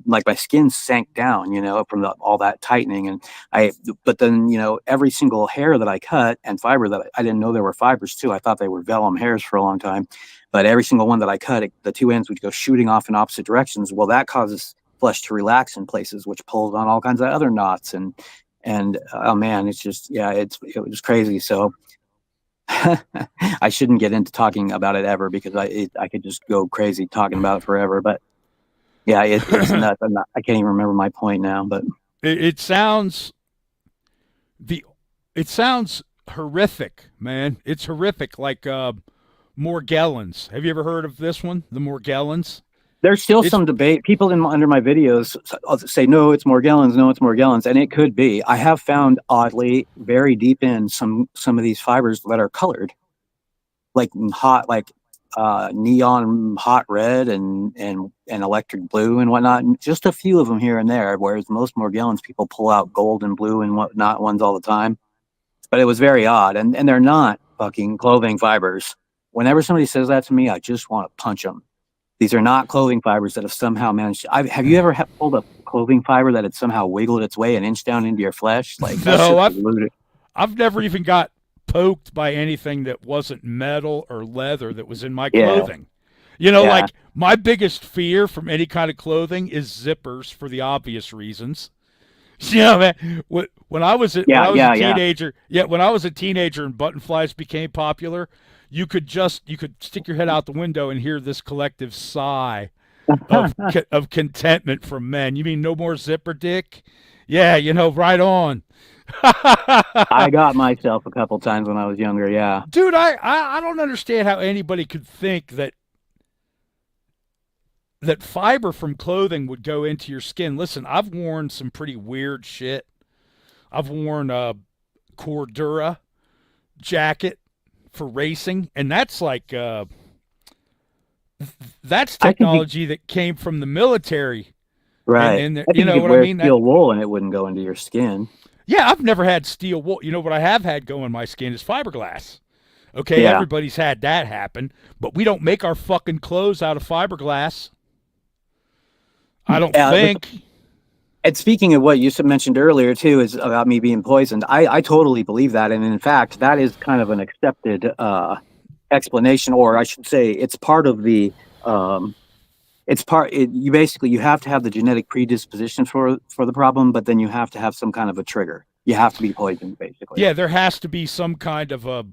Like my skin sank down, from all that tightening. And but then every single hair that I cut and fiber that I didn't know there were fibers too. I thought they were vellum hairs for a long time, but every single one that I cut, the two ends would go shooting off in opposite directions. Well, that causes flesh to relax in places, which pulls on all kinds of other knots and oh man, it's just it was crazy. So I shouldn't get into talking about it ever because I could just go crazy talking about it forever. But yeah, it's nuts. I can't even remember my point now. But It sounds it sounds horrific, man. It's horrific. Like Morgellons. Have you ever heard of this one? The Morgellons. there's still some debate. People under my videos say, no, it's Morgellons, no, it's Morgellons. And it could be. I have found, oddly, very deep in some of these fibers that are colored, like hot, like neon hot red and electric blue and whatnot. And just a few of them here and there, whereas most Morgellons, people pull out gold and blue and whatnot ones all the time. But it was very odd. And they're not fucking clothing fibers. Whenever somebody says that to me, I just want to punch them. These are not clothing fibers that have somehow managed. Have you ever pulled a clothing fiber that had somehow wiggled its way an inch down into your flesh? Like, no, I've never even got poked by anything that wasn't metal or leather that was in my clothing. You know, like my biggest fear from any kind of clothing is zippers for the obvious reasons. You know, man, when I was a teenager, when I was a teenager and button flies became popular, you could stick your head out the window and hear this collective sigh of contentment from men. You mean no more zipper dick? Yeah, you know, right on. I got myself a couple times when I was younger, yeah. Dude, I don't understand how anybody could think that fiber from clothing would go into your skin. Listen, I've worn some pretty weird shit. I've worn a Cordura jacket for racing, and that's like that's technology that came from the military, right? And you know what I mean? Steel wool, and it wouldn't go into your skin. Yeah, I've never had steel wool. You know what I have had go in my skin is fiberglass. Okay, everybody's had that happen, but we don't make our fucking clothes out of fiberglass. I don't think. And speaking of what you mentioned earlier, too, is about me being poisoned. I totally believe that. And in fact, that is kind of an accepted explanation, or I should say it's part of the, you have to have the genetic predisposition for the problem, but then you have to have some kind of a trigger. You have to be poisoned, basically. Yeah, there has to be some kind of a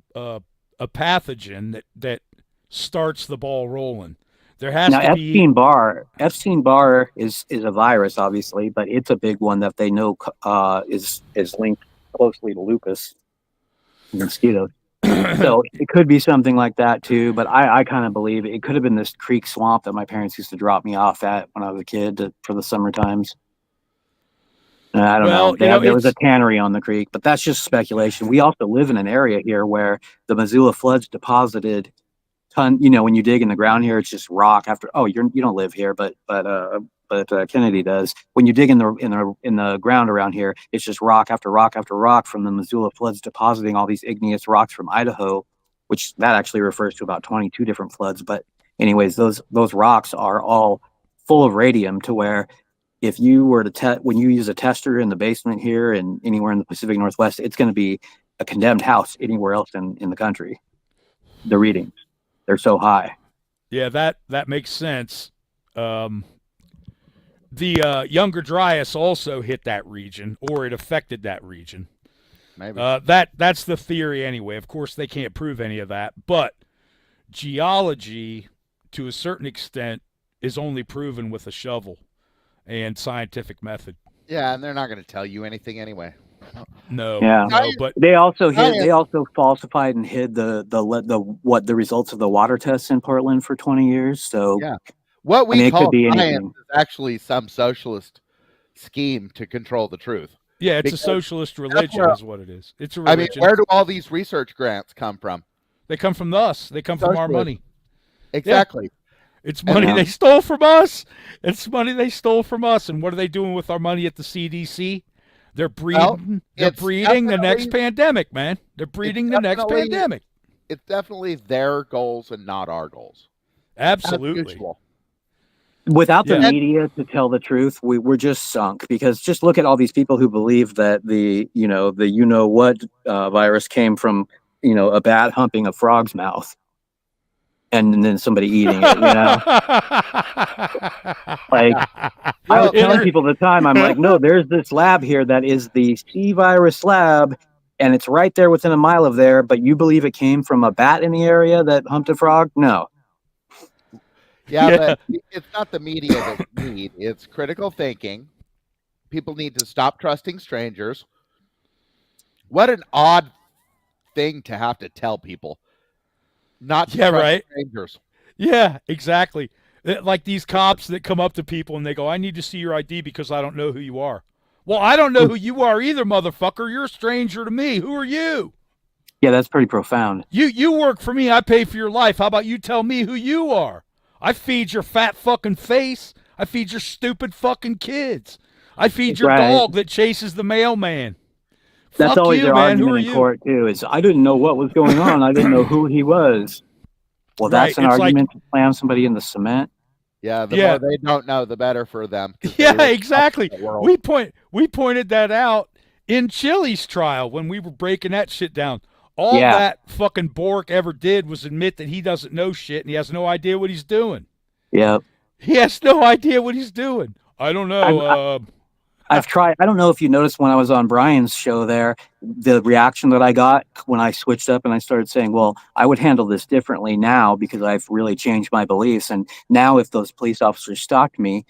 pathogen that starts the ball rolling. There has to be. Epstein-Barr is a virus, obviously, but it's a big one that they know is linked closely to lupus and mosquitoes. So it could be something like that too. But I kind of believe it could have been this creek swamp that my parents used to drop me off at when I was a kid for the summer times. I don't know. There was a tannery on the creek, but that's just speculation. We also live in an area here where the Missoula floods deposited. When you dig in the ground here, it's just rock after. Oh, you don't live here, but Kennedy does. When you dig in the ground around here, it's just rock after rock after rock from the Missoula floods depositing all these igneous rocks from Idaho, which that actually refers to about 22 different floods. But anyways, those rocks are all full of radium to where if you were to when you use a tester in the basement here and anywhere in the Pacific Northwest, it's going to be a condemned house anywhere else in the country. The readings. They're so high. Yeah, that makes sense. The Younger Dryas also hit that region, or it affected that region. Maybe. That's the theory anyway. Of course, they can't prove any of that, but geology, to a certain extent, is only proven with a shovel and scientific method. Yeah, and they're not going to tell you anything anyway. No, yeah. No, but they also falsified and hid the results of the water tests in Portland for 20 years. So yeah, what we call could be science anything. is actually some socialist scheme to control the truth. Yeah, it's a socialist religion, is what it is. It's a religion. I mean, where do all these research grants come from? They come from us. They come from our money. Exactly. Yeah. It's money they stole from us. It's money they stole from us. And what are they doing with our money at the CDC? They're breeding. They're breeding the next pandemic, man. They're breeding the next pandemic. It's definitely their goals and not our goals. Absolutely. Without the media to tell the truth, we're just sunk. Because just look at all these people who believe that the virus came from a bat humping a frog's mouth, and then somebody eating it. Like, I was telling people at the time, I'm like, no, there's this lab here that is the C virus lab, and it's right there within a mile of there, but you believe it came from a bat in the area that humped a frog? No. Yeah, but it's not the media that we need. It's critical thinking. People need to stop trusting strangers. What an odd thing to have to tell people. Not to trust strangers. Yeah, exactly. Like these cops that come up to people and they go, I need to see your ID because I don't know who you are. Well, I don't know who you are either, motherfucker. You're a stranger to me. Who are you? Yeah, that's pretty profound. You work for me. I pay for your life. How about you tell me who you are? I feed your fat fucking face. I feed your stupid fucking kids. I feed your dog that chases the mailman. That's Fuck always you, their man. Who argument are in you? court, too, is I didn't know what was going on. I didn't know who he was. Well, that's an argument to slam somebody in the cement. Yeah, the more they don't know, the better for them. Yeah, exactly. We pointed that out in Chili's trial when we were breaking that shit down. All that fucking Bork ever did was admit that he doesn't know shit and he has no idea what he's doing. Yep. He has no idea what he's doing. I don't know. I've tried. I don't know if you noticed when I was on Brian's show there, the reaction that I got when I switched up and I started saying, well, I would handle this differently now because I've really changed my beliefs. And now if those police officers stopped me,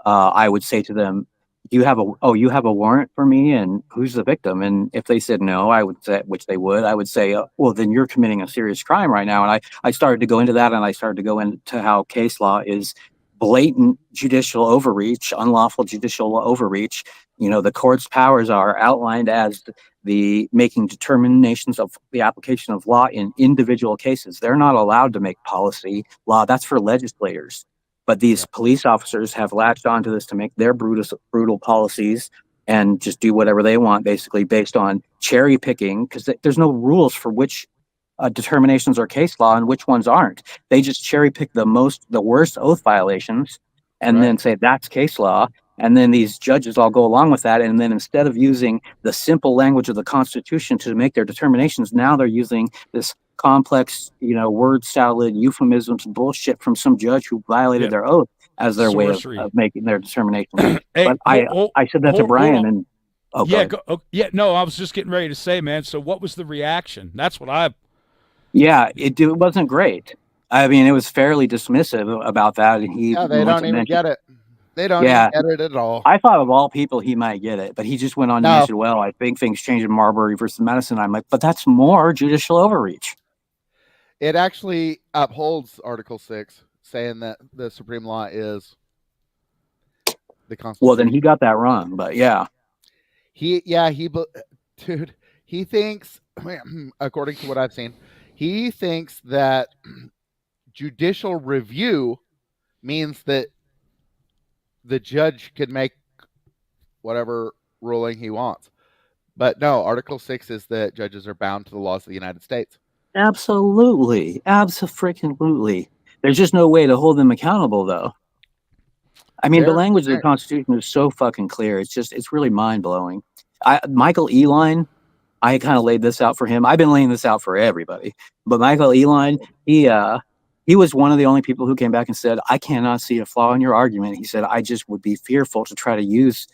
I would say to them, you have a warrant for me, and who's the victim? And if they said no, I would say, which they would, I would say, well, then you're committing a serious crime right now. And I started to go into that, and I started to go into how case law is blatant judicial overreach, unlawful judicial overreach. You know, the court's powers are outlined as the making determinations of the application of law in individual cases. They're not allowed to make policy law. That's for legislators. But these police officers have latched onto this to make their brutal policies and just do whatever they want, basically based on cherry picking, because there's no rules for which determinations are case law and which ones aren't. They just cherry pick the worst oath violations and then say that's case law. And then these judges all go along with that. And then instead of using the simple language of the Constitution to make their determinations, now they're using this complex, word salad, euphemisms, bullshit from some judge who violated their oath as their way of making their determination. Hey, but I said that to Brian, and no, I was just getting ready to say, man. So what was the reaction? That's what I. Yeah, it wasn't great. I mean, it was fairly dismissive about that, and they don't even get it. They don't even get it at all. I thought of all people he might get it, but he just went on to mention, well, I think things changed in Marbury versus Madison. I'm like, but that's more judicial overreach. It actually upholds Article 6, saying that the supreme law is the Constitution. Well, then he got that wrong, but yeah. He thinks, according to what I've seen, he thinks that judicial review means that the judge can make whatever ruling he wants. But no, Article 6 is that judges are bound to the laws of the United States. Absolutely. Absolutely. There's just no way to hold them accountable, though. I mean, the language of the Constitution is so fucking clear. It's really mind-blowing. Michael Eline, I kind of laid this out for him. I've been laying this out for everybody. But Michael Eline, he was one of the only people who came back and said, I cannot see a flaw in your argument. He said, I just would be fearful to try to use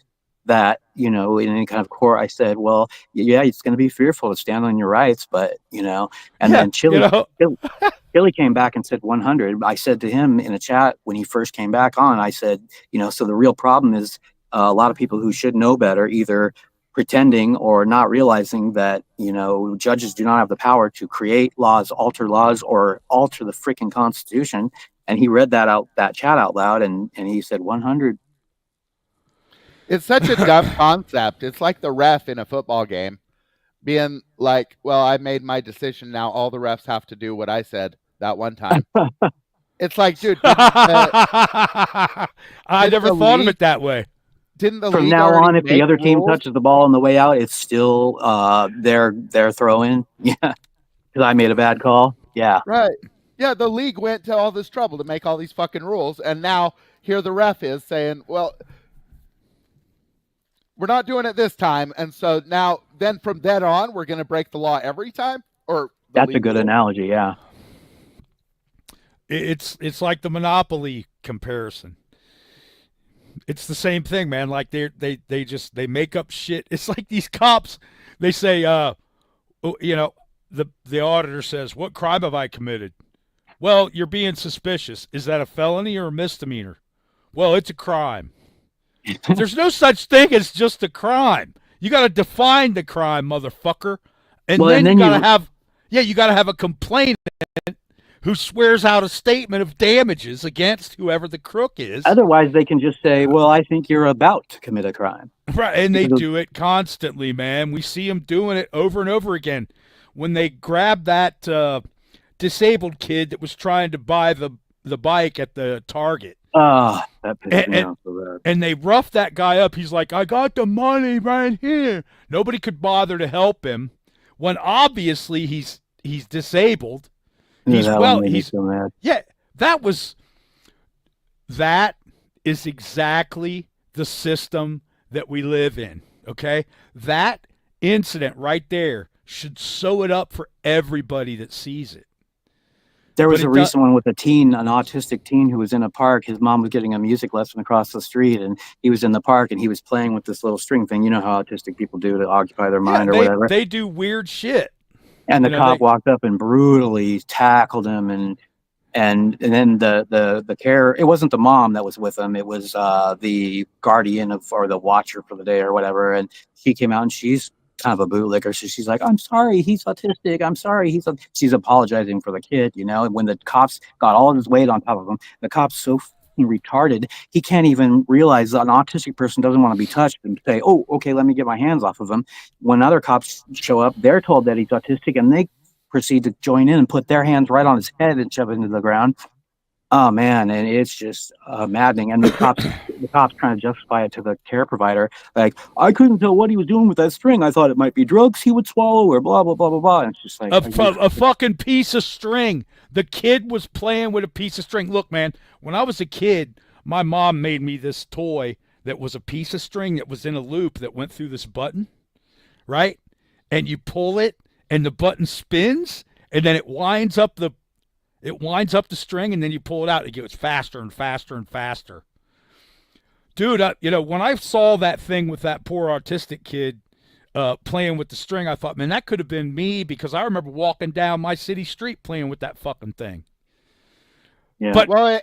that, in any kind of court. I said, well, yeah, it's going to be fearful to stand on your rights, but, then Chili came back and said 100. I said to him in a chat when he first came back on, I said, so the real problem is a lot of people who should know better, either pretending or not realizing that, judges do not have the power to create laws, or alter the freaking Constitution. And he read that chat out loud, and he said 100. It's such a dumb concept. It's like the ref in a football game being like, well, I made my decision. Now all the refs have to do what I said that one time. It's like, dude. I never thought of it that way. Didn't the From now on, if the other team touches the ball on the way out, it's still their throw in? Yeah. Because I made a bad call? Yeah. Right. Yeah, the league went to all this trouble to make all these fucking rules, and now here the ref is saying, well, we're not doing it this time, and so now, then from then on, we're going to break the law every time? Or that's a good analogy, yeah. It's like the Monopoly comparison. It's the same thing, man. Like they make up shit. It's like these cops. They say, you know, the auditor says, "What crime have I committed?" Well, you're being suspicious. Is that a felony or a misdemeanor? Well, it's a crime. There's no such thing as just a crime. You got to define the crime, motherfucker. And Well, then and you then got to have, yeah, you got to have a complainant who swears out a statement of damages against whoever the crook is. otherwise they can just say, "Well, I think you're about to commit a crime." Right, and they Because do it constantly, man. We see them doing it over and over again. When they grab that disabled kid that was trying to buy the bike at the Target, that pisses me and, off so bad. and they rough that guy up. He's like, "I got the money right here." Nobody could bother to help him when obviously he's disabled. Yeah, that one made me so mad. Yeah, that is exactly the system that we live in. Okay, that incident right there should sew it up for everybody that sees it. There was But a it does- recent one with an autistic teen who was in a park. His mom was getting a music lesson across the street, and he was in the park and he was playing with this little string thing. You know how autistic people do to occupy their mind or whatever. They do weird shit. And the you know, cop walked up and brutally tackled him, and then the care. It wasn't the mom that was with him. It was the guardian of, or the watcher for the day or whatever. And she came out and she's kind of a bootlicker. So she's like, "I'm sorry, he's autistic. I'm sorry, she's apologizing for the kid, you know." And when the cops got all of his weight on top of him, the cop's so fucking retarded, he can't even realize that an autistic person doesn't want to be touched and say, "Oh, okay, let me get my hands off of him." When other cops show up, they're told that he's autistic and they proceed to join in and put their hands right on his head and shove it into the ground. Oh man, and it's just maddening. And the cops trying to justify it to the care provider, like, "I couldn't tell what he was doing with that string. I thought it might be drugs he would swallow, or blah blah blah blah blah." And it's just like a fucking piece of string. The kid was playing with a piece of string. Look, man, when I was a kid, my mom made me this toy that was a piece of string that was in a loop that went through this button, right? And you pull it, and the button spins, and then it winds up the string, and then you pull it out. It gets faster and faster and faster. Dude, when I saw that thing with that poor autistic kid playing with the string, I thought, man, that could have been me, because I remember walking down my city street playing with that fucking thing. Yeah. But, Well,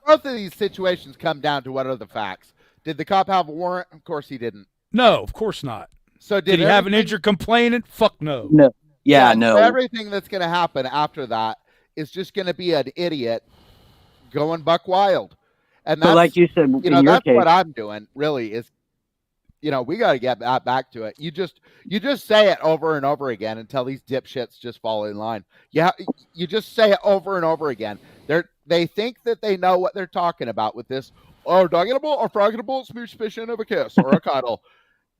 both of these situations come down to what are the facts. Did the cop have a warrant? Of course he didn't. No, of course not. So Did he have an injured complainant? Fuck no. No. Yeah, So no. everything that's going to happen after that is just going to be an idiot going buck wild. And that's, But like you said, in your that's case, what I'm doing really is, we got to get back to it. You just say it over and over again until these dipshits just fall in line. Yeah. You just say it over and over again. They think that they know what they're talking about with this. Oh, doggable or froggable suspicion of a kiss or a cuddle.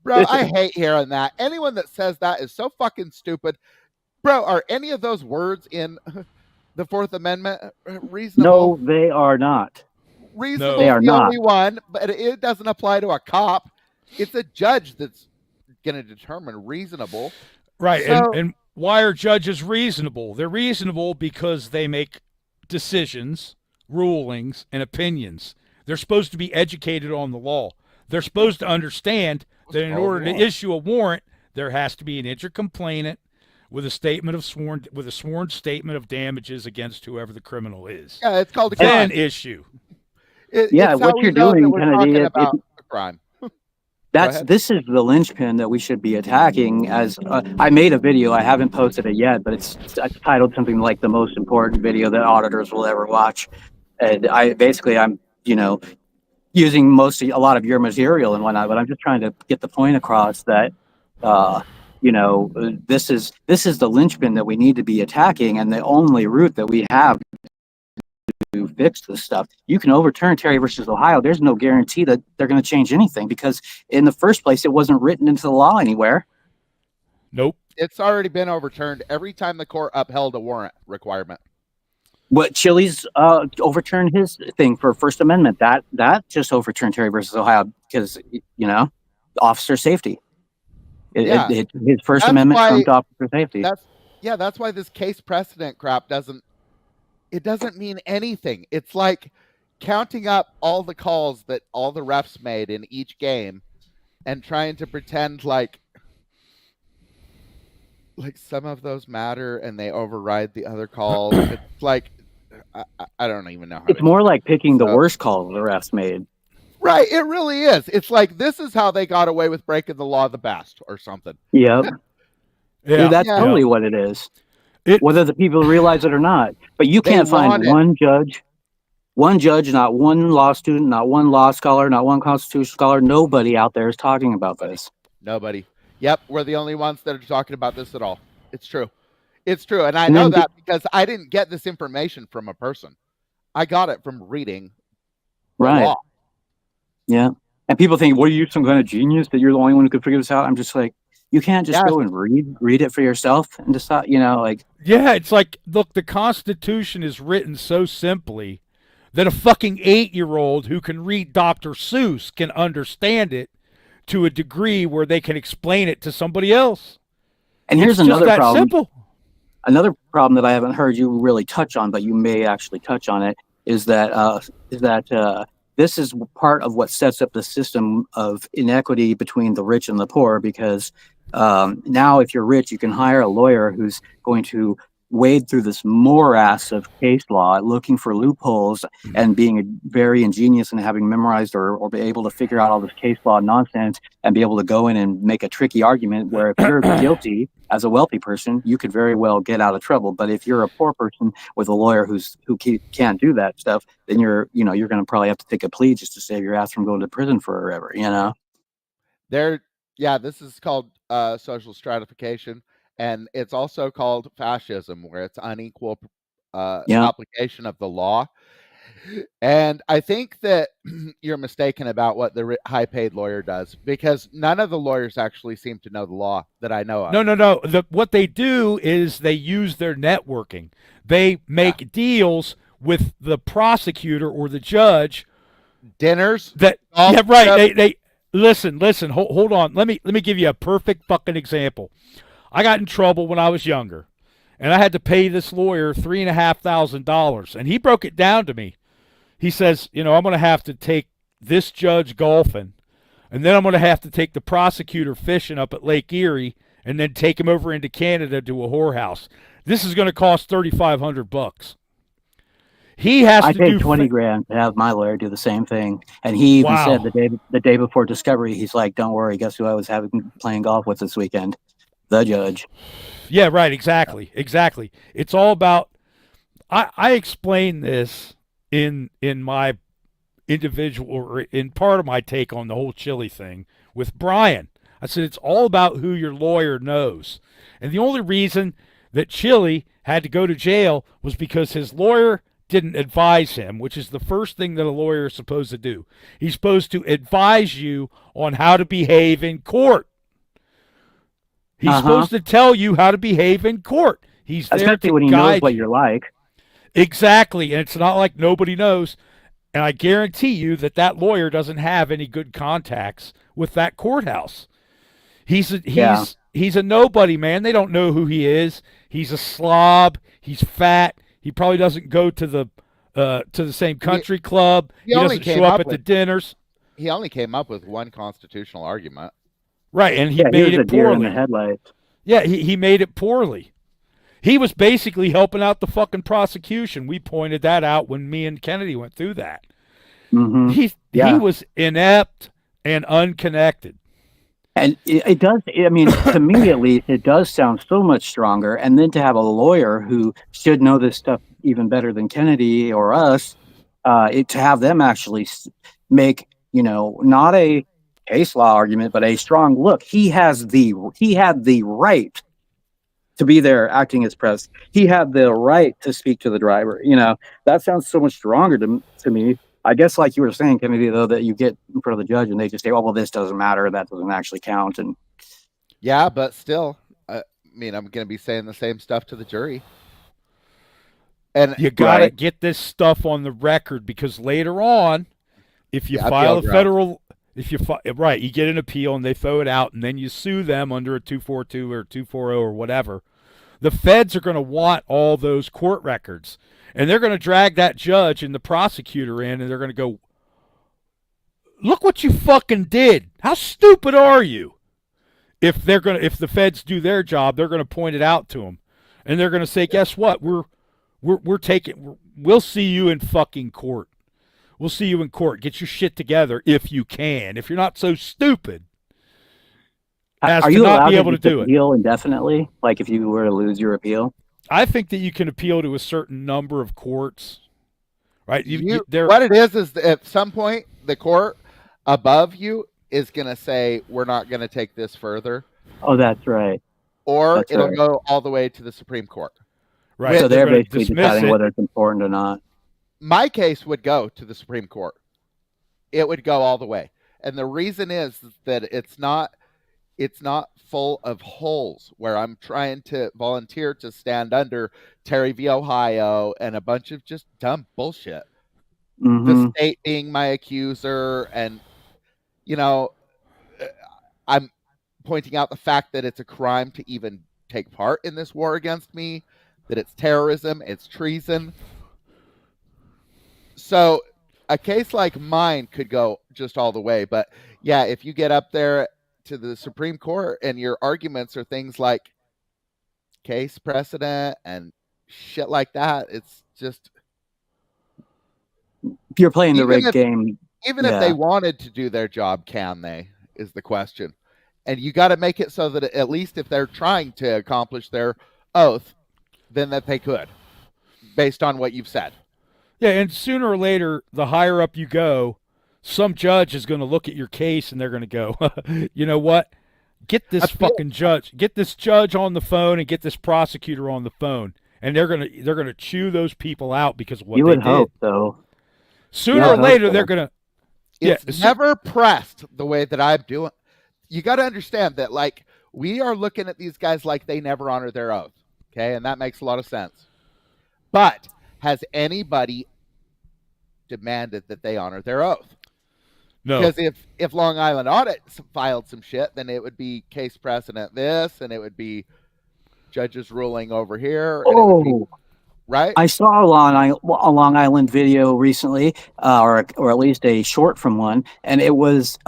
Bro, I hate hearing that. Anyone that says that is so fucking stupid. Bro, are any of those words in the Fourth Amendment reasonable? no, they are not. Reasonable They are is the not. only one, but it doesn't apply to a cop. It's a judge that's going to determine reasonable. Right. So- and why are judges reasonable? They're reasonable because they make decisions, rulings, and opinions. They're supposed to be educated on the law. They're supposed to understand that in order to issue a warrant, there has to be an injured complainant with a sworn statement of damages against whoever the criminal is. Yeah, it's called a Then crime. issue. It's Yeah, how what we you're know that doing, we're Kennedy, talking it- about a crime. ahead. This is the linchpin that we should be attacking. As I made a video, I haven't posted it yet, but it's titled something like "The Most Important Video That Auditors Will Ever Watch." And I'm using a lot of your material and whatnot, but I'm just trying to get the point across that this is the linchpin that we need to be attacking, and the only route that we have to fix this stuff. You can overturn Terry versus Ohio. There's no guarantee that they're going to change anything, because in the first place, it wasn't written into the law anywhere. Nope. It's already been overturned every time the court upheld a warrant requirement. What Chili's overturned his thing for First Amendment, that just overturned Terry versus Ohio, because officer safety. His First Amendment trumped officer safety. That's why this case precedent crap doesn't mean anything. It's like counting up all the calls that all the refs made in each game and trying to pretend like like some of those matter and they override the other calls. It's like I don't even know how It's to more explain like picking the So- worst call the refs made. Right, it really is. It's like this is how they got away with breaking the law the best or something. Yep. Yeah, That's Yeah. totally what it is. It- Whether the people realize it or not. But you They can't find want it. one judge, not one law student, not one law scholar, not one constitutional scholar. Nobody out there is talking about this. Nobody. Yep, we're the only ones that are talking about this at all. It's true. It's true. And I And know then that because I didn't get this information from a person. I got it from reading the Right. law. Yeah. And people think, what are you, some kind of genius that you're the only one who could figure this out? I'm just like, you can't just Yes. go and read it for yourself and decide, like, Yeah, it's like, look, the Constitution is written so simply that a fucking 8-year-old who can read Dr. Seuss can understand it to a degree where they can explain it to somebody else. and here's It's just another that problem. simple. Another problem that I haven't heard you really touch on, but you may actually touch on it, is that this is part of what sets up the system of inequity between the rich and the poor. Because now, if you're rich, you can hire a lawyer who's going to wade through this morass of case law, looking for loopholes and being very ingenious and having memorized or be able to figure out all this case law nonsense and be able to go in and make a tricky argument where if you're guilty as a wealthy person, you could very well get out of trouble. But if you're a poor person with a lawyer who can't do that stuff, then you're going to probably have to take a plea just to save your ass from going to prison forever, This is called social stratification. And it's also called fascism, where it's unequal application of the law. And I think that you're mistaken about what the high-paid lawyer does, because none of the lawyers actually seem to know the law that I know of. No. What they do is they use their networking. They make deals with the prosecutor or the judge. Dinners. They listen. Hold on. Let me give you a perfect fucking example. I got in trouble when I was younger, and I had to pay this lawyer $3,500, and he broke it down to me. He says, I'm going to have to take this judge golfing, and then I'm going to have to take the prosecutor fishing up at Lake Erie, and then take him over into Canada to a whorehouse. This is going to cost $3,500. He has I to paid do $20,000 to have my lawyer do the same thing, and he even said the day before discovery, he's like, "Don't worry, guess who I was playing golf with this weekend? The judge." Yeah, right. Exactly. It's all about. I explain this in my individual or in part of my take on the whole Chili thing with Brian. I said it's all about who your lawyer knows, and the only reason that Chili had to go to jail was because his lawyer didn't advise him, which is the first thing that a lawyer is supposed to do. He's supposed to advise you on how to behave in court. He's supposed to tell you how to behave in court. He's there especially to when he guide knows what you. you're like. Exactly, and it's not like nobody knows. And I guarantee you that lawyer doesn't have any good contacts with that courthouse. He's a nobody, man. They don't know who he is. He's a slob. He's fat. He probably doesn't go to the same country club. He only doesn't came show up up at the with- dinners. He only came up with one constitutional argument. Right, and he He made was a it deer in poorly. the headlights. Yeah, he made it poorly. He was basically helping out the fucking prosecution. We pointed that out when me and Kennedy went through that. Mm-hmm. He was inept and unconnected. And it does, I mean, to me at least, it does sound so much stronger. And then to have a lawyer who should know this stuff even better than Kennedy or us, to have them actually make, not a case law argument, but a strong look. He had the right to be there acting as press. He had the right to speak to the driver. That sounds so much stronger to me. I guess, like you were saying, Kennedy, though, that you get in front of the judge and they just say, "Oh, well, this doesn't matter. That doesn't actually count." And yeah, but still, I'm going to be saying the same stuff to the jury. And you gotta get this stuff on the record, because later on, if you file a federal, you get an appeal and they throw it out, and then you sue them under a 242 or 240 or whatever. The feds are going to want all those court records, and they're going to drag that judge and the prosecutor in, and they're going to go, "Look what you fucking did. How stupid are you?" if the feds do their job, they're gonna point it out to them, and they're gonna say, guess what? We'll see you in fucking court. We'll see you in court. Get your shit together if you can. If you're not so stupid as Are to you not allowed be to able to just do it. appeal indefinitely? Like if you were to lose your appeal? I think that you can appeal to a certain number of courts, right? What it is at some point the court above you is going to say we're not going to take this further, Oh, that's right. or That's it'll right. go all the way to the Supreme Court. Right. So they're gonna basically dismiss deciding it. whether it's important or not. My case would go to the Supreme Court. It would go all the way. And the reason is that it's not full of holes where I'm trying to volunteer to stand under Terry v. Ohio and a bunch of just dumb bullshit. Mm-hmm. The state being my accuser, and I'm pointing out the fact that it's a crime to even take part in this war against me, that it's terrorism, it's treason. So a case like mine could go just all the way. But yeah, if you get up there to the Supreme Court and your arguments are things like case precedent and shit like that, it's just... You're playing the rigged game. Even if they wanted to do their job, can they, is the question. And you got to make it so that at least if they're trying to accomplish their oath, then that they could, based on what you've said. Yeah, and sooner or later, the higher up you go, some judge is going to look at your case and they're going to go, you know what? Get this judge on the phone and get this prosecutor on the phone, and they're gonna chew those people out because of what you they would did. hope, though. Sooner or later, they're gonna. It's never pressed the way that I'm doing. You got to understand that, like, we are looking at these guys like they never honor their oath. Okay, and that makes a lot of sense. But has anybody demanded that they honor their oath? No. Because if Long Island Audit filed some shit, then it would be case precedent this, and it would be judges ruling over here. And it would be, right? I saw a Long Island video recently, or at least a short from one, and it was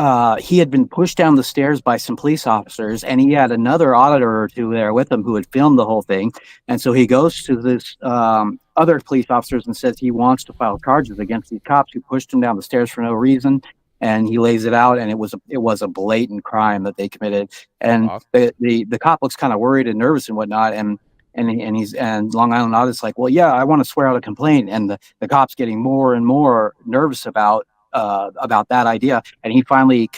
he had been pushed down the stairs by some police officers, and he had another auditor or two there with him who had filmed the whole thing, and so he goes to this other police officers and says he wants to file charges against these cops who pushed him down the stairs for no reason, and he lays it out, and it was a blatant crime that they committed, and the cop looks kind of worried and nervous and whatnot, and Long Island Audit's like, well, yeah, I want to swear out a complaint, and the cop's getting more and more nervous about that idea, and he finally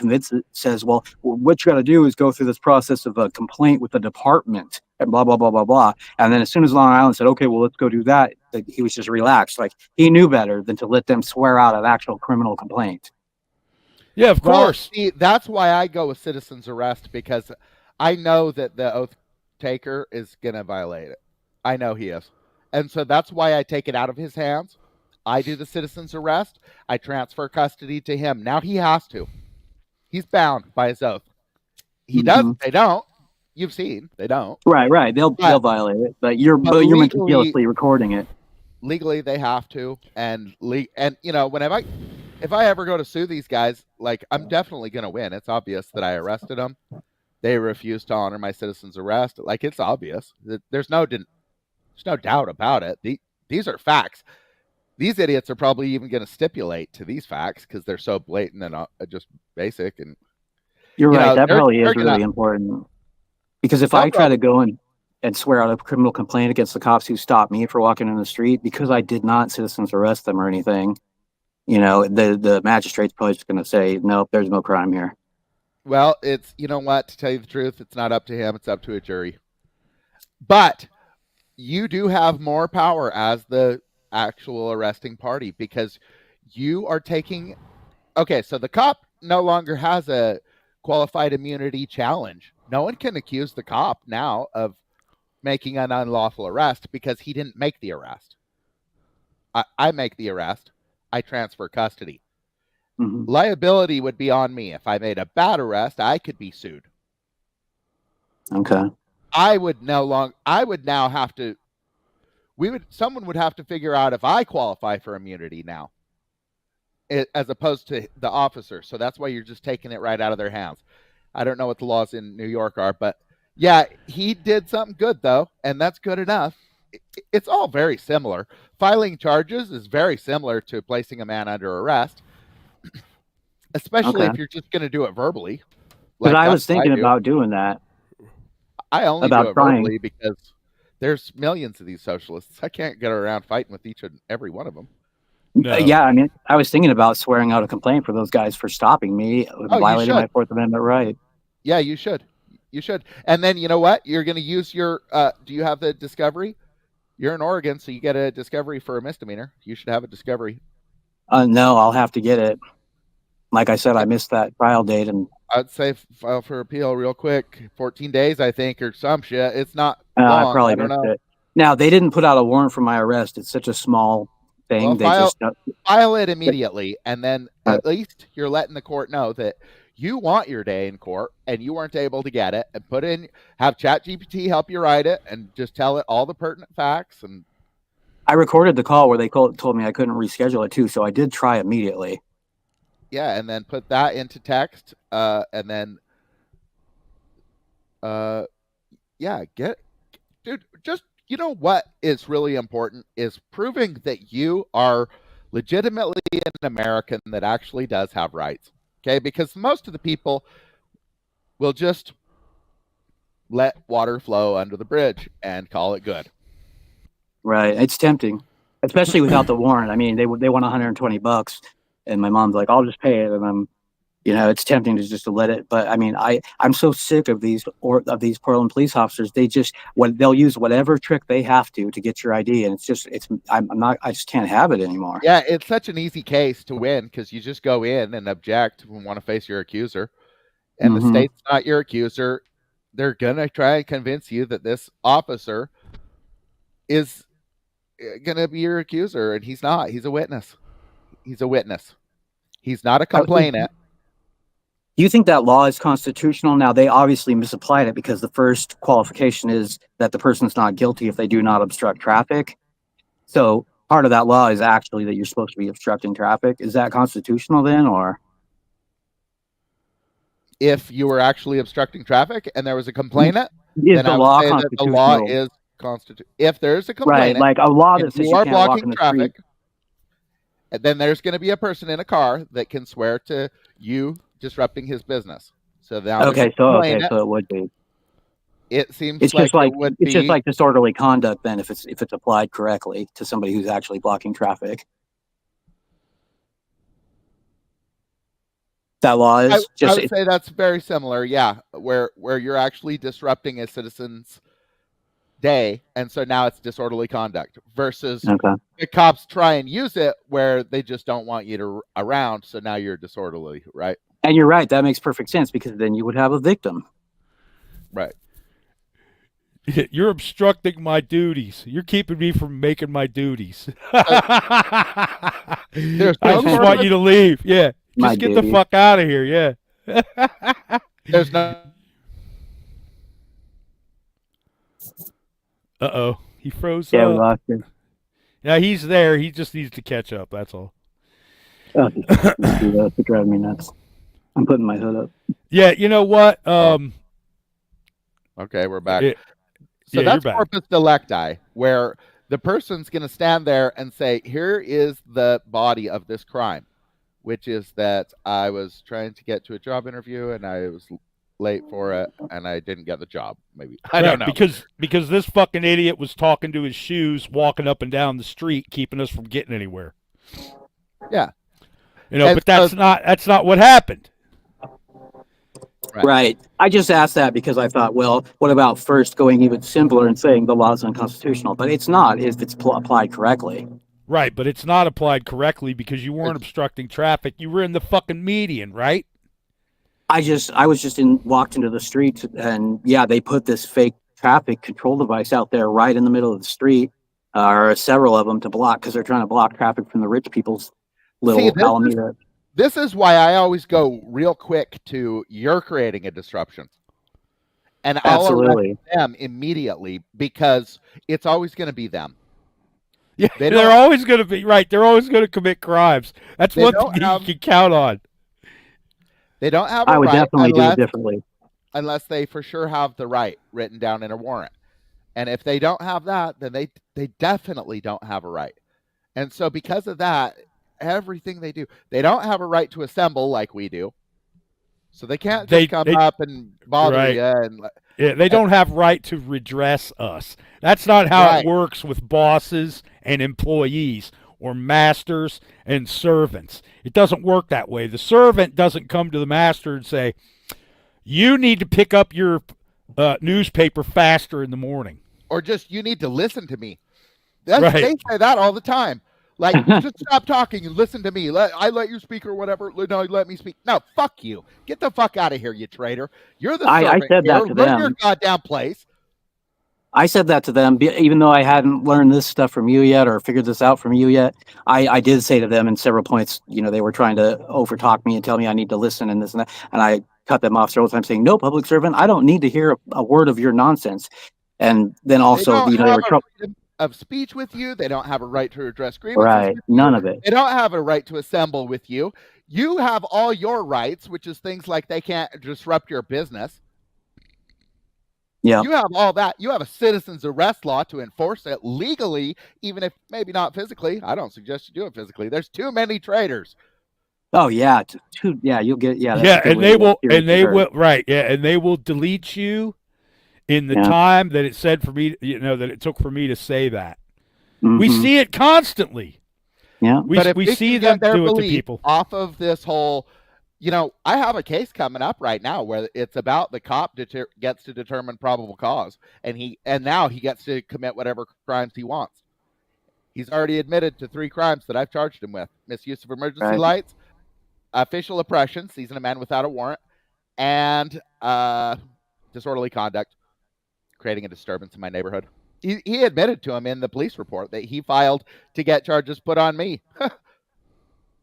says, well, what you got to do is go through this process of a complaint with the department, and blah blah blah blah blah. And then as soon as Long Island said, okay, well, let's go do that, he was just relaxed, like he knew better than to let them swear out an actual criminal complaint. Yeah, of course. See, that's why I go with citizen's arrest, because I know that the oath taker is going to violate it. I know he is. And so that's why I take it out of his hands. I do the citizen's arrest. I transfer custody to him. Now he has to. He's bound by his oath. He doesn't. They don't. You've seen. They don't. Right. They'll violate it, but you're meticulously recording it. Legally, they have to. And you know, if I ever go to sue these guys, like, I'm definitely going to win. It's obvious that I arrested them. They refuse to honor my citizen's arrest. Like, it's obvious. There's no doubt about it. These are facts. These idiots are probably even going to stipulate to these facts because they're so blatant and just basic. And you're right. That probably is really important. Because if I try to go and swear out a criminal complaint against the cops who stopped me for walking in the street, because I did not citizens arrest them or anything, you know, the magistrate's probably just going to say, nope, there's no crime here. Well, it's, you know what, to tell you the truth, it's not up to him, it's up to a jury. But you do have more power as the actual arresting party, because you are taking... Okay, so the cop no longer has a qualified immunity challenge. No one can accuse the cop now of making an unlawful arrest because he didn't make the arrest. I make the arrest. I transfer custody. Mm-hmm. Liability would be on me. If I made a bad arrest, I could be sued. Okay. Someone would have to figure out if I qualify for immunity now, as opposed to the officer. So that's why you're just taking it right out of their hands. I don't know what the laws in New York are, but yeah, he did something good though, and that's good enough. It's all very similar. Filing charges is very similar to placing a man under arrest, especially Okay. if you're just going to do it verbally. Because I was that's what thinking do. about doing that. I only about do it trying. verbally because there's millions of these socialists. I can't get around fighting with each and every one of them. No. Yeah, I mean, I was thinking about swearing out a complaint for those guys for stopping me, violating my Fourth Amendment right. Yeah, you should. You should. And then you know what? You're going to use your. Do you have the discovery? You're in Oregon, so you get a discovery for a misdemeanor. You should have a discovery. No, I'll have to get it. Like I said, I missed that trial date, and I'd say file for appeal real quick. 14 days, I think, or some shit. It's not I long. probably I don't missed know. it. Now, they didn't put out a warrant for my arrest. It's such a small thing. Well, They file it immediately, and then at least you're letting the court know that you want your day in court and you weren't able to get it, and have ChatGPT help you write it and just tell it all the pertinent facts. And I recorded the call where they told me I couldn't reschedule it too, so I did try immediately. yeah, and then put that into text, and then dude, just, you know what is really important is proving that you are legitimately an American that actually does have rights. Okay, because most of the people will just let water flow under the bridge and call it good. Right, it's tempting, especially without the warrant. I mean, they want $120, and my mom's like, "I'll just pay it," and I'm, it's tempting to let it. But I mean, I'm so sick of these Portland police officers. They'll use whatever trick they have to get your ID, and I just can't have it anymore. Yeah, it's such an easy case to win because you just go in and object and want to face your accuser, and the state's not your accuser. They're gonna try and convince you that this officer is gonna be your accuser, and he's not. He's a witness. He's a witness. He's not a complainant. Do you think that law is constitutional? Now, they obviously misapplied it because the first qualification is that the person's not guilty if they do not obstruct traffic. So part of that law is actually that you're supposed to be obstructing traffic. Is that constitutional then, or? If you were actually obstructing traffic and there was a complainant, then I would say that the law is constitutional. If there's a complainant, right, like a law that says you are can't walk in blocking the traffic, street. then there's going to be a person in a car that can swear to you disrupting his business. So now, so it would be. It seems it's like just like disorderly conduct then if it's applied correctly to somebody who's actually blocking traffic. That law is I would say that's very similar, yeah, where you're actually disrupting a citizen's day, and so now it's disorderly conduct versus the cops try and use it where they just don't want you around, so now you're disorderly, right? And you're right, that makes perfect sense because then you would have a victim. Right. You're obstructing my duties. You're keeping me from making my duties. I just want you to leave. Yeah. Just get the fuck out of here. Yeah. There's no. Uh-oh. He froze up. We lost him. Yeah, he's there. He just needs to catch up. That's all. Oh, that's driving me nuts. I'm putting my hood up. Yeah, you know what? Okay, we're back. So that's corpus delicti, where the person's going to stand there and say, here is the body of this crime, which is that I was trying to get to a job interview and I was late for it and I didn't get the job. Maybe. I don't know. Because this fucking idiot was talking to his shoes, walking up and down the street, keeping us from getting anywhere. Yeah. But that's not what happened. Right. I just asked that because I thought, well, what about first going even simpler and saying the law is unconstitutional? But it's not if it's applied correctly. Right, but it's not applied correctly because you weren't obstructing traffic. You were in the fucking median, right? I was just walked into the street and they put this fake traffic control device out there right in the middle of the street, or several of them to block because they're trying to block traffic from the rich people's little Alameda. This is why I always go real quick to you're creating a disruption. And I'll arrest them immediately because it's always going to be them. Yeah, they're always going to be, right. They're always going to commit crimes. That's one thing you can count on. They don't have a I would right definitely do it differently. unless they for sure have the right written down in a warrant. And if they don't have that, then they definitely don't have a right. And so because of that, everything they do, they don't have a right to assemble like we do. So they can't just come up and bother you. And yeah, they don't have right to redress us. That's not how it works with bosses and employees or masters and servants. It doesn't work that way. The servant doesn't come to the master and say, you need to pick up your newspaper faster in the morning. Or just, you need to listen to me. They say that all the time. Like, just stop talking and listen to me. I let you speak or whatever. No, let me speak. No, fuck you. Get the fuck out of here, you traitor. You're the servant. I said that to them. Learn your goddamn place. I said that to them, even though I hadn't learned this stuff from you yet or figured this out from you yet. I did say to them in several points, they were trying to overtalk me and tell me I need to listen and this and that. And I cut them off several times saying, no, public servant, I don't need to hear a word of your nonsense. And then also, they were of speech with you. They don't have a right to address grievances. Right. None of it. They don't have a right to assemble with you. You have all your rights, which is things like they can't disrupt your business. Yeah. You have all that. You have a citizen's arrest law to enforce it legally, even if maybe not physically. I don't suggest you do it physically. There's too many traitors. Oh yeah. You'll get, and they will delete you in the time that it said for me, that it took for me to say that. Mm-hmm. We see it constantly. Yeah. We see them do it to people. Off of this whole, I have a case coming up right now where it's about the cop gets to determine probable cause, and now he gets to commit whatever crimes he wants. He's already admitted to 3 crimes that I've charged him with: misuse of emergency lights, official oppression, seizing a man without a warrant, and disorderly conduct, creating a disturbance in my neighborhood. He admitted to him in the police report that he filed to get charges put on me.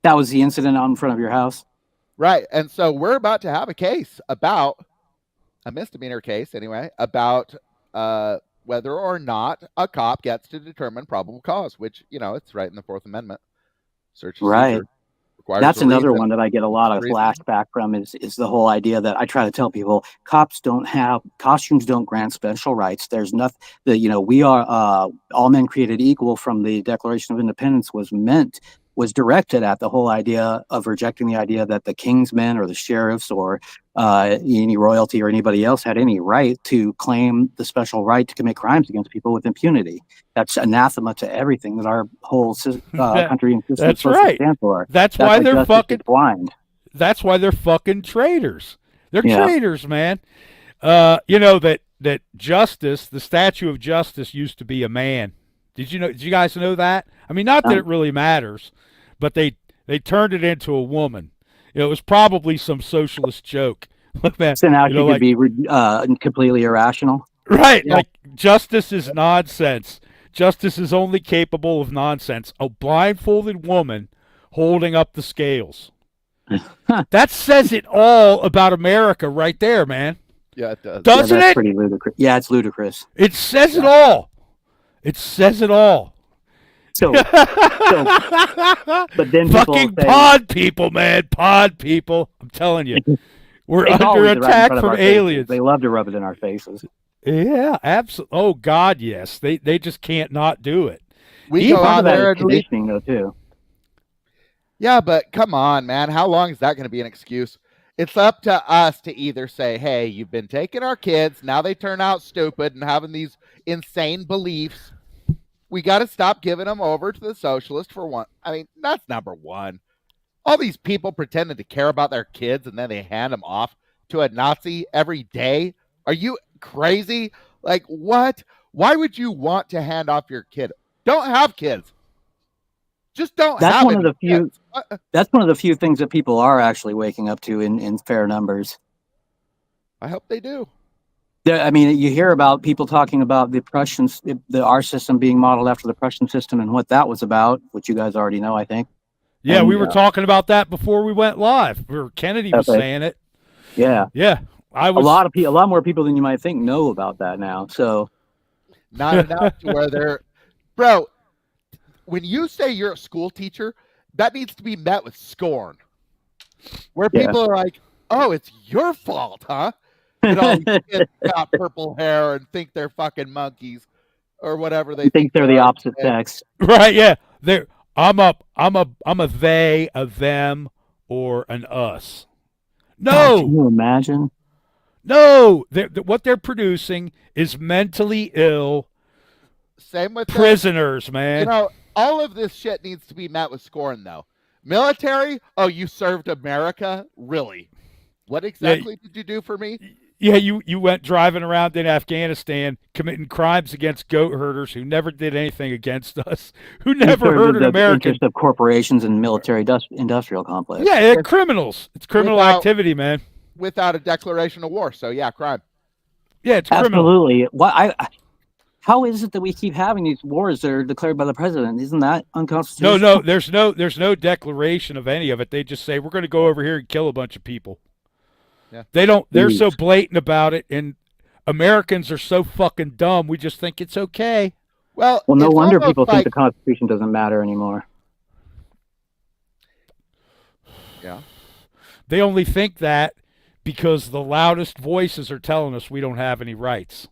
That was the incident out in front of your house? Right. And so we're about to have a case about, a misdemeanor case anyway, about whether or not a cop gets to determine probable cause, which, it's right in the 4th Amendment. Search and seizure. That's another one that I get a lot of flashback from is the whole idea that I try to tell people costumes don't grant special rights. There's nothing that, we are all men created equal from the Declaration of Independence was directed at the whole idea of rejecting the idea that the king's men or the sheriffs or any royalty or anybody else had any right to claim the special right to commit crimes against people with impunity. That's anathema to everything that our whole country and system is supposed to stand for. That's why they're fucking blind. That's why they're fucking traitors. They're traitors, man. That justice, the statue of justice, used to be a man. Did you guys know that? I mean, not that it really matters, but they turned it into a woman. It was probably some socialist joke. So now she could be completely irrational. Right. Yeah. Like, justice is nonsense. Justice is only capable of nonsense. A blindfolded woman holding up the scales. That says it all about America right there, man. Yeah, it does. Doesn't that's it? Pretty ludicrous. Yeah, it's ludicrous. It says it all. It says it all. So but then fucking pod people, man. Pod people. I'm telling you. We're under attack from aliens. They love to rub it in our faces. Yeah, absolutely. Oh, God, yes. They just can't not do it. We go out there and conditioning, though, too. Yeah, but come on, man. How long is that going to be an excuse? It's up to us to either say, hey, you've been taking our kids. Now they turn out stupid and having these insane beliefs. We got to stop giving them over to the socialist for one. I mean, that's number one. All these people pretending to care about their kids and then they hand them off to a Nazi every day. Are you crazy? Like, what? Why would you want to hand off your kid? Don't have kids. Just don't that's have one of the few. That's one of the few things that people are actually waking up to in fair numbers. I hope they do. I mean, you hear about people talking about the Prussians, our system being modeled after the Prussian system and what that was about, which you guys already know, I think. Yeah, and we were talking about that before we went live. Kennedy was saying it. Yeah. Yeah. A lot more people than you might think know about that now. So not enough to where they're, bro, when you say you're a school teacher, that needs to be met with scorn. Where people are like, oh, it's your fault, huh? And all these kids got purple hair and think they're fucking monkeys or whatever they think they're the are. opposite sex. Right? Yeah. I'm a they, a them, or an us. God, can No, you imagine? no. What they're producing is mentally ill Same with prisoners, man. You know, all of this shit needs to be met with scorn, though. Military? Oh, you served America? Really? What exactly did you do for me? Yeah, you went driving around in Afghanistan committing crimes against goat herders who never did anything against us, who never hurt an American. Interest of corporations and military industrial complex. Yeah, they're criminals. It's criminal activity, man. Without a declaration of war. So, yeah, crime. Yeah, it's criminal. Absolutely. How is it that we keep having these wars that are declared by the president? Isn't that unconstitutional? No, there's no declaration of any of it. They just say we're going to go over here and kill a bunch of people. Yeah. They're so blatant about it, and Americans are so fucking dumb. We just think it's okay. Well, no wonder people think the Constitution doesn't matter anymore. Yeah. They only think that because the loudest voices are telling us we don't have any rights.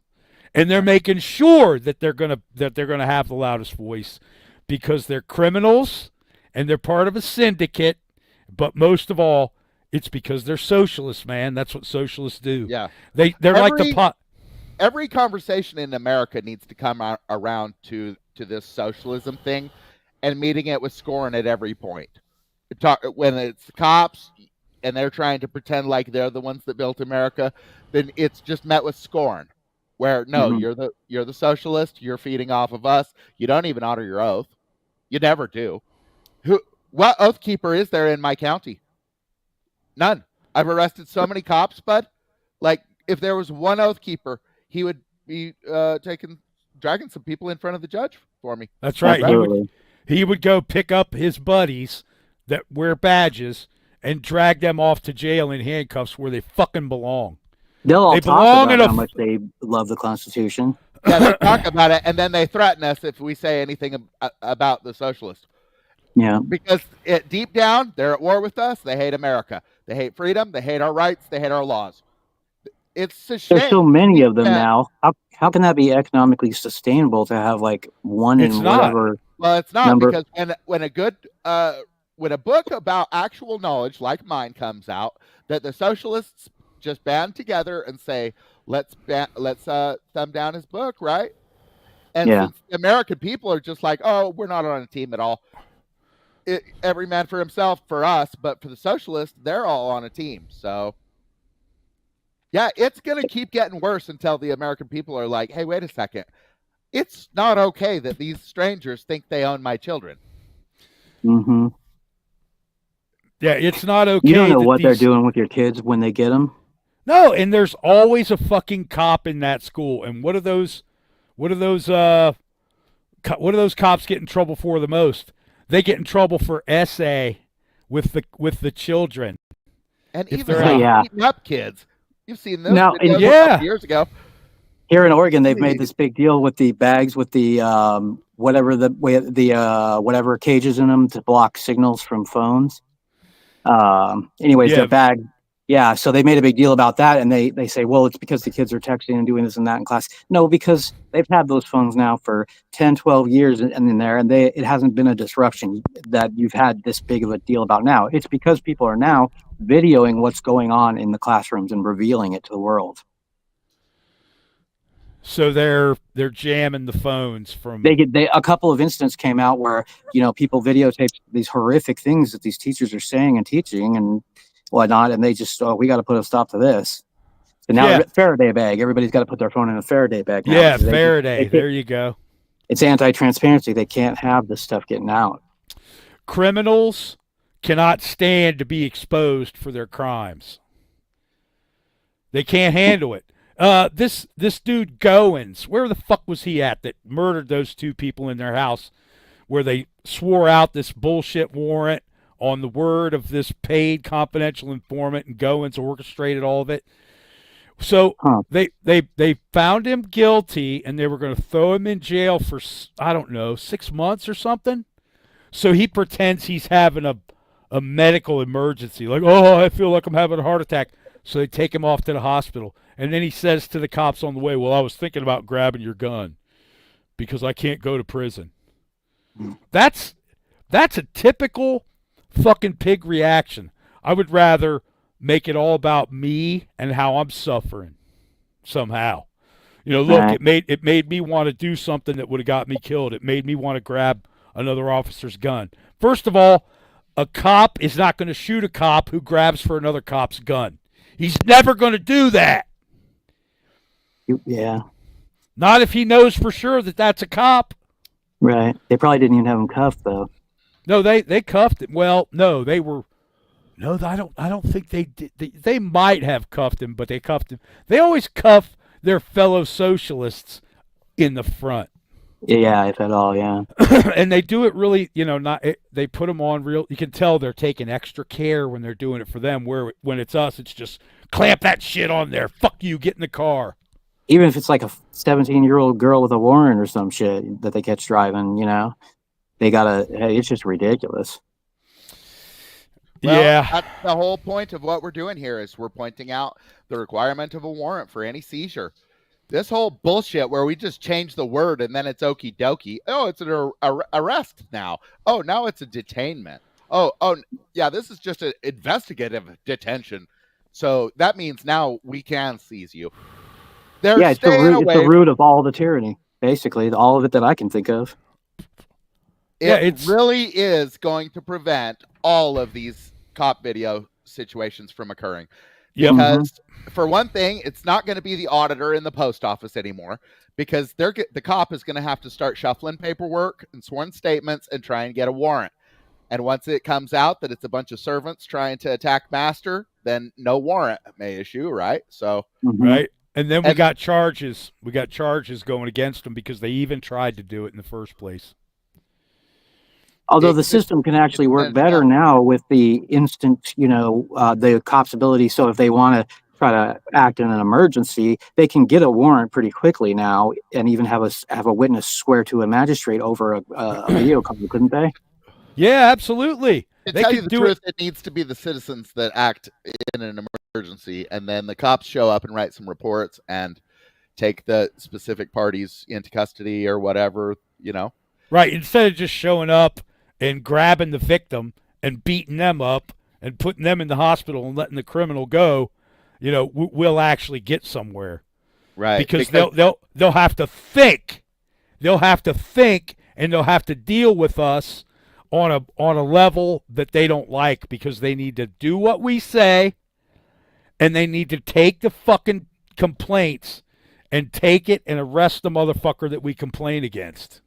And they're making sure that they're gonna have the loudest voice because they're criminals and they're part of a syndicate. But most of all, it's because they're socialists, man. That's what socialists do. Yeah, they're like the pot. Every conversation in America needs to come around to this socialism thing, and meeting it with scorn at every point. When it's the cops and they're trying to pretend like they're the ones that built America, then it's just met with scorn. Where no, you're the socialist. You're feeding off of us. You don't even honor your oath. You never do. What oath keeper is there in my county? None. I've arrested so many cops, bud. Like if there was one oath keeper, he would be dragging some people in front of the judge for me. That's right. He would go pick up his buddies that wear badges and drag them off to jail in handcuffs where they fucking belong. They'll all talk about how much they love the Constitution. Yeah, they talk about it, and then they threaten us if we say anything about the socialists. Yeah. Because deep down, they're at war with us. They hate America. They hate freedom. They hate our rights. They hate our laws. It's a shame. There's so many of them now. How can that be economically sustainable to have like one in whatever? Well, it's not because when a book about actual knowledge like mine comes out, that the socialists just band together and say, let's thumb down his book, right? And since the American people are just like, oh, we're not on a team at all. Every man for himself for us, but for the socialists, they're all on a team. So, yeah, it's going to keep getting worse until the American people are like, hey, wait a second. It's not okay that these strangers think they own my children. Mm-hmm. Yeah, it's not okay. You don't know what they're doing with your kids when they get them. No, and there's always a fucking cop in that school. And what do those cops get in trouble for the most? They get in trouble for SA with the children. And if even beating up kids. You've seen those videos a couple years ago. Here in Oregon, they've made this big deal with the bags with the whatever cages in them to block signals from phones. Their bag. Yeah, so they made a big deal about that, and they say, well, it's because the kids are texting and doing this and that in class. No, because they've had those phones now for 10, 12 years in there, and it hasn't been a disruption that you've had this big of a deal about now. It's because people are now videoing what's going on in the classrooms and revealing it to the world. So they're jamming the phones from. A couple of instances came out where people videotape these horrific things that these teachers are saying and teaching and whatnot, and they just we got to put a stop to this. And now Faraday bag. Everybody's got to put their phone in a Faraday bag now. Yeah, Faraday. There you go. It's anti-transparency. They can't have this stuff getting out. Criminals cannot stand to be exposed for their crimes. They can't handle it. This dude Goins, where the fuck was he at that murdered those two people in their house where they swore out this bullshit warrant on the word of this paid confidential informant, and Goins orchestrated all of it. So they found him guilty, and they were going to throw him in jail for, I don't know, 6 months or something. So he pretends he's having a medical emergency, like, oh, I feel like I'm having a heart attack. So they take him off to the hospital, And then he says to the cops on the way, well, I was thinking about grabbing your gun because I can't go to prison. That's a typical fucking pig reaction. I would rather make it all about me and how I'm suffering somehow. Look, it made me want to do something that would have got me killed. It made me want to grab another officer's gun. First of all, a cop is not going to shoot a cop who grabs for another cop's gun. He's never going to do that. Yeah. Not if he knows for sure that that's a cop. Right. They probably didn't even have him cuffed, though. No, they cuffed him. Well, no, they were. No, I don't think they did. They might have cuffed him, but they cuffed him. They always cuff their fellow socialists in the front. Yeah, if at all, yeah. And they do it really, they put them on real. You can tell they're taking extra care when they're doing it for them. Where when it's us, it's just clamp that shit on there. Fuck you, get in the car. Even if it's like a 17-year-old girl with a warrant or some shit that they catch driving, they gotta. Hey, it's just ridiculous. Well, yeah, that's the whole point of what we're doing here is we're pointing out the requirement of a warrant for any seizure. This whole bullshit where we just change the word and then it's okie dokie. Oh, it's an arrest now. Oh, now it's a detainment. Oh, yeah, this is just an investigative detention. So that means now we can seize you. It's the root of all the tyranny, basically, all of it that I can think of. It really is going to prevent all of these cop video situations from occurring. Yep. Because, for one thing, it's not going to be the auditor in the post office anymore because the cop is going to have to start shuffling paperwork and sworn statements and try and get a warrant. And once it comes out that it's a bunch of servants trying to attack master, then no warrant may issue, right? So, right. And then we got charges. We got charges going against them because they even tried to do it in the first place. Although the system can actually work better now with the instant, the cop's ability. So if they want to try to act in an emergency, they can get a warrant pretty quickly now, and even have a witness swear to a magistrate over a video call, couldn't they? Yeah, absolutely. To tell you the truth, it needs to be the citizens that act in an emergency, and then the cops show up and write some reports and take the specific parties into custody or whatever, Right. Instead of just showing up and grabbing the victim and beating them up and putting them in the hospital and letting the criminal go, we'll actually get somewhere. Right. Because they'll have to think. They'll have to think, and they'll have to deal with us on a level that they don't like, because they need to do what we say, and they need to take the fucking complaints and take it and arrest the motherfucker that we complain against.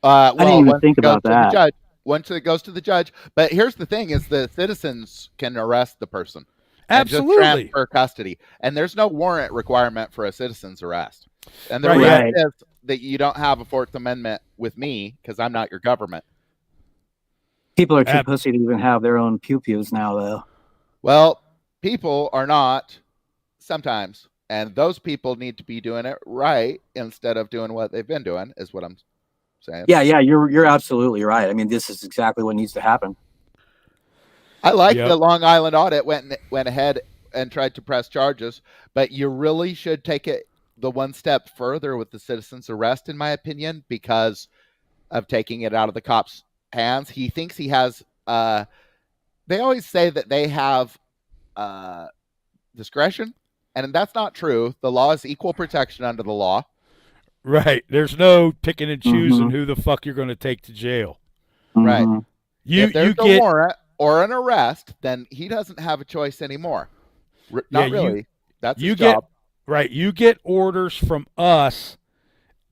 I didn't even think about that. Once it goes to the judge. But here's the thing is the citizens can arrest the person. Absolutely. And just transfer custody. And there's no warrant requirement for a citizen's arrest. And the reason is that you don't have a Fourth Amendment with me because I'm not your government. People are too pussy to even have their own pew-pews now, though. Well, people are not sometimes. And those people need to be doing it right instead of doing what they've been doing, is what I'm saying. Yeah, you're absolutely right. I mean, this is exactly what needs to happen. I like the Long Island audit went ahead and tried to press charges, but you really should take it the one step further with the citizen's arrest, in my opinion, because of taking it out of the cop's hands. He thinks he has they always say that they have discretion, and that's not true. The law is equal protection under the law. Right. There's no picking and choosing who the fuck you're going to take to jail. Right. If there's a warrant or an arrest, then he doesn't have a choice anymore. Not really. That's his job. Right. You get orders from us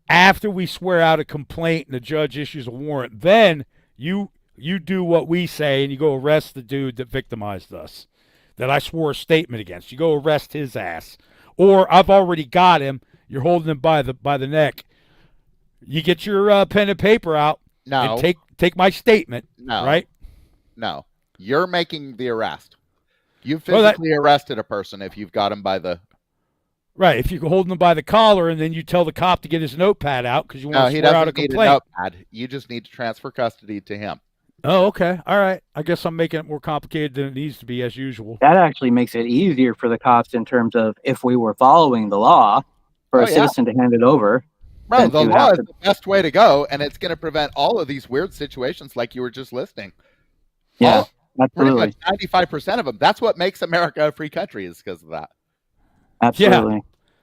after we swear out a complaint and the judge issues a warrant. Then you do what we say and you go arrest the dude that victimized us, that I swore a statement against. You go arrest his ass. Or I've already got him. You're holding him by the neck. You get your pen and paper out and take my statement. No. Right? No. You're making the arrest. You physically arrested a person if you've got him by the... Right. If you're holding him by the collar and then you tell the cop to get his notepad out because you want to swear out a complaint. Notepad. You just need to transfer custody to him. Oh, okay. All right. I guess I'm making it more complicated than it needs to be, as usual. That actually makes it easier for the cops in terms of if we were following the law for Oh a yeah, citizen to hand it over, bro. than The to law have is to. the best way to go, and it's going to prevent all of these weird situations like you were just listing. Yeah, Pretty much absolutely. 95% of them. That's what makes America a free country, is because of that. Yeah. Absolutely.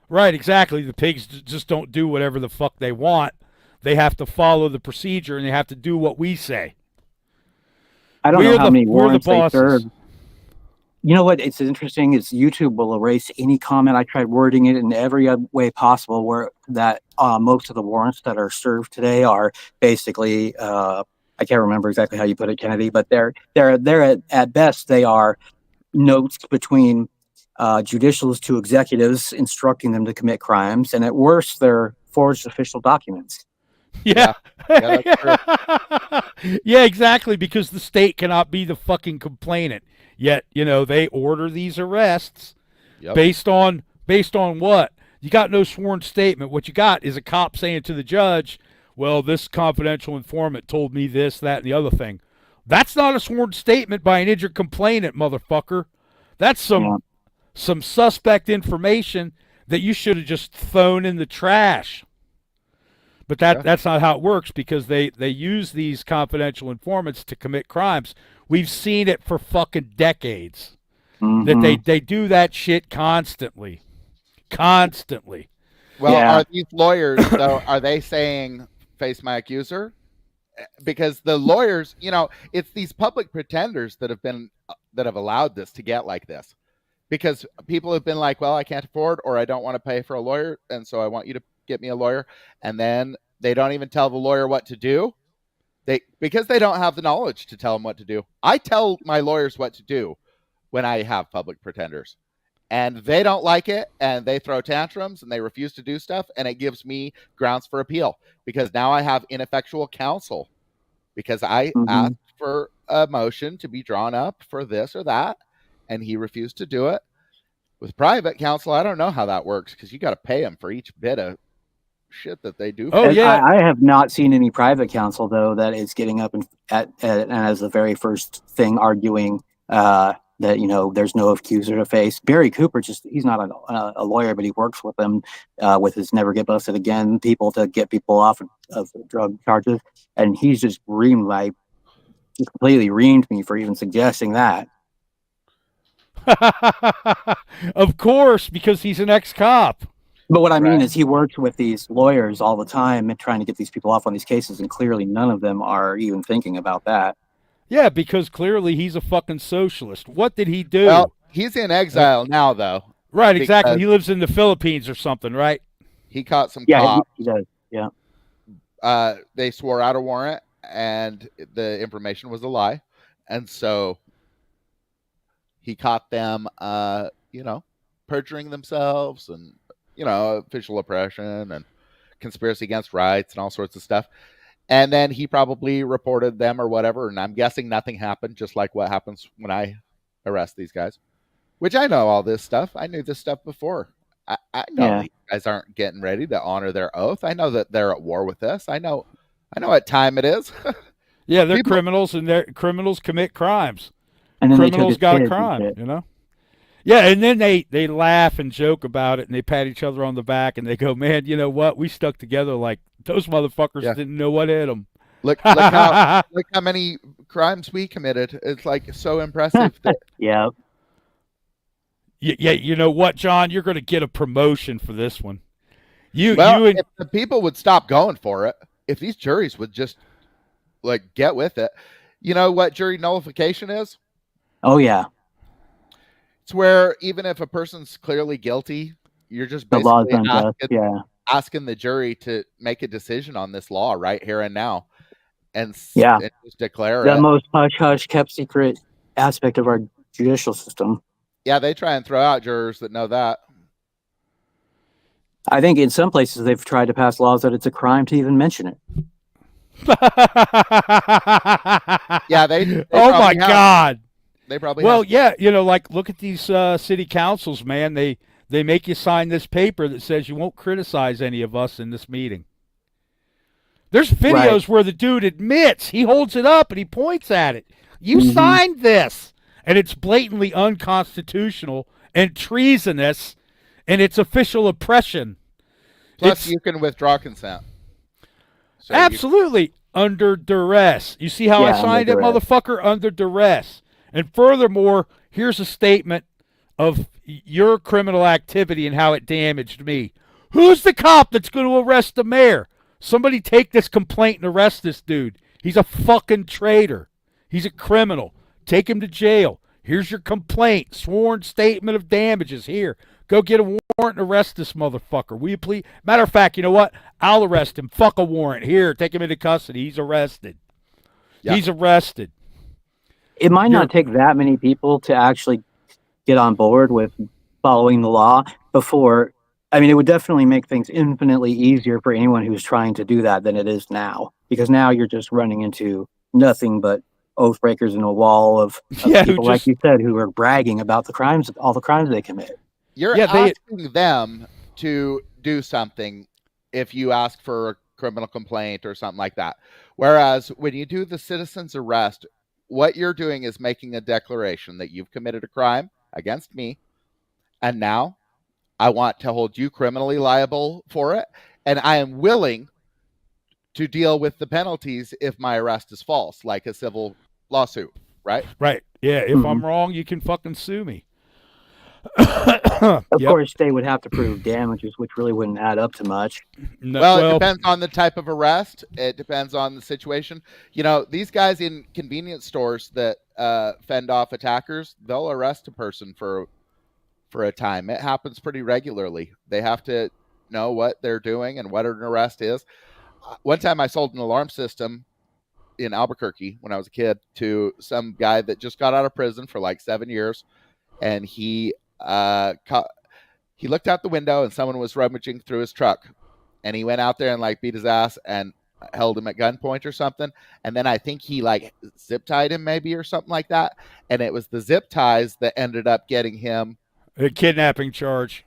Right. Exactly. The pigs just don't do whatever the fuck they want. They have to follow the procedure, and they have to do what we say. I don't know how many We're the warrants they serve. bosses. You know what? It's interesting is YouTube will erase any comment. I tried wording it in every way possible where that most of the warrants that are served today are basically I can't remember exactly how you put it, Kennedy, but they're at best they are notes between judicials to executives instructing them to commit crimes, and at worst they're forged official documents. Yeah. Yeah, that's true. Yeah, exactly, because the state cannot be the fucking complainant. Yet, they order these arrests Yep. based on what? You got no sworn statement. What you got is a cop saying to the judge, "Well, this confidential informant told me this, that, and the other thing." That's not a sworn statement by an injured complainant, motherfucker. That's some suspect information that you should have just thrown in the trash. But that's not how it works, because they use these confidential informants to commit crimes. We've seen it for fucking decades. That they do that shit constantly. Constantly. Well, Yeah. are these lawyers, though, are they saying face my accuser? Because the lawyers, it's these public pretenders that have allowed this to get like this. Because people have been like, well, I can't afford, or I don't want to pay for a lawyer, and so I want you to get me a lawyer. And then they don't even tell the lawyer what to do. Because they don't have the knowledge to tell them what to do. I tell my lawyers what to do when I have public pretenders. And they don't like it, and they throw tantrums, and they refuse to do stuff, and it gives me grounds for appeal, because now I have ineffectual counsel, because I asked for a motion to be drawn up for this or that, and he refused to do it. With private counsel, I don't know how that works, because you got to pay them for each bit of shit that they do. Oh, yeah. I have not seen any private counsel though that is getting up and as the very first thing arguing that there's no accuser to face. Barry Cooper, he's not a lawyer, but he works with them with his Never Get Busted Again people to get people off of drug charges, and he's just completely reamed me for even suggesting that. Of course, because he's an ex-cop. But what I mean is he works with these lawyers all the time and trying to get these people off on these cases, and clearly none of them are even thinking about that. Yeah, because clearly he's a fucking socialist. What did he do? Well, he's in exile now, though. Right, exactly. He lives in the Philippines or something, right? He caught some Yeah, cops. he does. Yeah. They swore out a warrant, and the information was a lie. And so he caught them, perjuring themselves, and, official oppression and conspiracy against rights and all sorts of stuff. And then he probably reported them or whatever, and I'm guessing nothing happened, just like what happens when I arrest these guys. Which I know all this stuff. I knew this stuff before. I know these guys aren't getting ready to honor their oath. I know that they're at war with us. I know what time it is. Yeah, they're criminals, and criminals commit crimes. And then Criminals got a crime, Yeah, and then they laugh and joke about it, and they pat each other on the back, and they go, "Man, you know what? We stuck together like those motherfuckers didn't know what hit them." Look how many crimes we committed. It's like so impressive. Yeah. Yeah, you know what, John? You're going to get a promotion for this one. If the people would stop going for it, if these juries would just get with it, you know what jury nullification is? Oh yeah. It's where even if a person's clearly guilty, you're just basically asking the jury to make a decision on this law right here and now, and just declare the it. most hush-hush kept secret aspect of our judicial system. Yeah, they try and throw out jurors that know that. I think in some places they've tried to pass laws that it's a crime to even mention it. Yeah, they oh my God. They probably look at these city councils, man. They make you sign this paper that says you won't criticize any of us in this meeting. There's videos Right. where the dude admits, he holds it up and he points at it. You Mhm. signed this. And it's blatantly unconstitutional and treasonous, and it's official oppression. Plus, It's you can withdraw consent. So absolutely under duress. You see how I Yeah, under signed it, duress. motherfucker? Under duress. And furthermore, here's a statement of your criminal activity and how it damaged me. Who's the cop that's going to arrest the mayor? Somebody take this complaint and arrest this dude. He's a fucking traitor. He's a criminal. Take him to jail. Here's your complaint. Sworn statement of damages. Here. Go get a warrant and arrest this motherfucker. Will you please? Matter of fact, you know what? I'll arrest him. Fuck a warrant. Here, take him into custody. He's arrested. Yeah. He's arrested. It might not take that many people to actually get on board with following the law before. I mean, it would definitely make things infinitely easier for anyone who's trying to do that than it is now, because now you're just running into nothing but oath breakers and a wall of Yeah, who people, like just- you said, who are bragging about the crimes, all the crimes they commit. You're Yeah, they- asking them to do something if you ask for a criminal complaint or something like that. Whereas when you do the citizen's arrest, what you're doing is making a declaration that you've committed a crime against me, and now I want to hold you criminally liable for it, and I am willing to deal with the penalties if my arrest is false, like a civil lawsuit, right? Right. Yeah, if I'm wrong, you can fucking sue me. Of Yep. course, they would have to prove damages, which really wouldn't add up to much. No, Well, it depends on the type of arrest. It depends on the situation. You know, these guys in convenience stores that fend off attackers, they'll arrest a person for a time. It happens pretty regularly. They have to know what they're doing and what an arrest is. One time I sold an alarm system in Albuquerque when I was a kid to some guy that just got out of prison for like 7 years, and he looked out the window and someone was rummaging through his truck, and he went out there and like beat his ass and held him at gunpoint or something. And then I think he like zip tied him maybe or something like that. And it was the zip ties that ended up getting him a kidnapping charge.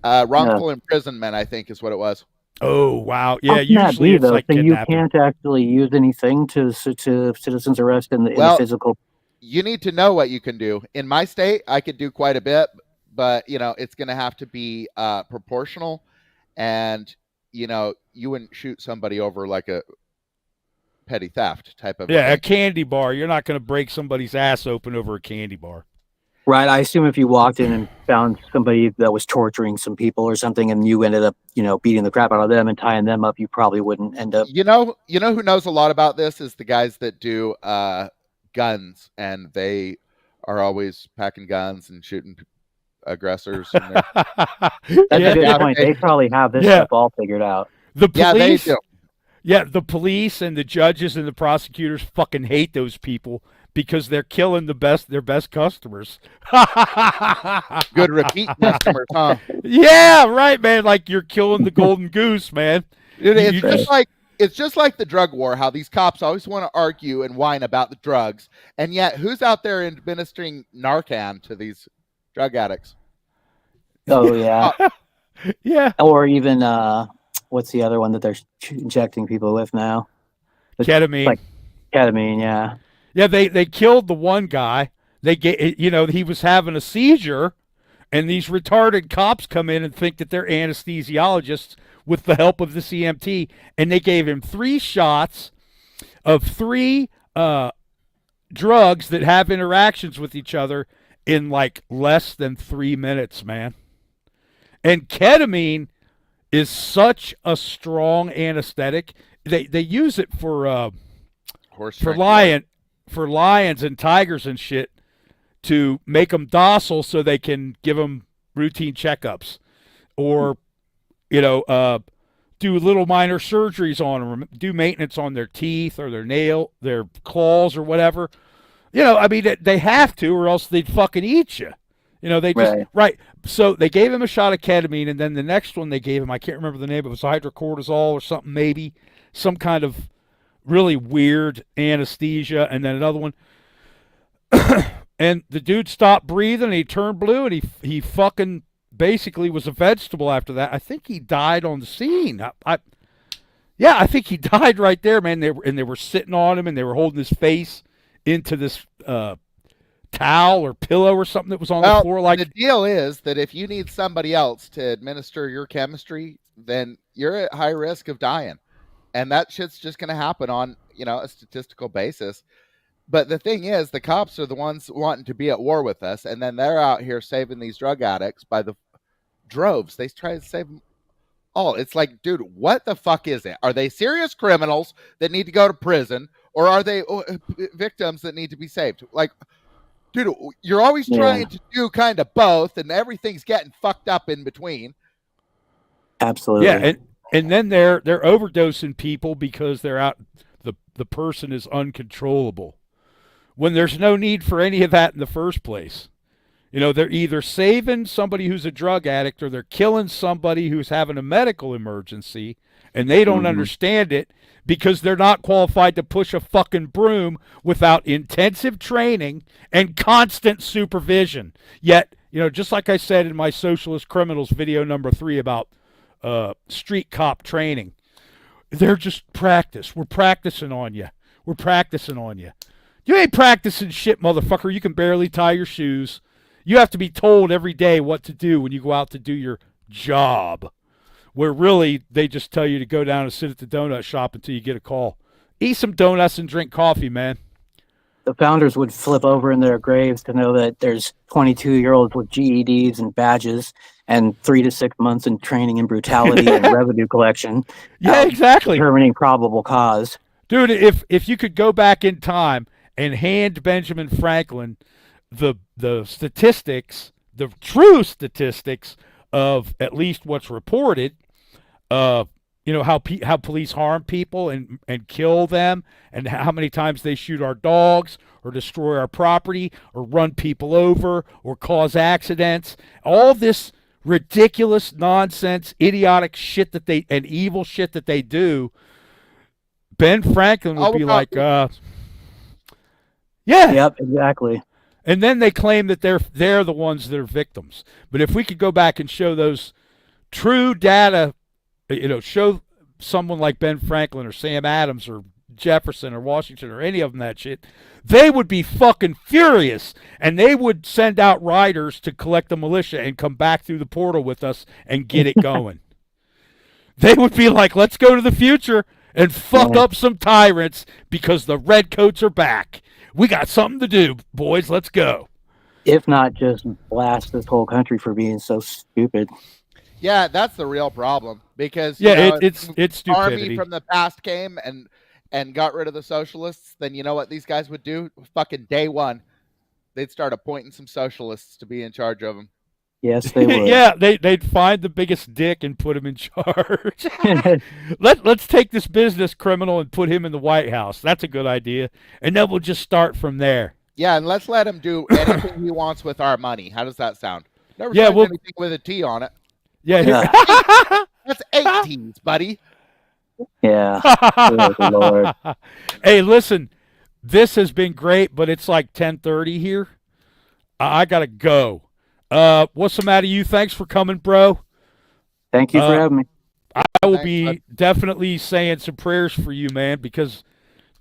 wrongful imprisonment, I think is what it was. Oh, wow. Yeah, How can that usually be, it's though? like So you kidnapping. can't actually use anything to citizens arrest in the physical. You need to know what you can do. In my state, I could do quite a bit, but you know, it's going to have to be proportional, and you know, you wouldn't shoot somebody over like a petty theft type of Yeah, a thing. candy bar. You're not going to break somebody's ass open over a candy bar. Right. I assume if you walked in and found somebody that was torturing some people or something, and you ended up, beating the crap out of them and tying them up, you probably wouldn't end up. You know who knows a lot about this is the guys that do guns, and they are always packing guns and shooting aggressors. And That's a Yeah, good point. They probably have this Yeah. stuff all figured out. the yeah, they police. do. Yeah, the police and the judges and the prosecutors fucking hate those people because they're killing their best customers. Good repeat customers, huh? Yeah, right, man. Like you're killing the golden goose, man. Dude, You it's just- just like the drug war, how these cops always want to argue and whine about the drugs, and yet who's out there administering Narcan to these drug addicts? Oh yeah. Yeah, Or even what's the other one that they're injecting people with now? ketamine. like- Ketamine. Yeah. Yeah, they killed the one guy. They he was having a seizure, and these retarded cops come in and think that they're anesthesiologists with the help of the CMT, and they gave him 3 shots of 3 drugs that have interactions with each other in like less than 3 minutes, man. And ketamine is such a strong anesthetic. They use it for Horse for tranquilizer. lions and tigers and shit to make them docile so they can give them routine checkups or do little minor surgeries on them, do maintenance on their teeth or their claws or whatever. I mean, they have to, or else they'd fucking eat you. They just right. So they gave him a shot of ketamine, and then the next one they gave him, I can't remember the name, it was hydrocortisol or something, maybe some kind of really weird anesthesia, and then another one. And the dude stopped breathing, and he turned blue, and he fucking basically was a vegetable after that. I think he died on the scene. Yeah, I think he died right there, man. They were sitting on him, and they were holding his face into this towel or pillow or something that was on the floor. Like the deal is that if you need somebody else to administer your chemistry, then you're at high risk of dying, and that shit's just going to happen on a statistical basis. But the thing is, the cops are the ones wanting to be at war with us, and then they're out here saving these drug addicts by the droves. They try to save them all. It's like, dude, what the fuck is it? Are they serious criminals that need to go to prison, or are they victims that need to be saved? Like, dude, you're always trying to do kind of both, and everything's getting fucked up in between. Absolutely. Yeah, and then they're overdosing people because they're out. The person is uncontrollable, when there's no need for any of that in the first place. They're either saving somebody who's a drug addict, or they're killing somebody who's having a medical emergency, and they don't understand it because they're not qualified to push a fucking broom without intensive training and constant supervision. Yet, just like I said in my Socialist Criminals video number 3 about street cop training, they're just practice. We're practicing on you. We're practicing on you. You ain't practicing shit, motherfucker. You can barely tie your shoes. You have to be told every day what to do when you go out to do your job, where really they just tell you to go down and sit at the donut shop until you get a call. Eat some donuts and drink coffee, man. The founders would flip over in their graves to know that there's 22-year-olds with GEDs and badges and 3 to 6 months in training in brutality and revenue collection. Yeah, exactly. Determining probable cause. Dude, if you could go back in time and hand Benjamin Franklin the statistics, the true statistics of at least what's reported, how police harm people and kill them, and how many times they shoot our dogs or destroy our property or run people over or cause accidents, all this ridiculous nonsense, idiotic shit and evil shit that they do. Ben Franklin would be like, yeah. Yep, exactly. And then they claim that they're the ones that are victims. But if we could go back and show those true data, show someone like Ben Franklin or Sam Adams or Jefferson or Washington or any of them that shit, they would be fucking furious. And they would send out riders to collect the militia and come back through the portal with us and get it going. They would be like, let's go to the future and fuck up some tyrants because the redcoats are back. We got something to do, boys. Let's go. If not, just blast this whole country for being so stupid. Yeah, that's the real problem. Because it's stupidity. Army from the past came and got rid of the socialists, then you know what these guys would do? Fucking day one, they'd start appointing some socialists to be in charge of them. Yes, they would. Yeah, they'd find the biggest dick and put him in charge. Let's take this business criminal and put him in the White House. That's a good idea. And then we'll just start from there. Yeah, and let's let him do anything he wants with our money. How does that sound? Never signed anything with a T on it. Yeah. That's 8 T's, buddy. Yeah. Good Lord. Hey, listen, this has been great, but it's like 10:30 here. I got to go. What's the matter, you? Thanks for coming, bro. Thank you for having me. I will be definitely saying some prayers for you, man, because,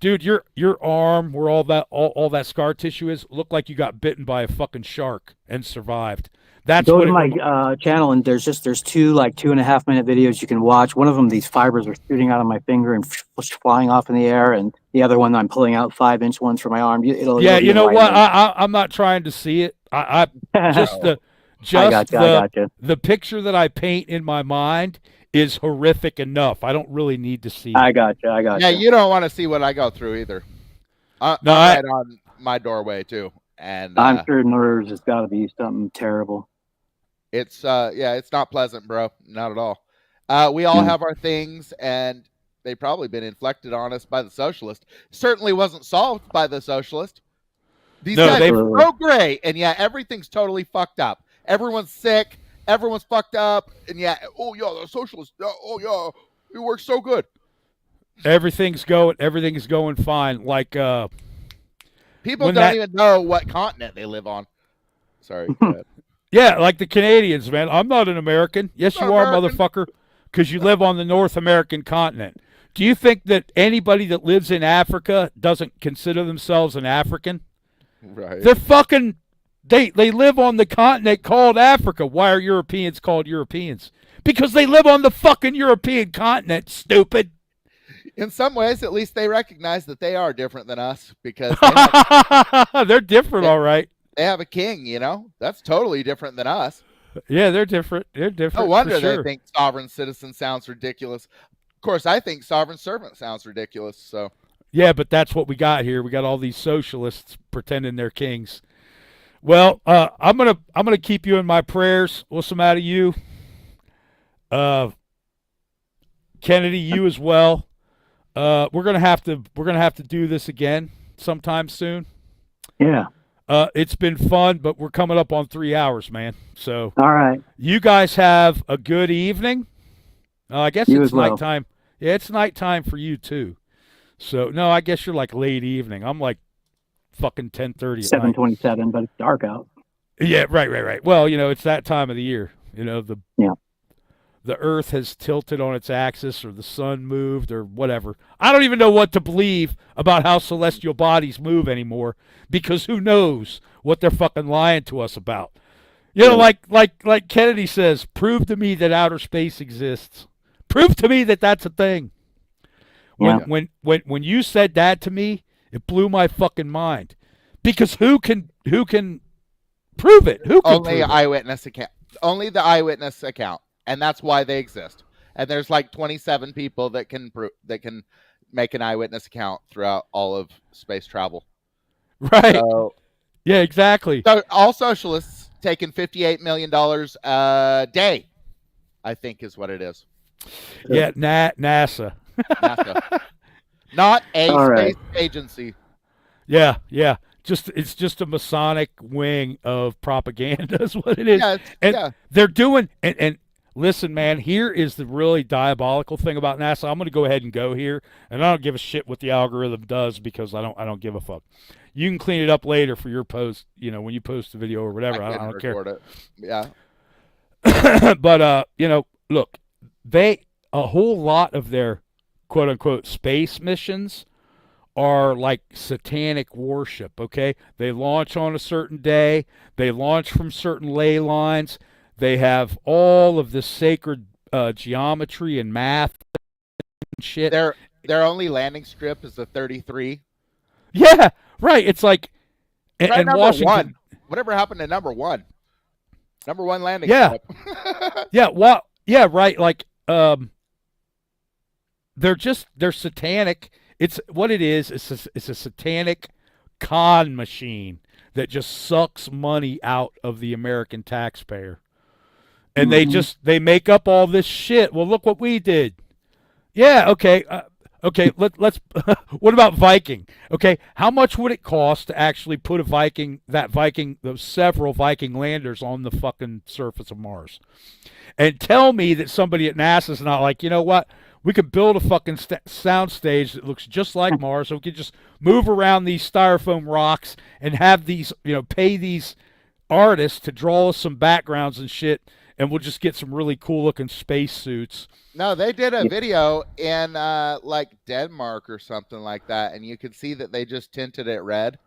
dude, your arm, where all that scar tissue is, looked like you got bitten by a fucking shark and survived. That's Go to my channel, and there's 2 2.5 minute videos you can watch. One of them, these fibers are shooting out of my finger and flying off in the air, and the other one, I'm pulling out 5-inch ones for my arm. It'll you know what? I'm not trying to see it. I just the picture that I paint in my mind is horrific enough. I don't really need to see it. I got you. Yeah, you don't want to see what I go through either. I'm right on my doorway too, and I'm sure NERS has got to be something terrible. It's it's not pleasant, bro. Not at all. We all have our things, and they've probably been inflicted on us by the socialist. Certainly wasn't solved by the socialist. These guys are so great, and everything's totally fucked up. Everyone's sick. Everyone's fucked up, and the socialist. Oh yeah, it works so good. Everything's going fine. Like people don't even know what continent they live on. Sorry. Go ahead. Yeah, like the Canadians, man. I'm not an American. Yes, you are, motherfucker, because you live on the North American continent. Do you think that anybody that lives in Africa doesn't consider themselves an African? Right. They're fucking. They live on the continent called Africa. Why are Europeans called Europeans? Because they live on the fucking European continent. Stupid. In some ways, at least they recognize that they are different than us because They're different, all right. they have a king, you know? That's totally different than us. Yeah, they're different. They're different. No wonder for sure. they think sovereign citizen sounds ridiculous. Of course, I think sovereign servant sounds ridiculous, so. Yeah, but that's what we got here. We got all these socialists pretending they're kings. Well, I'm gonna keep you in my prayers. What's the matter, you? Kennedy, you as well. We're gonna have to do this again sometime soon. Yeah. It's been fun, but we're coming up on 3 hours, man. So All right. you guys have a good evening. I guess You it's as well. nighttime. Yeah, it's nighttime for you too. So no, I guess you're like late evening. I'm like fucking 10:30 at night. 7:27, but it's dark out. Yeah, right. Well, it's that time of the year. Yeah. The Earth has tilted on its axis, or the sun moved, or whatever. I don't even know what to believe about how celestial bodies move anymore, because who knows what they're fucking lying to us about. Like Kennedy says, prove to me that outer space exists. Prove to me that that's a thing. When you said that to me, it blew my fucking mind. Because who can prove it? Who can Only prove it? eyewitness account. Only the eyewitness account, and that's why they exist. And there's like 27 people that can make an eyewitness account throughout all of space travel. Right. So, Yeah, exactly. so all socialists taking $58 million a day, I think is what it is. Yeah, NASA. NASA. Not a All space right. agency. Yeah. It's just a Masonic wing of propaganda is what it is. Yeah, And they're doing and listen, man, here is the really diabolical thing about NASA. I'm gonna go ahead and go here, and I don't give a shit what the algorithm does because I don't give a fuck. You can clean it up later for your post, when you post the video or whatever. I don't care. It. Yeah. But look, a whole lot of their quote unquote space missions are like satanic worship, okay? They launch on a certain day, they launch from certain ley lines, they have all of this sacred geometry and math and shit. Their only landing strip is the 33. Yeah, right. It's like Try and number Washington. one. Whatever happened to number one? Number one landing Yeah. strip. Yeah, well, yeah, right. Like, they're satanic. It's what it is. It's a satanic con machine that just sucks money out of the American taxpayer, and they make up all this shit. Well, look what we did. Yeah, okay. Okay, let's. What about Viking? Okay, how much would it cost to actually put those several Viking landers on the fucking surface of Mars? And tell me that somebody at NASA's not like, you know what? We could build a fucking sound stage that looks just like Mars, so we could just move around these styrofoam rocks and have these, pay these artists to draw us some backgrounds and shit, and we'll just get some really cool looking space suits. No, they did a video in like Denmark or something like that, and you could see that they just tinted it red,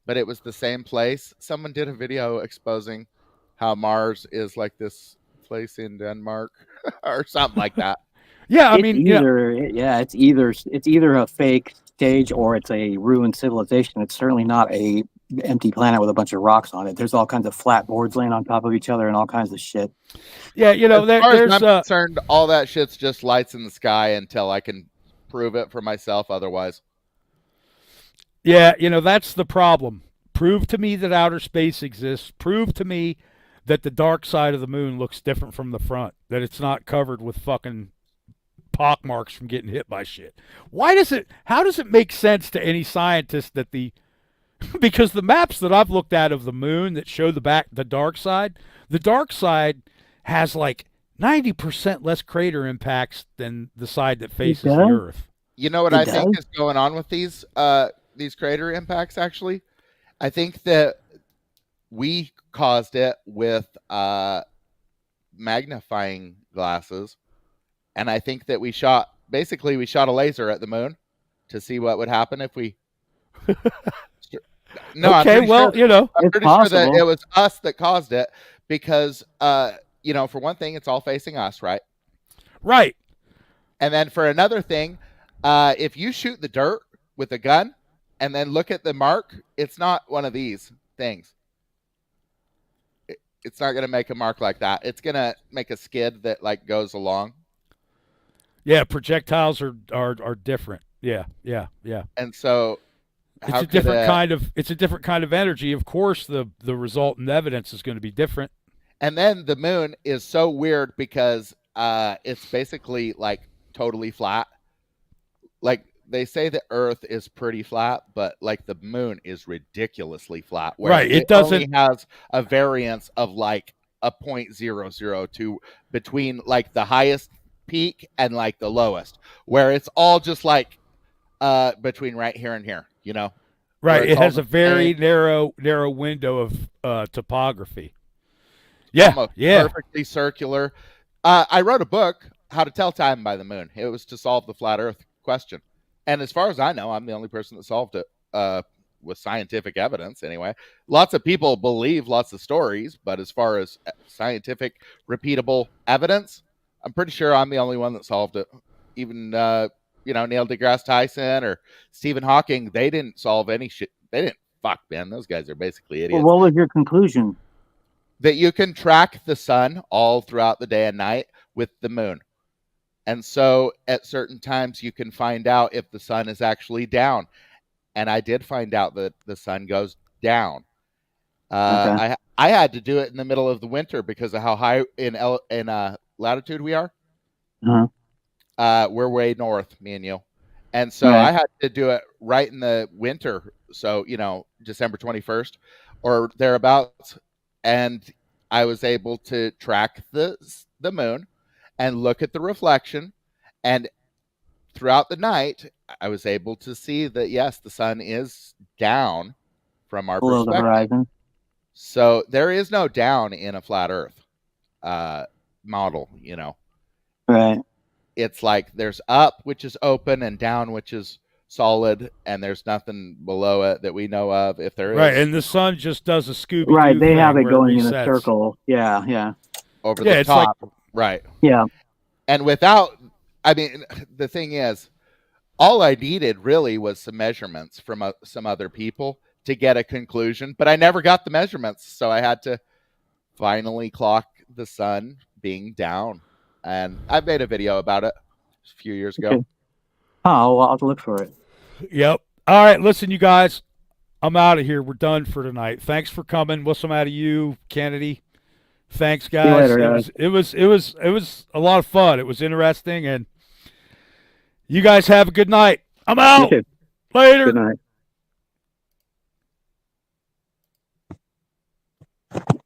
but it was the same place. Someone did a video exposing how Mars is like this place in Denmark or something like that. Yeah, I It's mean, it's either a fake stage or it's a ruined civilization. It's certainly not a empty planet with a bunch of rocks on it. There's all kinds of flat boards laying on top of each other and all kinds of shit. yeah, As far there's as I'm concerned, all that shit's just lights in the sky until I can prove it for myself otherwise. yeah, that's the problem. Prove to me that outer space exists. Prove to me that the dark side of the moon looks different from the front. That it's not covered with fucking pockmarks from getting hit by shit. How does it make sense to any scientist that because the maps that I've looked at of the moon that show the dark side has like 90% less crater impacts than the side that faces the Earth. You know what It I think does? is going on with these crater impacts actually? I think that we caused it with magnifying glasses, and I think that we shot basically we shot a laser at the moon to see what would happen if we. No, okay, well, sure, I'm It's pretty sure that possible. it was us that caused it because, for one thing, it's all facing us, right? right. And then for another thing, if you shoot the dirt with a gun and then look at the mark, it's not one of these things. It's not going to make a mark like that. It's going to make a skid that like goes along. Yeah, projectiles are different. Yeah. And so It's a different kind of energy. Of course, the resultant evidence is going to be different. And then the moon is so weird because it's basically like totally flat. Like they say the Earth is pretty flat, but like the moon is ridiculously flat. Right. It only doesn't has a variance of like a 0.002 between like the highest peak and like the lowest, where it's all just like between right here and here, right. It has a very narrow window of topography. Yeah. Almost Yeah. perfectly circular. I wrote a book, How to Tell Time by the Moon. It was to solve the flat Earth question. And as far as I know, I'm the only person that solved it with scientific evidence anyway. Lots of people believe lots of stories, but as far as scientific, repeatable evidence, I'm pretty sure I'm the only one that solved it. Even, Neil deGrasse Tyson or Stephen Hawking, they didn't solve any shit. They didn't. Fuck, man. Those guys are basically idiots. Well, what was your conclusion? That you can track the sun all throughout the day and night with the moon. And so at certain times you can find out if the sun is actually down. And I did find out that the sun goes down. Okay. I had to do it in the middle of the winter because of how high in latitude we are. Uh-huh. We're way north, me and you. And so Right. I had to do it right in the winter. So, December 21st or thereabouts. And I was able to track the moon and look at the reflection. And throughout the night, I was able to see that, yes, the sun is down from our Below the perspective. horizon. So there is no down in a flat Earth model, Right. It's like there's up, which is open, and down, which is solid, and there's nothing below it that we know of. If there is, right, and the sun just does a Scooby-Doo Right. They thing have it where going in a resets. circle. Yeah. over Yeah, the it's top, right? Yeah. And the thing is, all I needed really was some measurements from some other people to get a conclusion, but I never got the measurements, so I had to finally clock the sun being down. And I made a video about it a few years ago. Okay. Oh, I'll have to look for it. Yep. All right, listen, you guys, I'm out of here. We're done for tonight. Thanks for coming. What's some out of you, Kennedy? Thanks, guys. See you later, guys. It was a lot of fun. It was interesting, and you guys have a good night. I'm out. You too. Later. Good night.